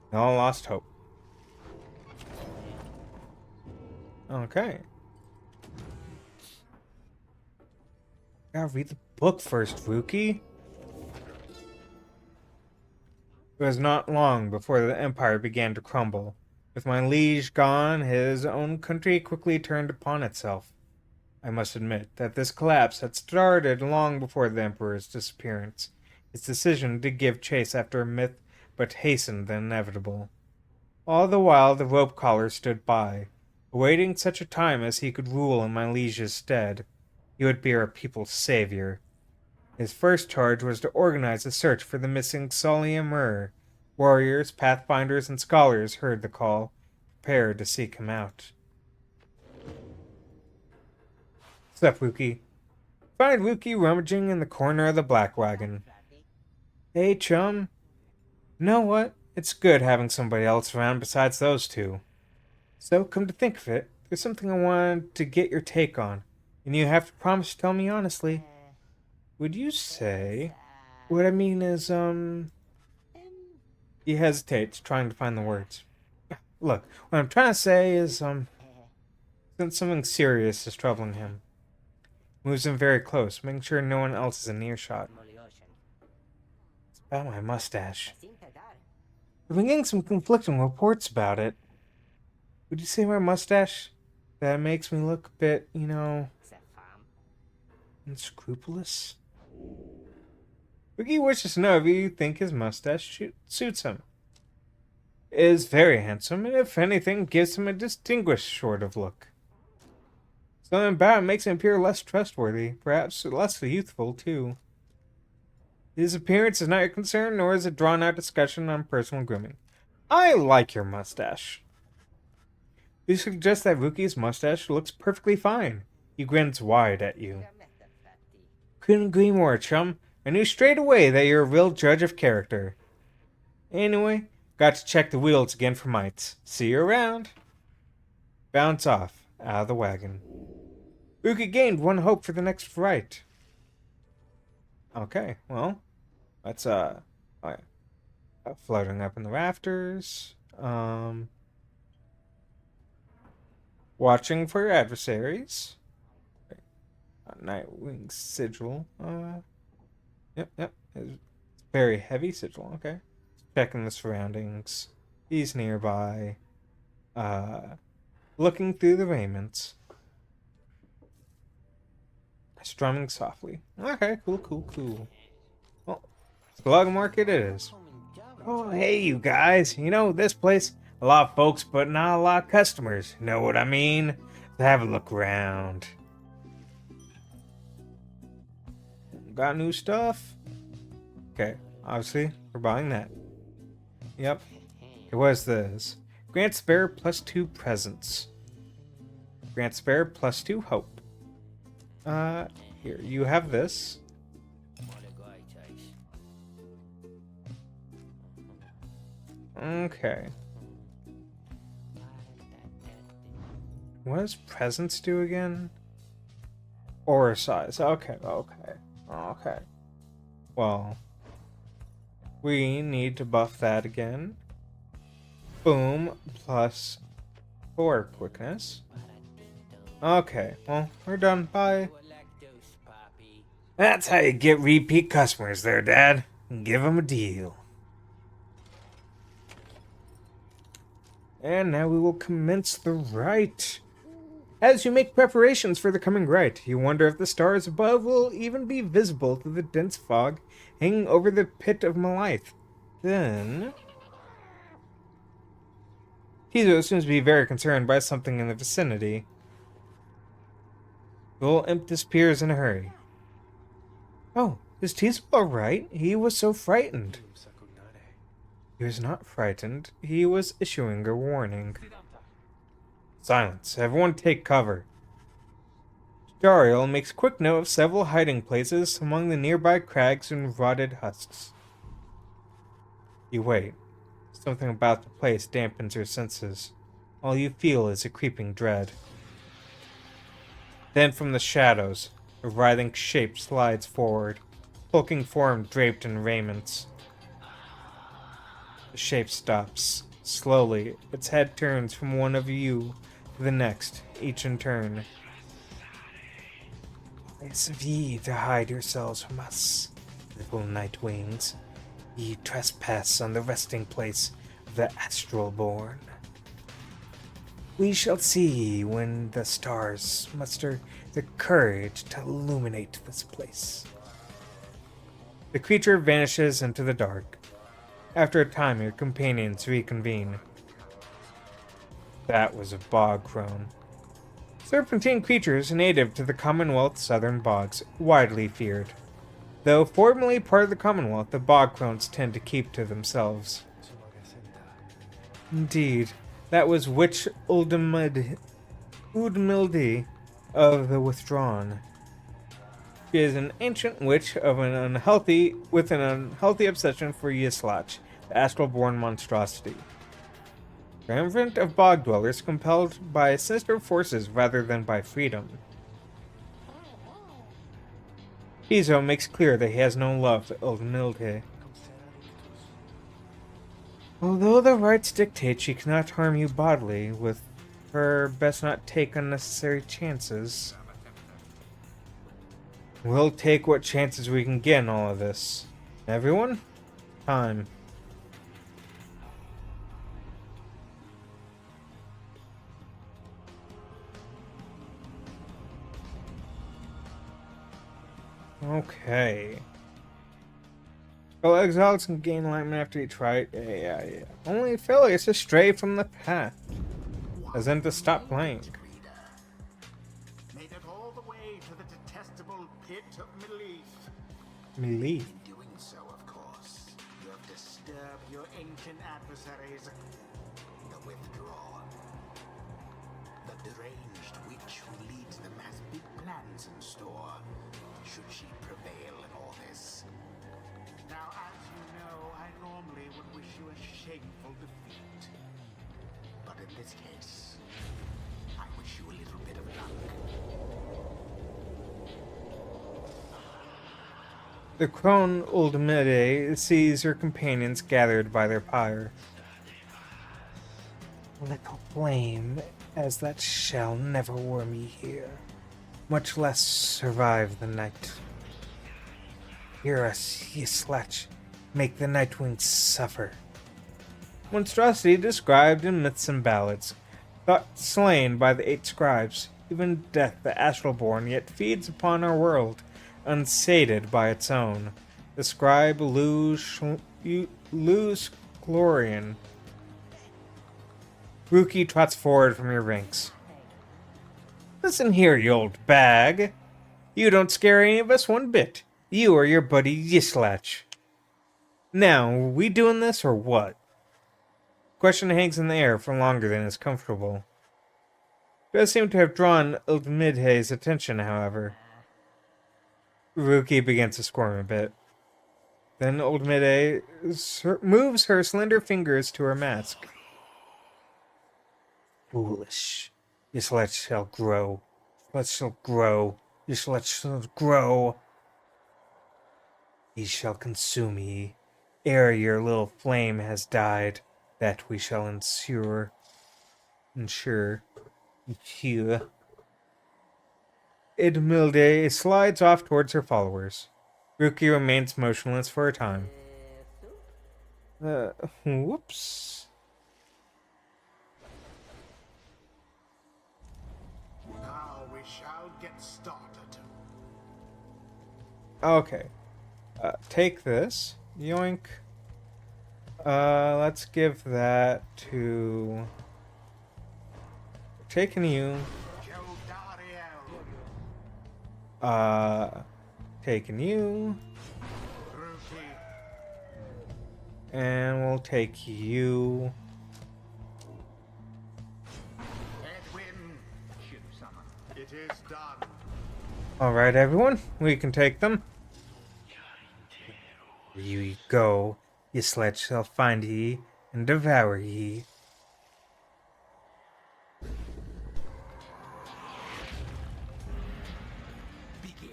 S1: They all lost hope. Okay. Gotta read the book first, Rookie. It was not long before the Empire began to crumble. With my liege gone, his own country quickly turned upon itself. I must admit that this collapse had started long before the Emperor's disappearance. His decision to give chase after a myth but hastened the inevitable. All the while the rope collar stood by, awaiting such a time as he could rule in my liege's stead. He would be our people's savior. His first charge was to organize a search for the missing Solia Mur. Warriors, pathfinders, and scholars heard the call, prepared to seek him out. What's up, Wookie? Find Wookie rummaging in the corner of the black wagon. Hey, chum. You know what? It's good having somebody else around besides those two. So, come to think of it, there's something I wanted to get your take on, and you have to promise to tell me honestly. Would you say... What I mean is, He hesitates, trying to find the words. Look, what I'm trying to say is, since something serious is troubling him. Moves him very close, making sure no one else is in earshot. It's about my mustache. I've been getting some conflicting reports about it. Would you say my mustache? That makes me look a bit, unscrupulous? Wookie wishes to know if you think his mustache suits him. It is very handsome, and if anything, gives him a distinguished sort of look. Something about it makes him appear less trustworthy, perhaps less youthful, too. His appearance is not your concern, nor is it drawn-out discussion on personal grooming. I like your mustache. You suggest that Wookie's mustache looks perfectly fine. He grins wide at you. Couldn't agree more, chum. I knew straight away that you're a real judge of character. Anyway, got to check the wheels again for mites. See you around. Bounce off, out of the wagon. Wookie gained one hope for the next fight. Okay, well, let's, floating up in the rafters. Watching for your adversaries. Nightwing sigil. Yep. It's very heavy sigil. Okay. Checking the surroundings. He's nearby. Looking through the raiments. Strumming softly. Okay, cool. Well, slug market it is. Oh, hey, you guys. This place, a lot of folks, but not a lot of customers. Know what I mean? Let's have a look around. Got new stuff? Okay, obviously, we're buying that. Yep. It was this. Grants bearer +2 presents. Grant spare +2 hope. Here, you have this. Okay. What does presence do again? Aura size. Okay. Well, we need to buff that again. Boom, +4 quickness. Okay, well, we're done. Bye. That's how you get repeat customers there, Dad. Give them a deal. And now we will commence the rite. As you make preparations for the coming rite, you wonder if the stars above will even be visible through the dense fog hanging over the pit of Malith. Then... Tizo seems to be very concerned by something in the vicinity. The little imp disappears in a hurry. Oh, is Tizo alright? He was so frightened. He was not frightened. He was issuing a warning. Silence. Everyone take cover. Dariel makes quick note of several hiding places among the nearby crags and rotted husks. You wait. Something about the place dampens your senses. All you feel is a creeping dread. Then from the shadows, a writhing shape slides forward, hulking form draped in raiments. The shape stops. Slowly, its head turns from one of you to the next, each in turn. Place of ye to hide yourselves from us, little night wings. Ye trespass on the resting place of the astral born. We shall see when the stars muster the courage to illuminate this place. The creature vanishes into the dark. After a time, your companions reconvene. That was a bog crone. Serpentine creatures native to the Commonwealth's southern bogs, widely feared. Though formerly part of the Commonwealth, the bog crones tend to keep to themselves. Indeed, that was Witch Udmildi of the Withdrawn. She is an ancient witch with an unhealthy obsession for Yislach, the astral-born monstrosity. Triumphant of bog dwellers compelled by sinister forces rather than by freedom. Tizo makes clear that he has no love for Udmildi. Although the rites dictate she cannot harm you bodily, with her best not take unnecessary chances. We'll take what chances we can get in all of this. Everyone? Time. Okay. Fellow exiles can gain enlightenment after each rite. Yeah. Only failures to stray from the path. As in to stop playing.
S3: Made it all the way to the detestable pit of Malith.
S1: Malith.
S3: In doing so, of course, you have disturbed your ancient adversaries, the Withdrawn. The deranged witch who leads them has big plans in store, should she prevail in all this. Now, as you know, I normally would wish you a shameful defeat. But in this case, I wish you a little bit of luck.
S1: The crone Udmildi sees her companions gathered by their pyre. Little flame, as that shall never warm ye here, much less survive the night. Hear us, Yislach, make the Nightwings suffer. Monstrosity described in myths and ballads, thought slain by the 8 scribes, even death the astral-born, yet feeds upon our world, unsated by its own. The scribe Luz Glorian. Ruki trots forward from your ranks. Listen here, you old bag. You don't scare any of us one bit. You or your buddy Yislach. Now, we doing this or what? Question hangs in the air for longer than is comfortable. does seem to have drawn Midhay's attention, however. Ruki begins to squirm a bit. Then Old Midday moves her slender fingers to her mask. Foolish. Your sledge shall grow. Sledge shall grow. Your sledge shall grow. He shall consume ye. Ere your little flame has died, that we shall ensure. Here. Edmilde slides off towards her followers. Ruki remains motionless for a time. Whoops.
S3: Now we shall get started.
S1: Okay. Take this. Yoink. Let's give that to... Taking you. Taking you. And we'll take you.
S3: Edwin, it is done.
S1: Alright, everyone. We can take them. Here you go. Your sledge shall find ye and devour ye.
S3: Begin.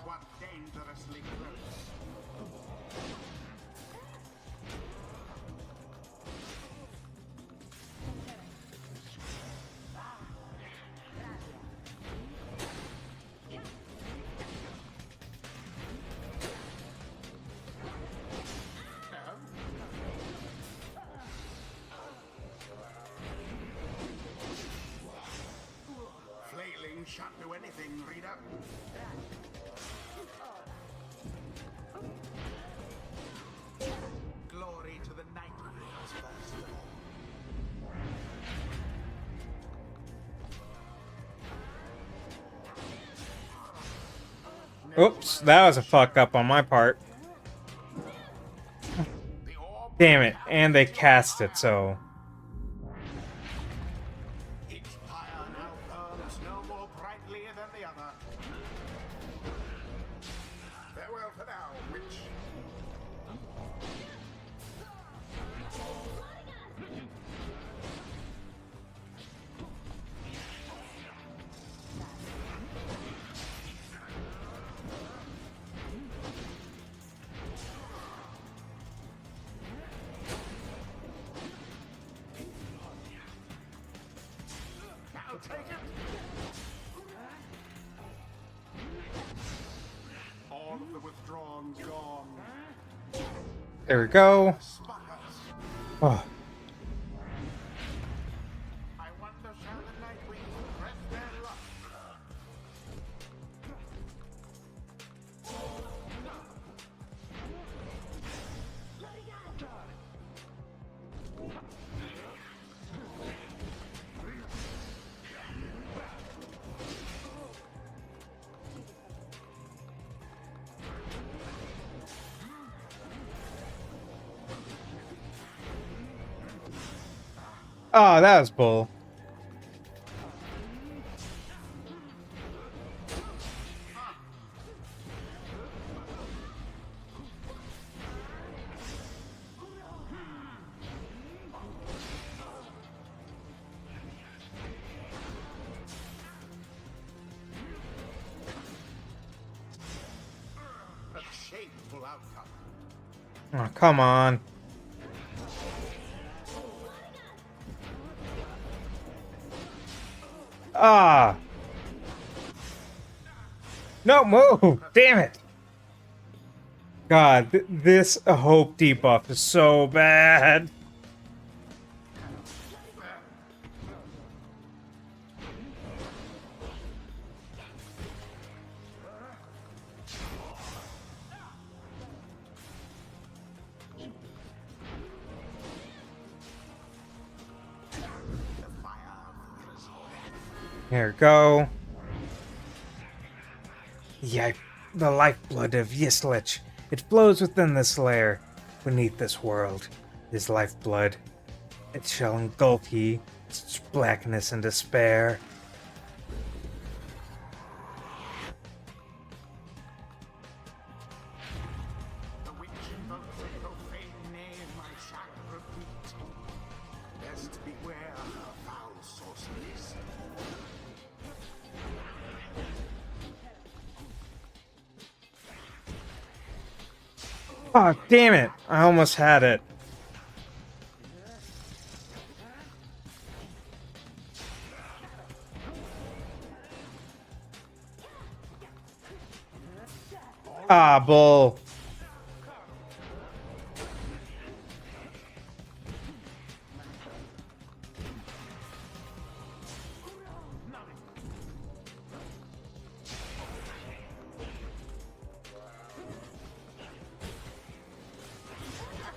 S3: What dangerously close. Flailing shan't do anything, Rita. Glory to the Night Queen's first.
S1: Oops, that was a fuck up on my part. Damn it, and they cast it, so...
S3: Each fire now burns no more brightly than the other. Farewell for now, witch. I'll take it. All of the withdrawn's gone.
S1: There we go.
S3: Sputters.
S1: Oh,
S3: I wonder shall the Nightwings press their luck?
S1: oh, that was bull.
S3: A shameful outcome.
S1: Oh, come on. Ah. No, move! Damn it! God, this hope debuff is so bad. Here we go. Yeah, the lifeblood of Yislich It flows within this lair, beneath this world, his lifeblood. It shall engulf ye, such blackness and despair.
S3: The witch invokes a profane name I shall repeat. Best beware her foul sorceries.
S1: Oh, damn it! I almost had it. Ah, bull.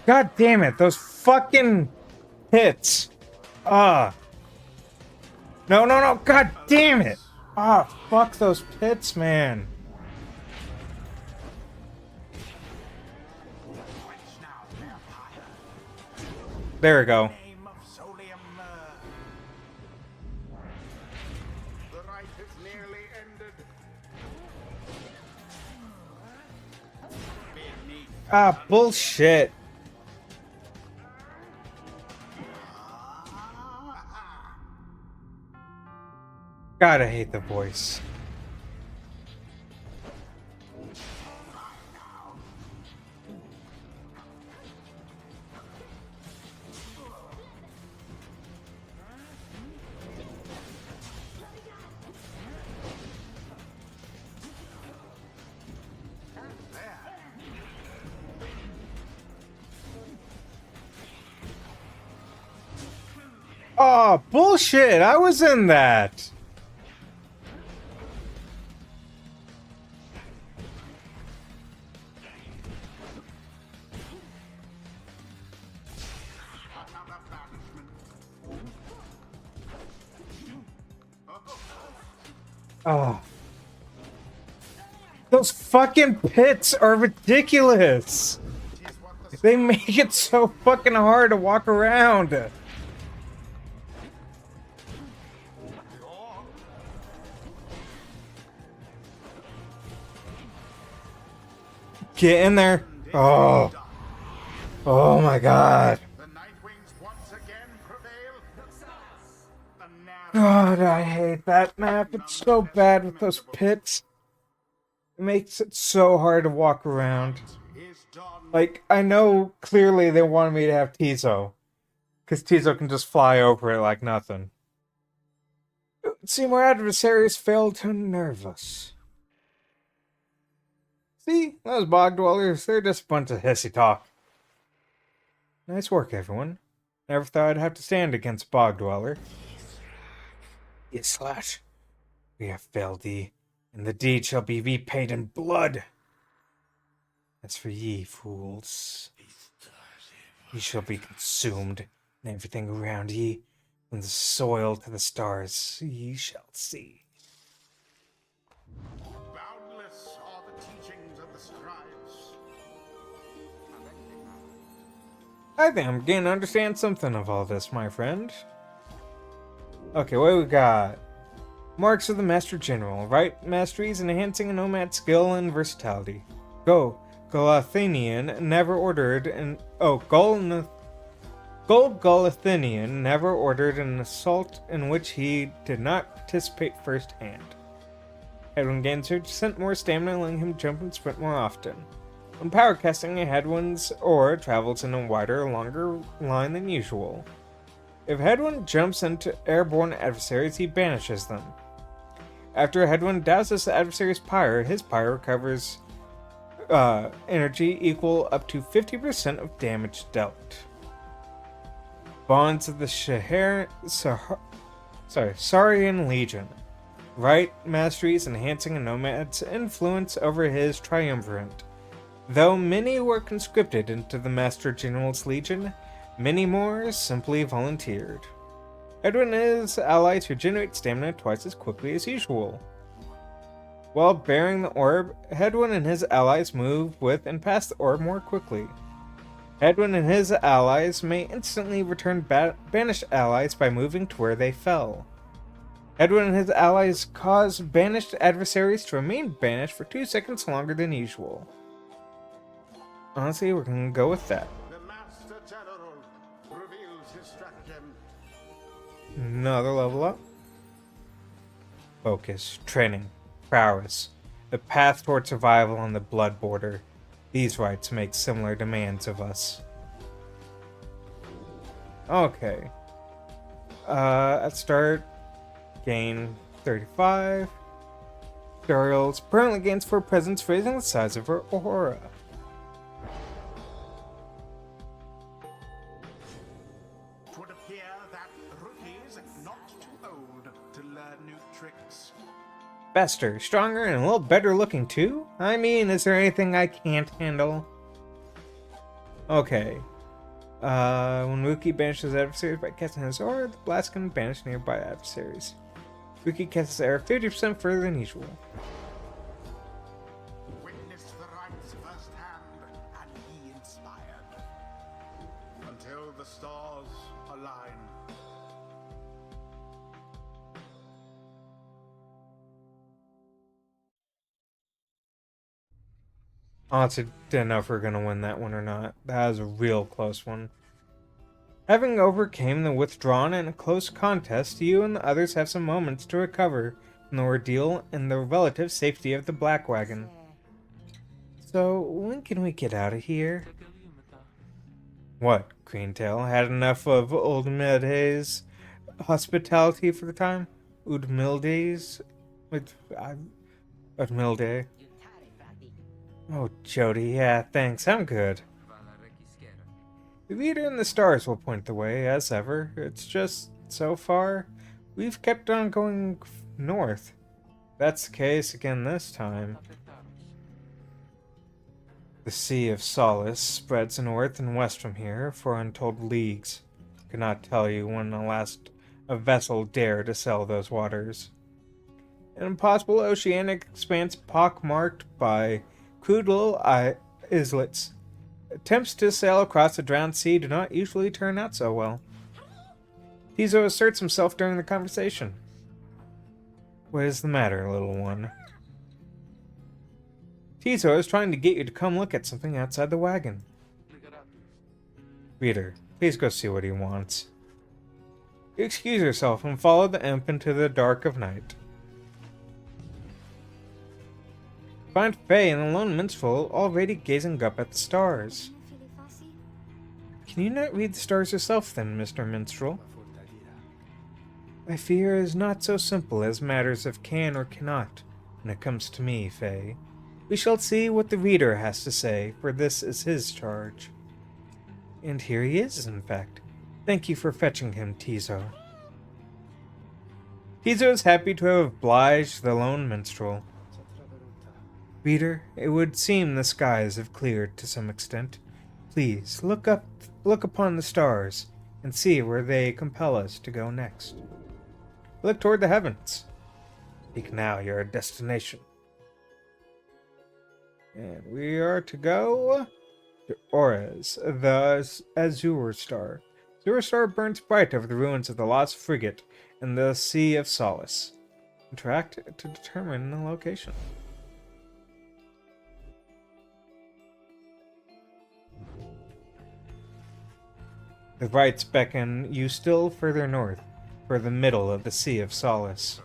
S1: God damn it, those fucking hits. Ah. No, no, no, god damn it. Ah, fuck those pits, man. There we go.
S3: Name of Solium The rite is nearly ended. Beneath
S1: Ah, bullshit. God, I hate the voice. Oh, bullshit. I was in that.
S3: another banishment.
S1: Oh. Those fucking pits are ridiculous.
S3: Tis what the
S1: They make it so fucking hard to walk around. Get in there. Oh. Oh my god.
S3: The Nightwings once again prevail.
S1: God, I hate that map. It's so bad with those pits. It makes it so hard to walk around.
S3: Is done.
S1: Like, I know clearly they wanted me to have Tizo. Because Tizo can just fly over it like nothing. It would seem our adversaries failed to unnerve us. See, those bog dwellers, they're just a bunch of hissy talk. Nice work, everyone. Never thought I'd have to stand against bog dweller. Yes, Slash. We have failed thee, and the deed shall be repaid in blood. As for ye, fools, ye shall be consumed, and everything around ye, from the soil to the stars, ye shall see.
S3: Boundless are the teachings of the scribes.
S1: I think I'm beginning to understand something of all this, my friend. Okay, what do we got? Marks of the Master General. Right masteries enhancing a nomad skill and versatility. Golathinian never ordered an... Oh, Golathinian never ordered an assault in which he did not participate firsthand. Headwind gains 30% more stamina, letting him jump and sprint more often. When power casting, a Headwind's aura travels in a wider, longer line than usual. If Headwind jumps into airborne adversaries, he banishes them. After a Headwind douses the adversary's pyre, his pyre recovers energy equal up to 50% of damage dealt. Bonds of the Saurian Legion. Right masteries enhancing a nomad's influence over his triumvirate. Though many were conscripted into the Master General's Legion, many more simply volunteered. Edwin and his allies regenerate stamina twice as quickly as usual. While bearing the orb, Hedwyn and his allies move with and pass the orb more quickly. Hedwyn and his allies may instantly return banished allies by moving to where they fell. Hedwyn and his allies cause banished adversaries to remain banished for 2 seconds longer than usual. Honestly, we're gonna go with that.
S3: The Master General reveals his stratagem.
S1: Another level up. Focus, training, prowess. The path toward survival on the blood border. These rites make similar demands of us. Okay. At start, gain 35. Burials permanently gains 4 presence, raising the size of her aura.
S3: It would appear that rookies not too old to learn new tricks.
S1: Faster, stronger, and a little better looking too? I mean, is there anything I can't handle? Okay. When Wookiee banishes adversaries by casting his aura, the blast can banish nearby adversaries. Wookiee casts his aura 50% further than usual.
S3: Witness the rites firsthand and be inspired. Until the stars align.
S1: Honestly, didn't know if we were gonna win that one or not. That was a real close one. Having overcame the withdrawn in a close contest, you and the others have some moments to recover from the ordeal and the relative safety of the Black Wagon. So, when can we get out of here? What, Greentail? Had enough of Old Milde's hospitality for the time? Old Milde's? Old Milde. Oh, Jody, yeah, thanks, I'm good. The leader in the stars will point the way, as ever. It's just, so far, we've kept on going north. That's the case again this time. The Sea of Solace spreads north and west from here for untold leagues. I cannot tell you when the last a vessel dared to sail those waters. An impossible oceanic expanse pockmarked by crude little islets. Attempts to sail across the drowned sea do not usually turn out so well. Tizo asserts himself during the conversation. What is the matter, little one? Tizo is trying to get you to come look at something outside the wagon. Reader, please go see what he wants. You excuse yourself and follow the imp into the dark of night. Find Faye and the lone minstrel already gazing up at the stars. Can you not read the stars yourself then, Mr. Minstrel? I fear it is not so simple as matters of can or cannot when it comes to me, Faye. We shall see what the reader has to say, for this is his charge. And here he is, in fact. Thank you for fetching him, Tizo. Tizo is happy to have obliged the lone minstrel. Reader, it would seem the skies have cleared to some extent. Please, look upon the stars, and see where they compel us to go next. Look toward the heavens. Seek now your destination. And we are to go to Ores, the Azure Star. Azure Star burns bright over the ruins of the lost frigate in the Sea of Solace. Interact to determine the location. The rites beckon you still further north, for the middle of the Sea of Solace.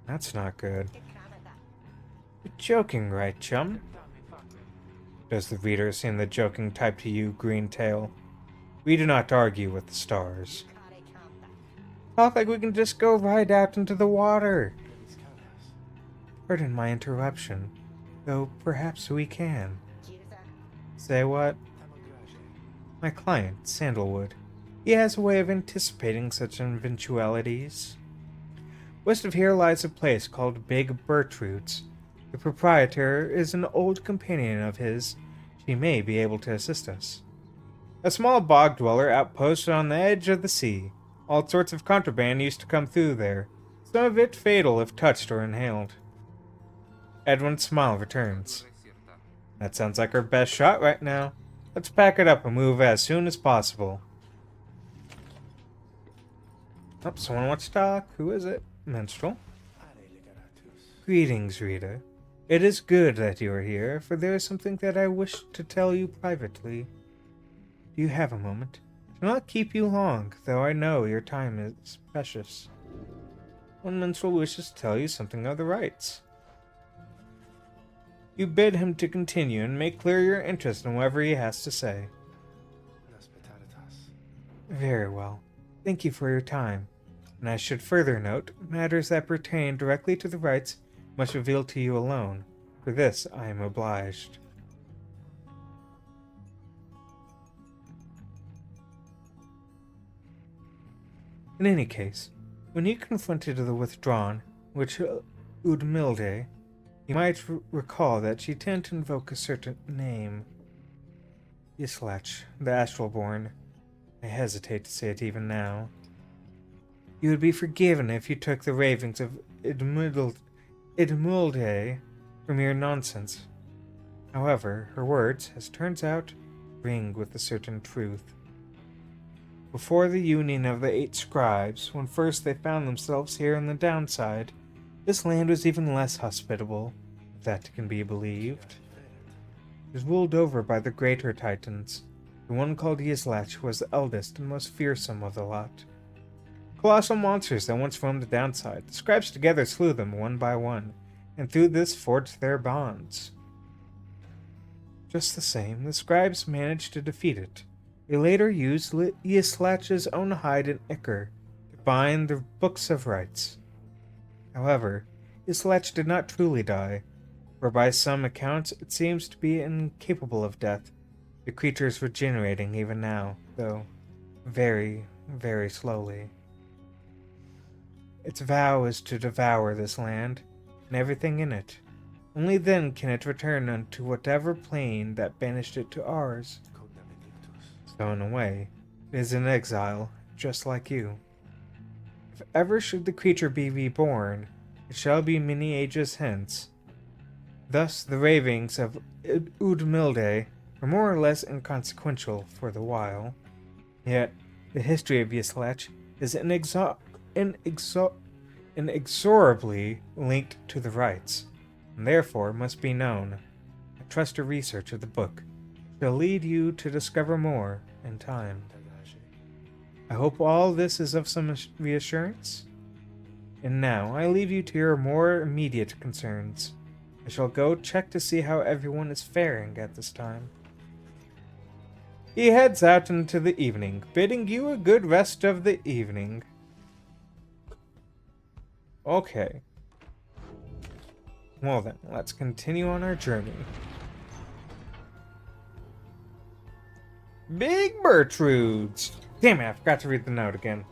S1: That's not good. You're joking, right, chum? Does the reader seem the joking type to you, Greentail? We do not argue with the stars. Talk like we can just go right out into the water. Pardon my interruption, though perhaps we can. Say what? My client, Sandalwood. He has a way of anticipating such eventualities. West of here lies a place called Big Bertrude's. The proprietor is an old companion of his. She may be able to assist us. A small bog dweller outposted on the edge of the sea. All sorts of contraband used to come through there, some of it fatal if touched or inhaled. Edwin's smile returns. That sounds like our best shot right now. Let's pack it up and move as soon as possible. Oh, someone wants to talk. Who is it? Minstrel. Greetings, Rita. It is good that you are here, for there is something that I wish to tell you privately. Do you have a moment? I will not keep you long, though I know your time is precious. One minstrel wishes to tell you something of the rites. You bid him to continue and make clear your interest in whatever he has to say. Very well. Thank you for your time. And I should further note, matters that pertain directly to the rites must reveal to you alone. For this I am obliged. In any case, when you confronted the withdrawn, which Udmilde, you might recall that she tended to invoke a certain name. Yislach, the Astralborn. I hesitate to say it even now. You would be forgiven if you took the ravings of Idmulde for mere nonsense. However, her words, as turns out, ring with a certain truth. Before the union of the 8 scribes, when first they found themselves here in the downside, this land was even less hospitable, if that can be believed. It was ruled over by the greater titans. The one called Yislach was the eldest and most fearsome of the lot. Colossal monsters that once roamed the downside, the scribes together slew them one by one, and through this forged their bonds. Just the same, the scribes managed to defeat it. They later used Yislach's own hide and ichor to bind the books of rites. However, Yislach did not truly die, for by some accounts it seems to be incapable of death. The creature is regenerating even now, though very, very slowly. Its vow is to devour this land, and everything in it. Only then can it return unto whatever plane that banished it to ours. So in a way, it is in exile, just like you. If ever should the creature be reborn, it shall be many ages hence. Thus the ravings of Udmilde are more or less inconsequential for the while. Yet the history of Yislach is inexorably linked to the rites, and therefore must be known. I trust your research of the book shall lead you to discover more in time. I hope all this is of some reassurance. And now I leave you to your more immediate concerns. I shall go check to see how everyone is faring at this time. He heads out into the evening, bidding you a good rest of the evening. Okay. Well then, let's continue on our journey. Big Bertrudes! Damn it, I forgot to read the note again.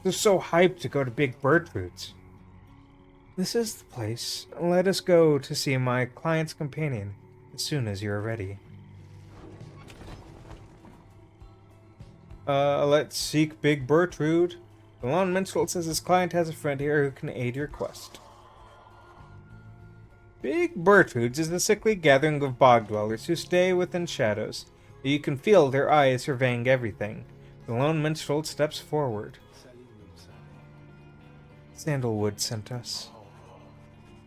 S1: I'm so hyped to go to Big Bertrudes. This is the place. Let us go to see my client's companion as soon as you're ready. Let's seek Big Bertrude. The lone minstrel says his client has a friend here who can aid your quest. Big Bertrudes is the sickly gathering of bog dwellers who stay within shadows. You can feel their eyes surveying everything. The lone minstrel steps forward. Sandalwood sent us.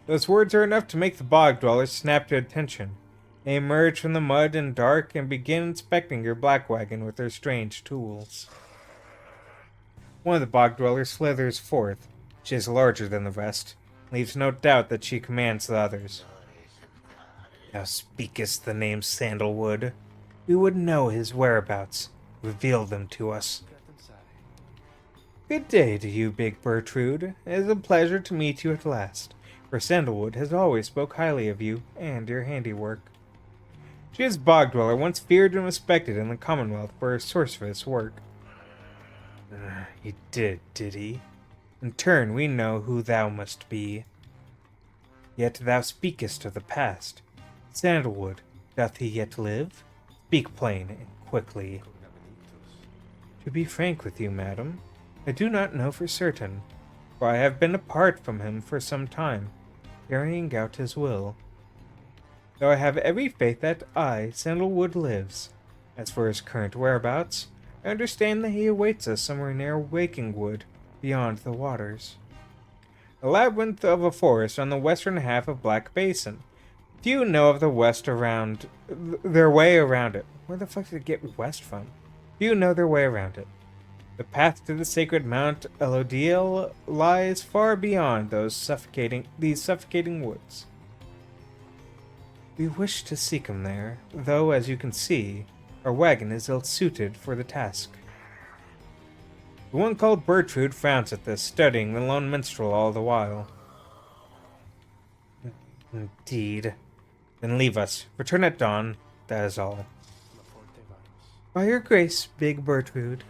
S1: Those words are enough to make the bog dwellers snap to attention. They emerge from the mud and dark and begin inspecting your black wagon with their strange tools. One of the bog dwellers slithers forth. She is larger than the rest. Leaves no doubt that she commands the others. Thou speakest the name Sandalwood. We would know his whereabouts. Reveal them to us. Good day to you, Big Bertrude. It is a pleasure to meet you at last, for Sandalwood has always spoke highly of you and your handiwork. She is bog dweller, once feared and respected in the Commonwealth for her sorceress work. He did he? In turn, we know who thou must be. Yet thou speakest of the past. Sandalwood, doth he yet live? Speak plain and quickly. To be frank with you, madam, I do not know for certain. for I have been apart from him for some time, carrying out his will. Though I have every faith that Sandalwood, lives. As for his current whereabouts, I understand that he awaits us somewhere near Wakingwood, beyond the waters. A labyrinth of a forest on the western half of Black Basin. Few know of the west around their way around it. Where the fuck did it get west from? Few know their way around it. The path to the sacred Mount Elodiel lies far beyond these suffocating woods. We wish to seek him there, though, as you can see, our wagon is ill-suited for the task. The one called Bertrude frowns at this, studying the lone minstrel all the while. Indeed. Then leave us. Return at dawn. That is all. By your grace, big Bertrude.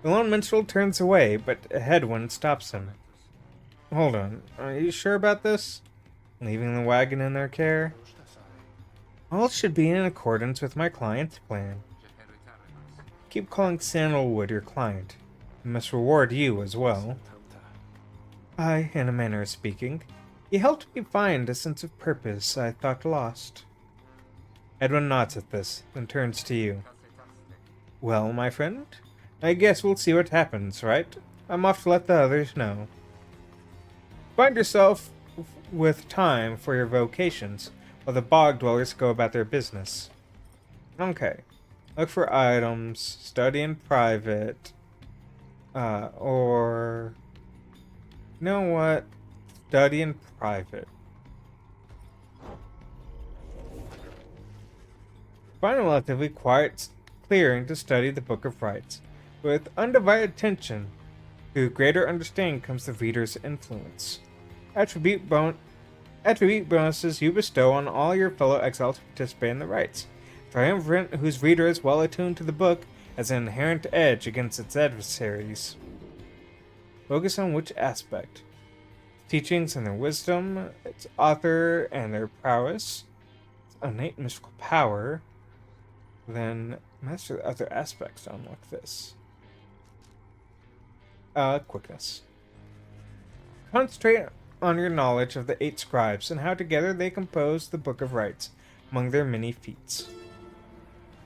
S1: The lone minstrel turns away, but a headwind stops him. Hold on. Are you sure about this? Leaving the wagon in their care? All should be in accordance with my client's plan. Keep calling Sandalwood your client. He must reward you as well. I, in a manner of speaking, he helped me find a sense of purpose I thought lost. Edwin nods at this, then turns to you. Well, my friend, I guess we'll see what happens, right? I'm off to let the others know. Find yourself with time for your vocations, while the bog dwellers go about their business. Okay. Look for items, study in private, or... You know what? Study in private. Find a relatively quiet clearing to study the Book of Rites. With undivided attention, through greater understanding comes the reader's influence. Attribute bonuses you bestow on all your fellow exiles who participate in the rites. Triumvirate, whose reader is well attuned to the book, has an inherent edge against its adversaries. Focus on which aspect? Teachings and their wisdom, its author and their prowess, its innate mystical power. Then master the other aspects to unlock this. Quickness. Concentrate on your knowledge of the 8 scribes and how together they compose the Book of Rites, among their many feats.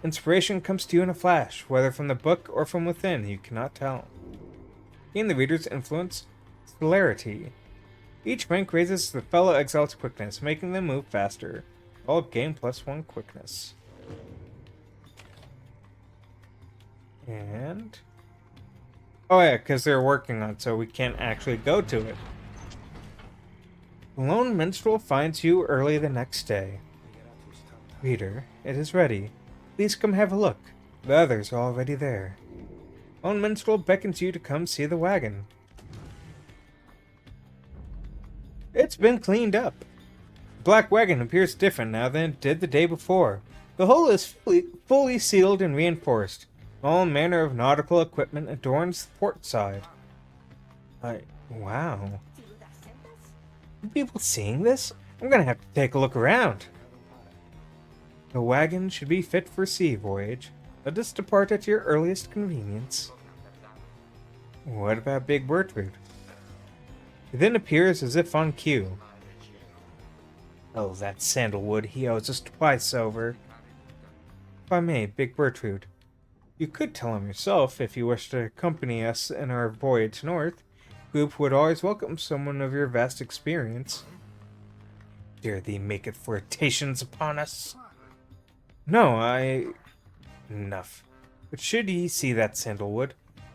S1: Inspiration comes to you in a flash, whether from the book or from within, you cannot tell. Gain the reader's influence, celerity. Each rank raises the fellow exile's quickness, making them move faster. All gain +1 quickness. And... oh yeah, because they're working on it, so we can't actually go to it. The lone minstrel finds you early the next day. Reader, it is ready. Please come have a look. The others are already there. Lone minstrel beckons you to come see the wagon. It's been cleaned up. The black wagon appears different now than it did the day before. The hull is fully sealed and reinforced. All manner of nautical equipment adorns the port side. Wow. Are people seeing this? I'm gonna have to take a look around. The wagon should be fit for sea voyage. Let us depart at your earliest convenience. What about Big Bertrude? He then appears as if on cue. Oh, that Sandalwood, he owes us twice over. If I may, Big Bertrude, you could tell him yourself if you wish to accompany us in our voyage north. Group would always welcome someone of your vast experience. Dare thee make it flirtations upon us? No, enough. But should ye see that Sandalwood,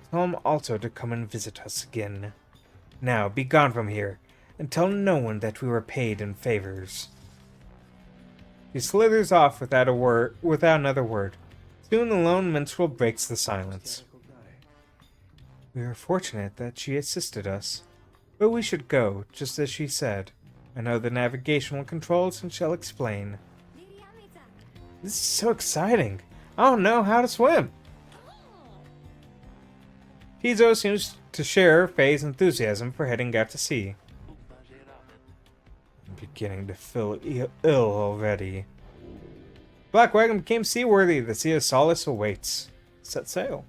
S1: tell him also to come and visit us again. Now, be gone from here, and tell no one that we were paid in favors. He slithers off without another word. Soon the lone minstrel breaks the silence. We are fortunate that she assisted us, but we should go, just as she said. I know the navigational controls and shall explain. This is so exciting. I don't know how to swim. Tizo seems to share Faye's enthusiasm for heading out to sea. I'm beginning to feel ill already. Black Wagon became seaworthy. The Sea of Solace awaits. Set sail.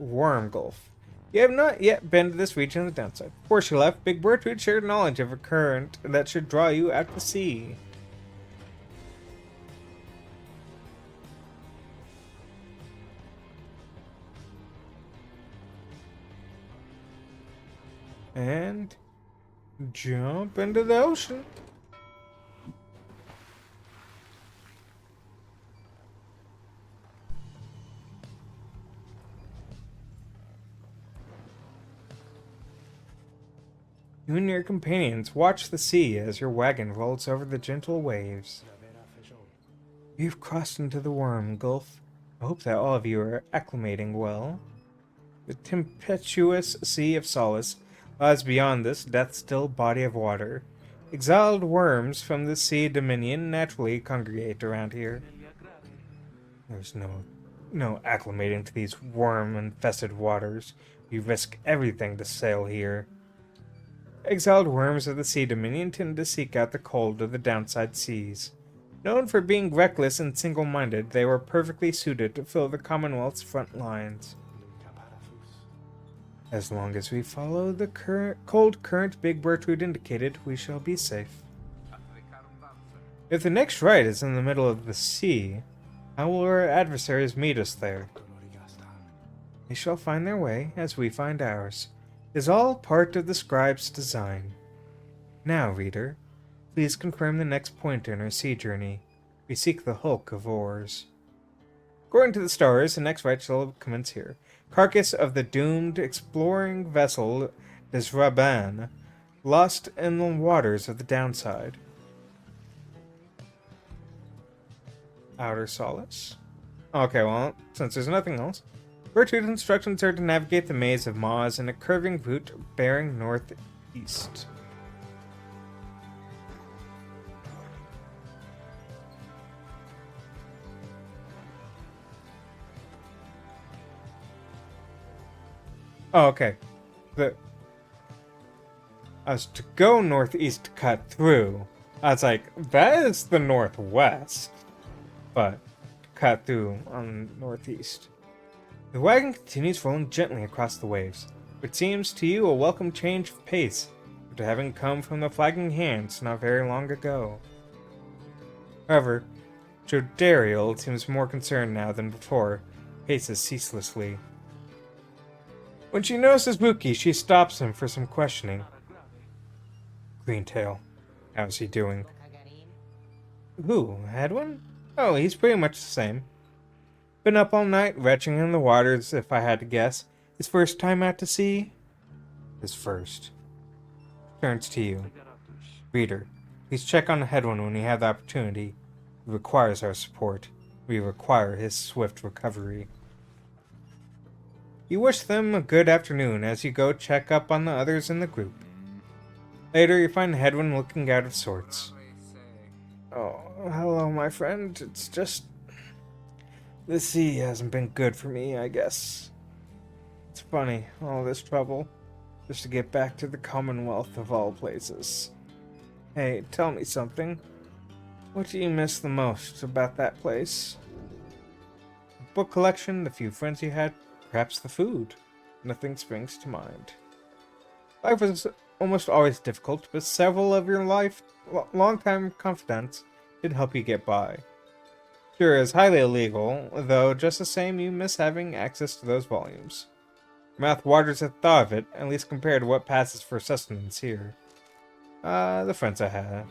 S1: Worm Gulf. You have not yet been to this region on the downside. Before she left, Big Bertrude shared knowledge of a current that should draw you out to sea. And jump into the ocean. You and your companions watch the sea as your wagon rolls over the gentle waves. You've crossed into the Worm Gulf. I hope that all of you are acclimating well. The tempestuous Sea of Solace lies beyond this death-still body of water. Exiled worms from the sea dominion naturally congregate around here. There's no acclimating to these worm-infested waters. You risk everything to sail here. Exiled worms of the Sea Dominion tend to seek out the cold of the downside seas. Known for being reckless and single-minded, they were perfectly suited to fill the Commonwealth's front lines. As long as we follow the cold current Big Bertrude indicated, we shall be safe. If the next ride is in the middle of the sea, how will our adversaries meet us there? They shall find their way as we find ours. It is all part of the scribe's design. Now, reader, please confirm the next point in our sea journey. We seek the hulk of oars. According to the stars, the next rite shall commence here. Carcass of the doomed exploring vessel Desraban, lost in the waters of the downside. Outer Solace? Okay, well, since there's nothing else, Bertrude's instructions are to navigate the maze of maws in a curving route bearing northeast. Oh, okay. I was to go northeast to cut through. I was like, that is the northwest. But to cut through on northeast. The wagon continues rolling gently across the waves, which seems to you a welcome change of pace after having come from the flagging hands not very long ago. However, Jodariel seems more concerned now than before, paces ceaselessly. When she notices Buki, she stops him for some questioning. Greentail, how's he doing? Who, Hadwin? Oh, he's pretty much the same. Been up all night, retching in the waters, if I had to guess. His first time out to sea? His first. Turns to you. Reader, please check on Hedwin when you have the opportunity. He requires our support. We require his swift recovery. You wish them a good afternoon as you go check up on the others in the group. Later, you find Hedwin looking out of sorts. Oh, hello, my friend. It's just... the sea hasn't been good for me, I guess. It's funny, all this trouble, just to get back to the Commonwealth of all places. Hey, tell me something. What do you miss the most about that place? The book collection, the few friends you had, perhaps the food. Nothing springs to mind. Life was almost always difficult, but several of your long-time confidants did help you get by. Sure, it's highly illegal, though just the same you miss having access to those volumes. Your mouth waters at the thought of it, at least compared to what passes for sustenance here. The friends I had.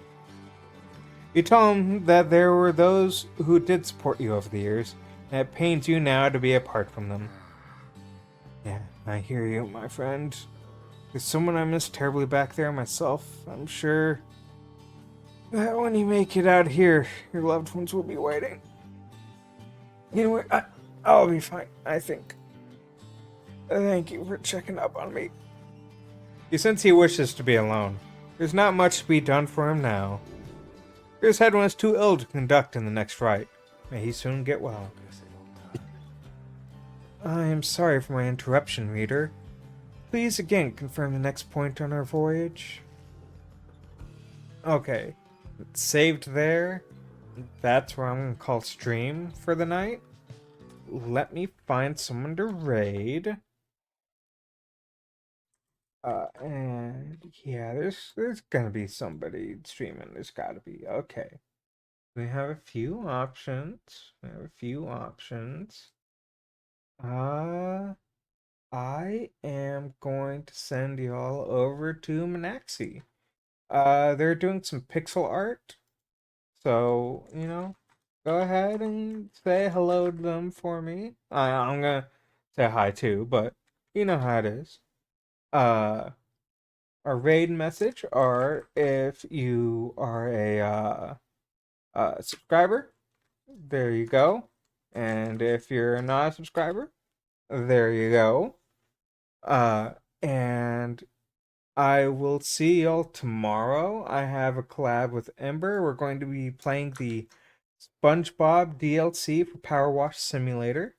S1: You tell them that there were those who did support you over the years, and it pains you now to be apart from them. Yeah, I hear you, my friend. There's someone I miss terribly back there myself. I'm sure that when you make it out here, your loved ones will be waiting. Anyway, I'll be fine, I think. Thank you for checking up on me. You sense he wishes to be alone. There's not much to be done for him now. His head was too ill to conduct in the next rite. May he soon get well. I am sorry for my interruption, reader. Please again confirm the next point on our voyage. Okay. It's saved there. That's where I'm going to call stream for the night. let me find someone to raid. And yeah, there's gonna be somebody streaming. There's gotta be. Okay. We have a few options. We have a few options. Uh, I am going to send y'all over to Manaxi. They're doing some pixel art. So, go ahead and say hello to them for me. I'm gonna say hi too, but you know how it is. Uh, a raid message, or if you are a subscriber, there you go. And if you're not a subscriber, there you go. And I will see y'all tomorrow. I have a collab with Ember. We're going to be playing the SpongeBob DLC for Power Wash Simulator.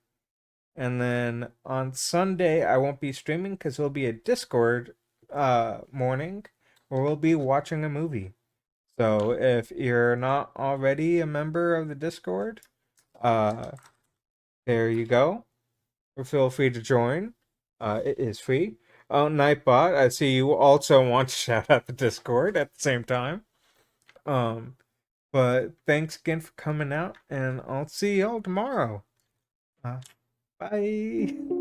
S1: And then on Sunday, I won't be streaming because it'll be a Discord morning where we'll be watching a movie. So if you're not already a member of the Discord, uh, there you go. Feel free to join. It is free. Oh, Nightbot, I see you also want to shout out the Discord at the same time. Um, but thanks again for coming out, and I'll see y'all tomorrow. Bye.